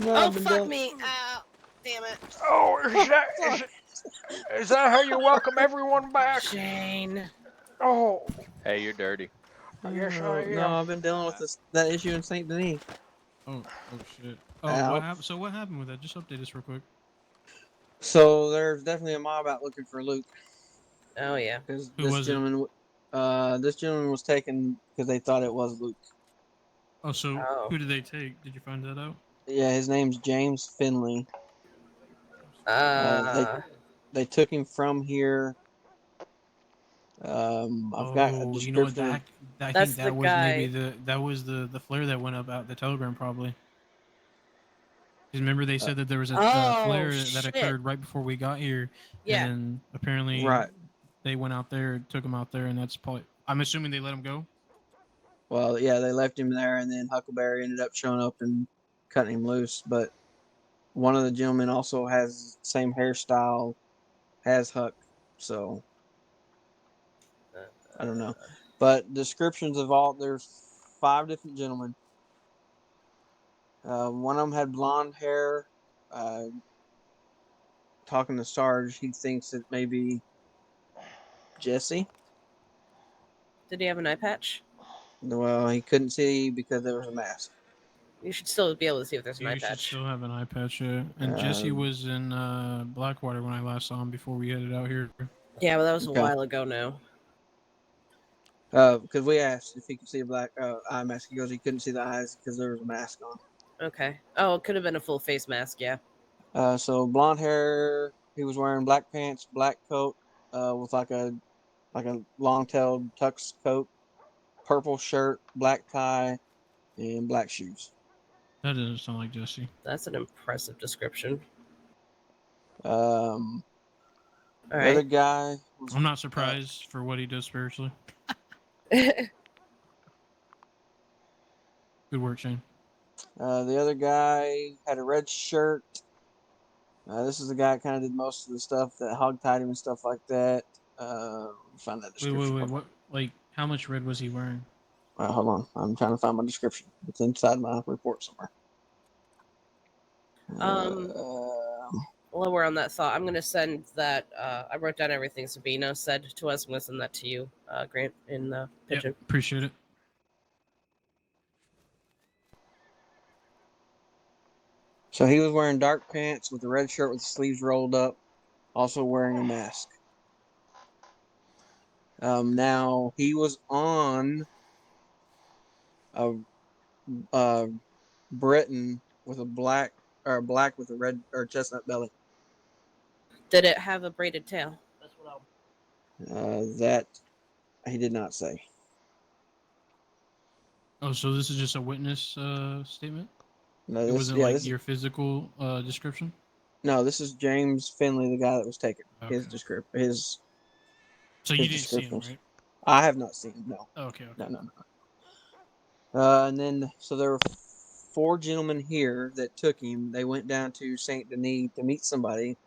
No, Oh, I've been fuck dealing- me! Ow. Damn it. Oh, is that how you welcome everyone back? Shane. Oh, Hey, you're dirty. yes I Oh, am. no, I've been dealing with that issue in Saint Denis. Oh shit. Oh, Ow. what happened? So what happened with that? Just update us real quick. So there's definitely a mob out looking for Luke. Oh yeah. Because Who this was it? gentleman, this gentleman was taken because they thought it was Luke. Oh, so Oh. who did they take? Did you find that out? Yeah, his name's James Finley. They took him from here. I've got a Oh, you know what? description. I That's think the that was maybe guy. that was the flare that went up out the Telegram probably. 'Cause remember they said that there was a flare that shit. occurred right before we got here, Yeah. and then apparently Right. they went out there, took him out there, and that's probably. I'm assuming they let him go. Well, yeah, they left him there, and then Huckleberry ended up showing up and cutting him loose. But one of the gentlemen also has the same hairstyle as Huck, so I don't know. But descriptions of there's 5 different gentlemen. One of them had blonde hair. Talking to Sarge, he thinks it may be Jesse. Did he have an eye patch? Well, he couldn't see because there was a mask. You should still be able to see if there's an eye You should patch. still have an eye patch. And Jesse was in Blackwater when I last saw him before we headed out here. Yeah, but that was Okay. a while ago now. Because we asked if he could see a black eye mask. He goes, he couldn't see the eyes because there was a mask on. Okay. Oh, it could have been a full face mask, yeah. So blonde hair. He was wearing black pants, black coat, with like a long-tailed tux coat, purple shirt, black tie, and black shoes. That doesn't sound like Jesse. That's an impressive description. The right. other guy was, I'm not surprised for what he does spiritually. Oh, Good work, Shane. the other guy had a red shirt. This is the guy that kind of did most of the stuff that hogtied him and stuff like that. Find that description. Wait. What? Like, how much red was he wearing? Hold on. I'm trying to find my description. It's inside my report somewhere. while we're on that thought, I'm gonna send that. I wrote down everything Sabina said to us. I'm gonna send that to you, Grant, in the pigeon. Yep, appreciate it. So he was wearing dark pants with a red shirt with the sleeves rolled up, also wearing a mask. Now he was on a Britain with a black with a red or chestnut belly. Did it have a braided tail? That's what That he did not say. Oh, so this is just a witness statement? No, It this, wasn't yeah, like this, your physical description? no, this is James Finley, the guy that was taken. Okay. His description, his. So his you didn't see him, descriptions. right? I have not seen him. No. Okay. No. And then so there were 4 gentlemen here that took him. They went down to Saint Denis to meet somebody.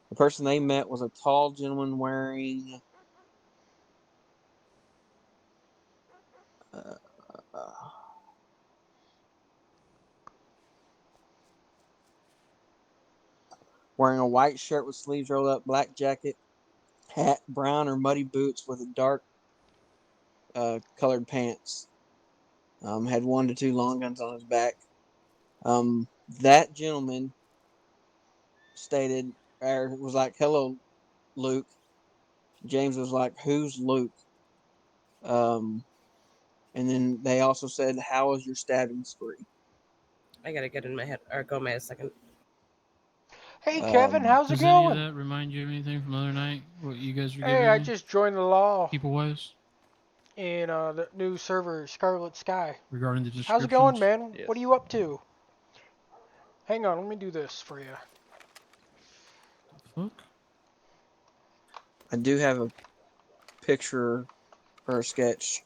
The person they met was a tall gentleman wearing wearing a white shirt with sleeves rolled up, black jacket, hat, brown or muddy boots with a dark colored pants. Had 1 to 2 long guns on his back. That gentleman stated, or was like, "Hello, Luke." James was like, "Who's Luke?" And then they also said, "How was your stabbing spree?" I gotta get in my head, or go in my head a second. Hey Kevin, how's it Does any of going? that remind you of anything from the other night? What you guys were Hey, giving I me? just joined the law People-wise? in the new server, Scarlet Sky. Regarding the descriptions? How's it going, man? Yes. What are you up to? Hang on, let me do this for you. Fuck? I do have a picture or a sketch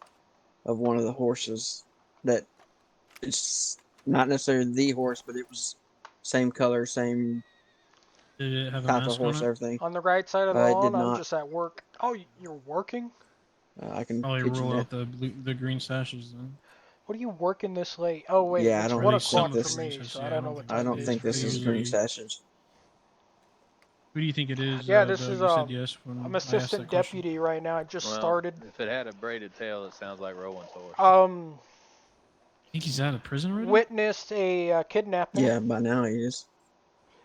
of one of the horses that it's not necessarily the horse, but it was same color, same Did it have a type of mask on horse, it? everything. On the right side of the It lawn, did I'm not. just at work. Oh, you're working? I can Probably get you roll that. out the green sashes then. What are you working this late? Oh wait, Yeah, I it's don't 1 think o'clock for this. me, so I don't know what I time don't it is think for this you. is green sessions. Who do you think it is, Yeah, this Doug? is You said yes I'm when I asked assistant that question. deputy right now. I just Well, started. if it had a braided tail, it sounds like Rowan's horse. Think he's out of prison already? Witnessed a kidnapping. Yeah, by now he is.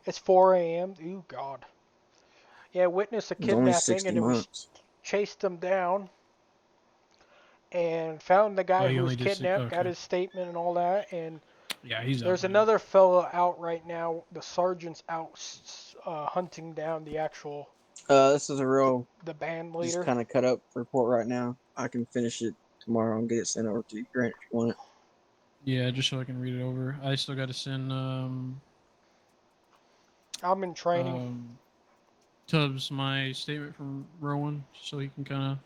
It's 4 a.m. Ooh, God. Yeah, witnessed a It's only kidnapping, 60 and then we months. chased them down and found the guy Oh, he who was only did kidnapped, got okay. his statement and all that, and Yeah, he's out. there's another fella out right now. The sergeant's out hunting down the actual This is a real the band just leader. kind of cut up report right now. I can finish it tomorrow and get it sent over to you, Grant, if you want it. Yeah, just so I can read it over. I still got to send I'm in training. Tubbs my statement from Rowan so he can kind of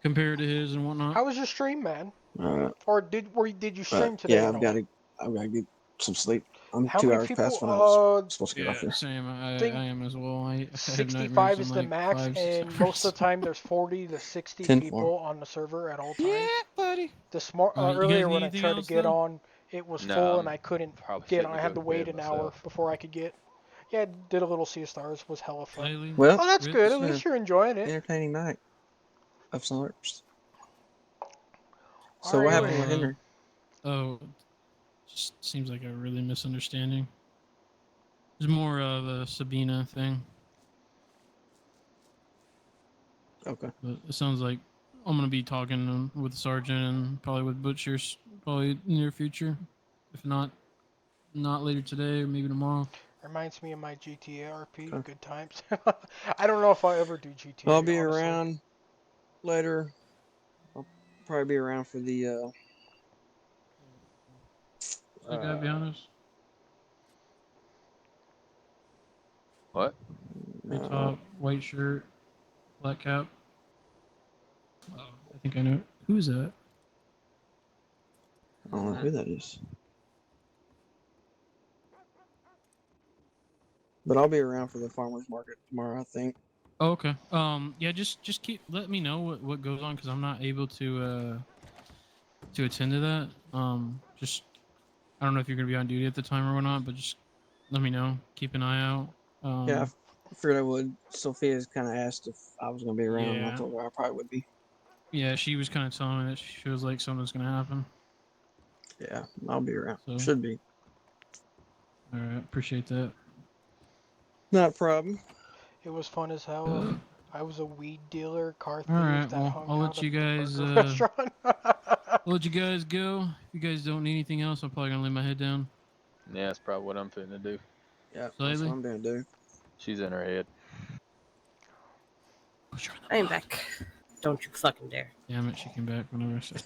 compare it to his and whatnot. How was your stream, man? Alright. Or did you stream today Yeah, at I've all? got to get some sleep. I'm How 2 many hours past when I was people? supposed to get Yeah, off here. same. I Think am as well. I have 65 nightmares is in the like max, 5, 6 and most hours. of the time there's 40 to 60 10-4. people on the server at all times. Yeah, buddy. You guys Earlier need when I anything tried to else get though? on, it was No, full and I'm I couldn't probably get on. fitting to I go had to to wait bed an hour myself. before I could get. Yeah, I did a little sea stars. Was hella fun. Lately, Well, Oh, that's good. it's At been least an you're enjoying it. entertaining night of sorts. All So what right. happened with Anyway, Henry? Oh, just seems like a really misunderstanding. It's more of a Sabina thing. Okay. But it sounds like I'm gonna be talking with the sergeant and probably with Butchers probably near future, if not later today or maybe tomorrow. reminds me of my GTA RP. Okay. Good times. I don't know if I'll ever do GTA. I'll be honestly. around later. I'll probably be around for the That guy behind us. What? Gray top, white shirt, black cap. Oh, I think I know. Who's that? I don't know who that is. But I'll be around for the farmers market tomorrow, I think. Oh, okay. Yeah, just keep let me know what goes on because I'm not able to attend to that. Just I don't know if you're gonna be on duty at the time or not, but just let me know. Keep an eye out. Yeah, I figured I would. Sophia's kind of asked if I was going to be around, and I Yeah. told her I probably would be. Yeah, she was kind of telling me that she feels like something's gonna happen. Yeah, I'll be around. So. Should be. All right, appreciate that. Not a problem. It was fun as hell. I was a weed dealer, car thief All right, that well, hung I'll out let you at the guys. burger restaurant. I'll let you guys go. If you guys don't need anything else, I'm probably gonna lay my head down. Yeah, that's probably what I'm fitting to do. Yeah, that's Slightly. what I'm going to do. She's in her head. I am back. Don't you fucking dare. Damn it, she came back whenever I said.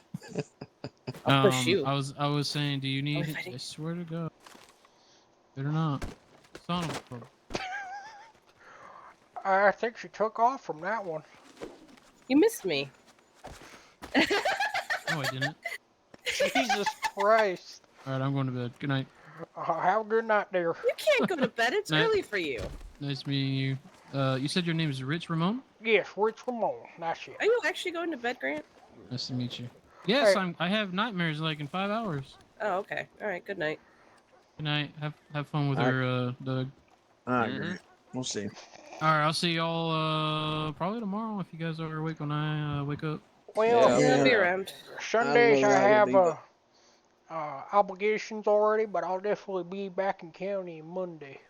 I'll push you. I was saying, do you need? we fighting? I swear to God. Better not. Son of a. I think she took off from that one. You missed me. No, I didn't. Jesus Christ. All right, I'm going to bed. Good night. Have a good night, dear. You can't go to bed. It's Night. early for you. Nice meeting you. You said your name is Ritz Ramon? Yes, Ritz Ramon. That's it. Are you actually going to bed, Grant? Nice to meet you. Yes, Hey. I have nightmares like in 5 hours. Oh, okay. All right. Good night. Good night. Have fun with All right. her, Doug. All right, Grant. We'll see. All right, I'll see y'all probably tomorrow if you guys are awake when I wake up. Well, Yeah, I'll Yeah. be around. Sundays I I don't know have that I will be, obligations already, but I'll definitely be back in county Monday.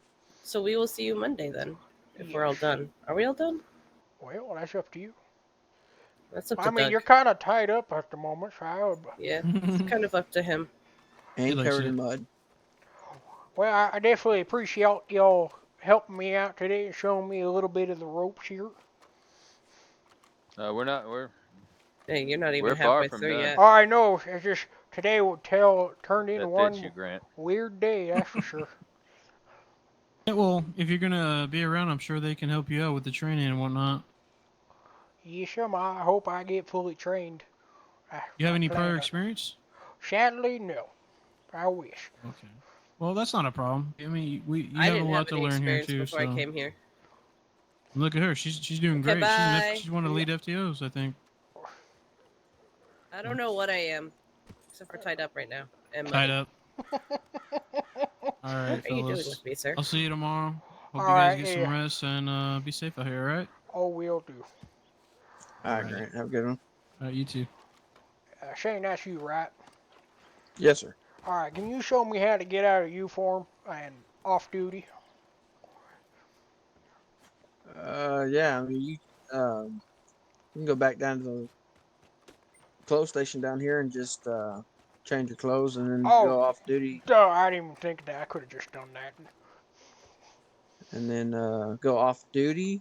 So we will see you Monday then, if we're all Yes. done. Are we all done? Well, that's up to you. That's up to I mean, Doug. you're kind of tied up at the moment, so I would. Yeah, it's kind of up to him. And likes covered it. in mud. Well, I definitely appreciate y'all helping me out today and showing me a little bit of the ropes here. We're not. We're Hey, you're not even We're far halfway from through done. yet. Oh, I know. It's just today turned into That one fits you, Grant. weird day, that's for sure. Yeah, well, if you're gonna be around, I'm sure they can help you out with the training and whatnot. Yes, sir. I hope I get fully trained. You have I any plan prior on- experience? Sadly, no. I wish. Okay. Well, that's not a problem. I mean, you I have a didn't lot have to any learn here experience too. before So I came here. look at her. She's doing Okay, great. bye. She's one of the lead FTOs, I think. I don't know what I am. except for tied up right now. And Tied muddy. up. All right, What are you doing fellas. with me, sir? I'll see you tomorrow. Hope All you guys right, get some yeah. rest and be safe out here. All right. Oh, we'll do. All right, Grant. Have a good one. All right, you too. Shane, that's you, right? Yes, sir. All right, can you show me how to get out of uniform and off duty? Yeah. I mean, you can go back down to the clothes station down here and just change your clothes and then Oh, go off duty duh, I didn't even think of that. I could have just done that. and then go off duty.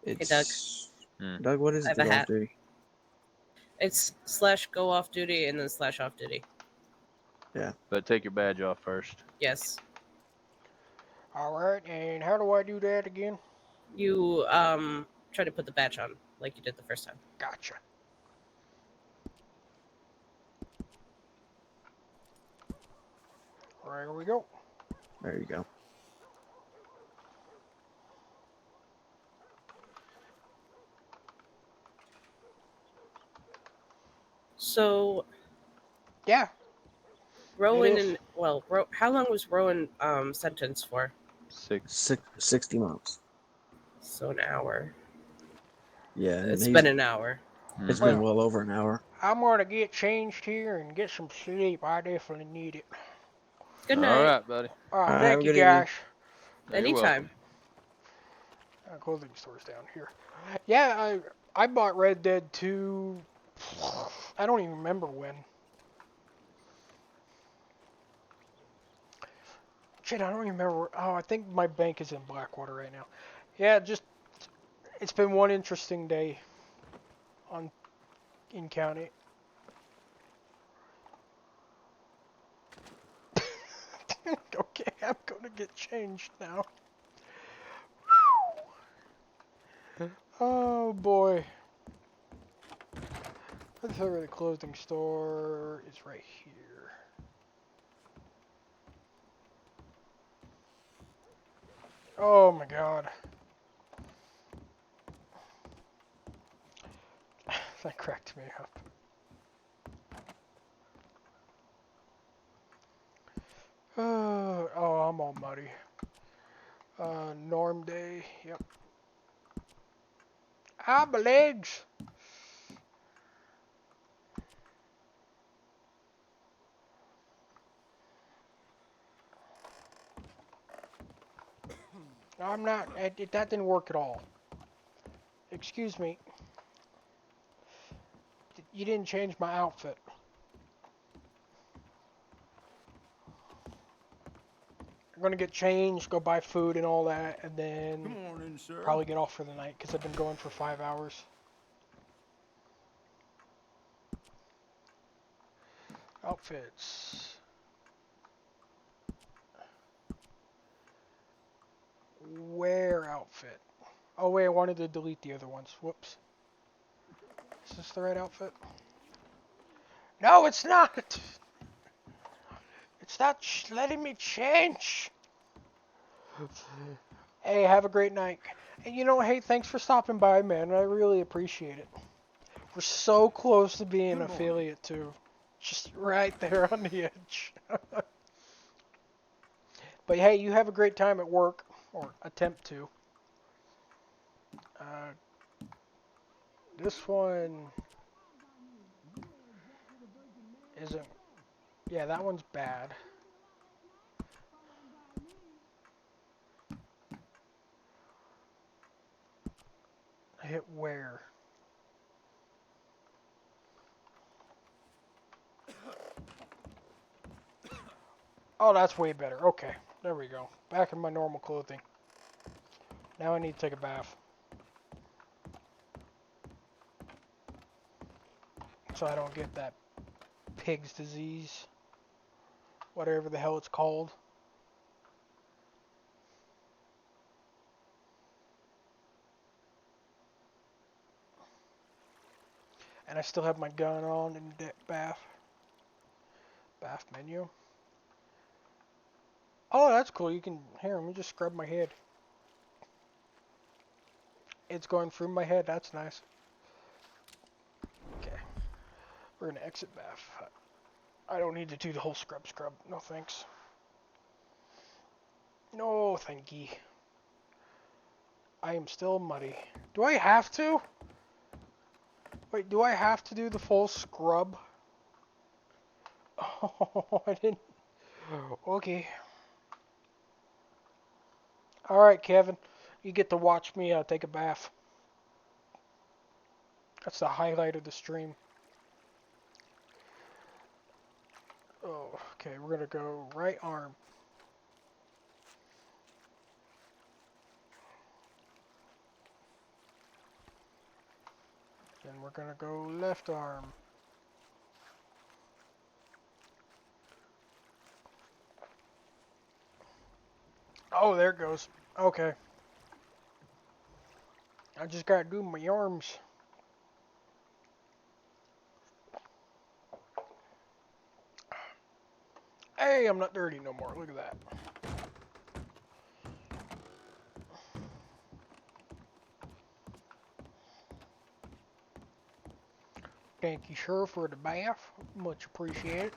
Hey, It's Doug. Doug. What is I it have to a go off hat. duty? It's / go off duty and then / off duty. Yeah. But take your badge off first. Yes. All right, and how do I do that again? You try to put the badge on like you did the first time. Gotcha. There we go. There you go. So. Yeah. Rowan and how long was Rowan sentenced for? 60 months. So an hour. Yeah, and It's been an hour. It's been well over an hour. I'm gonna get changed here and get some sleep. I definitely need it. Good night. All right, buddy. Thank you, guys. Anytime. Clothing stores down here. Yeah, I bought Red Dead 2. I don't even remember when. Shit, I don't even remember. Oh, I think my bank is in Blackwater right now. Yeah, it's been one interesting day in county. Okay, I'm gonna get changed now. Oh boy. Let's see where the clothing store is right here. Oh my god. That cracked me up. Oh, I'm all muddy. Norm Day, yep. Ah, my legs! I'm not, that didn't work at all. Excuse me. You didn't change my outfit. I'm gonna get changed, go buy food and all that, and then Good morning, sir. probably get off for the night because I've been going for 5 hours. Outfits. Wear outfit. Oh wait, I wanted to delete the other ones. Whoops. Is this the right outfit? No, it's not! It's not letting me change! Hey, have a great night. And you know, hey, thanks for stopping by, man. I really appreciate it. We're so close to being an affiliate, too. Just right there on the edge. But hey, you have a great time at work. Or attempt to. This one isn't. Yeah, that one's bad. I hit where? Oh, that's way better. Okay, there we go. Back in my normal clothing. Now I need to take a bath. So I don't get that pig's disease. Whatever the hell it's called. And I still have my gun on in the bath. Bath menu. Oh, that's cool. You can... Here, let me just scrub my head. It's going through my head. That's nice. Okay. We're gonna exit bath. I don't need to do the whole scrub. No thanks. No thank ye. I am still muddy. Do I have to? Wait, do I have to do the full scrub? Oh, I didn't. Okay. Alright, Kevin. You get to watch me take a bath. That's the highlight of the stream. Oh, okay. We're gonna go right arm. Then we're gonna go left arm. Oh, there it goes. Okay. I just gotta do my arms. Hey, I'm not dirty no more. Look at that. Thank you, sir, for the bath. Much appreciated.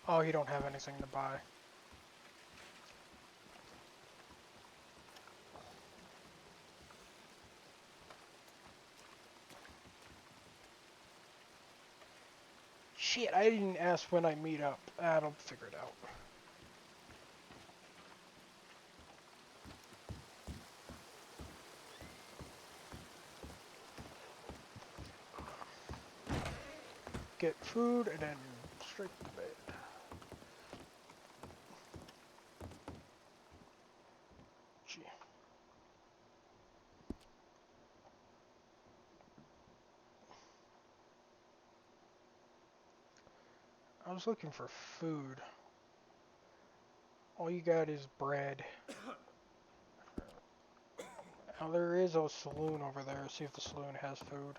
Oh, you don't have anything to buy. Shit, I didn't ask when I meet up. I'll figure it out. Get food and then straight to bed. Gee. I was looking for food. All you got is bread. Now there is a saloon over there. See if the saloon has food.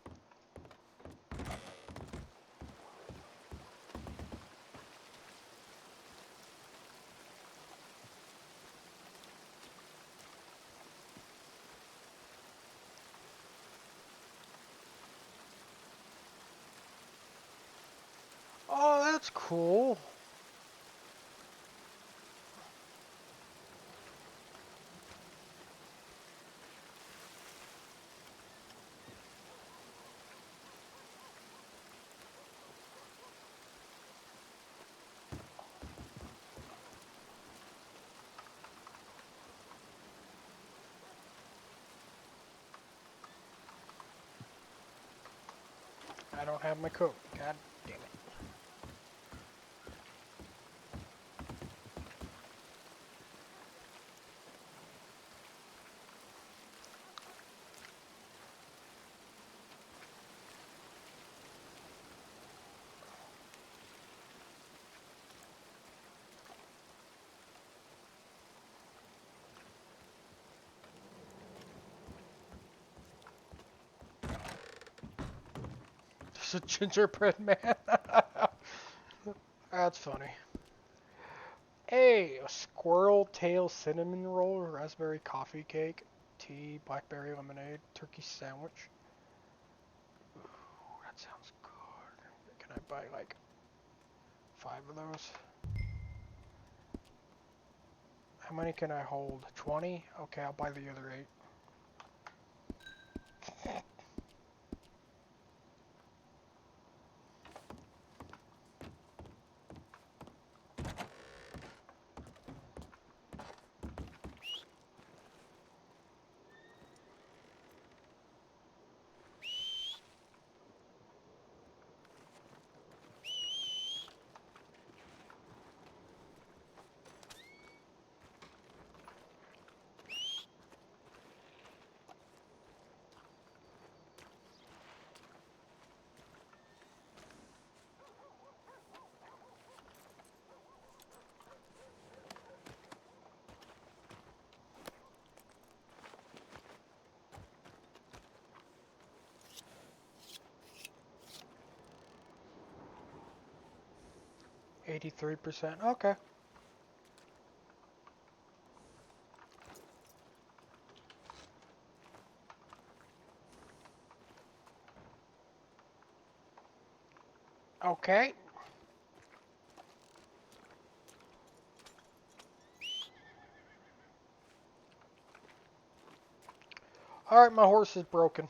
Oh, that's cool. I don't have my coat. God damn it. There's a gingerbread man. That's funny. Hey, a squirrel tail cinnamon roll, raspberry coffee cake, tea, blackberry lemonade, turkey sandwich. Ooh, that sounds good. Can I buy like 5 of those? How many can I hold? 20? Okay, I'll buy the other 8. 83%. Okay. Okay. Alright, my horse is broken.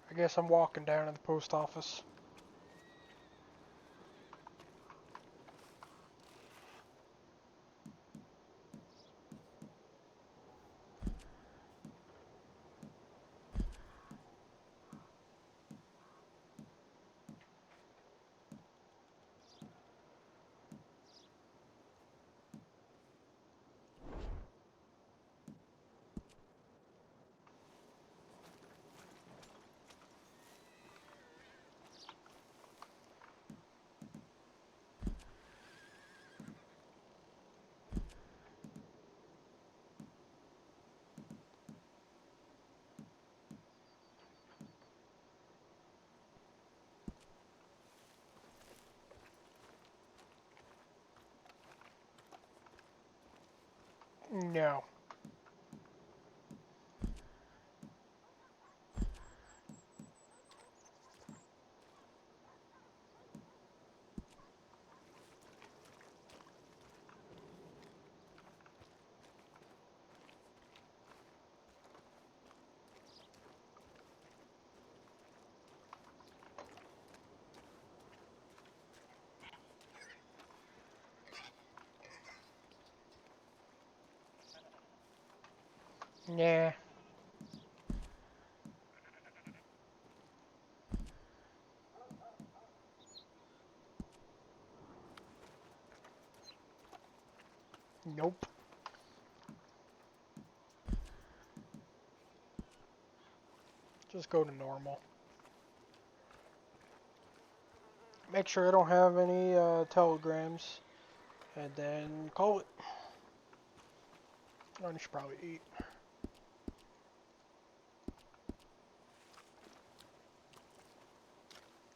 I guess I'm walking down to the post office. No. Yeah. Nope. Just go to normal. Make sure I don't have any telegrams. And then call it. I should probably eat.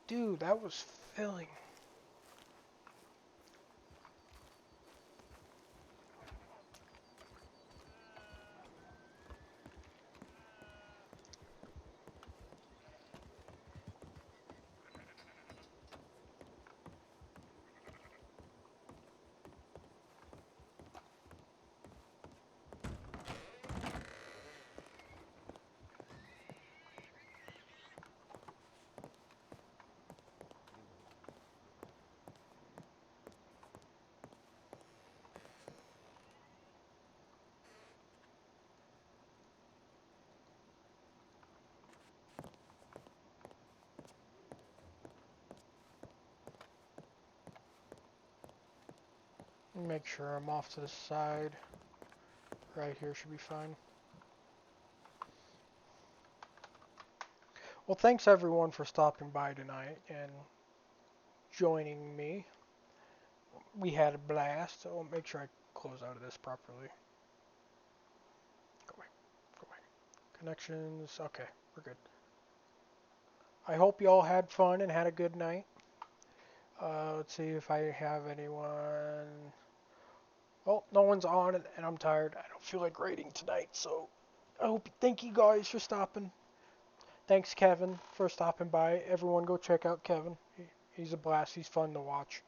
Dude, that was filling. Make sure I'm off to the side. Right here should be fine. Well, thanks everyone for stopping by tonight and joining me. We had a blast. So I'll make sure I close out of this properly. Go away. Go away. Connections. Okay, we're good. I hope you all had fun and had a good night. Let's see if I have anyone. Well, no one's on and I'm tired. I don't feel like raiding tonight, so thank you guys for stopping. Thanks Kevin for stopping by. Everyone go check out Kevin. He's a blast. He's fun to watch.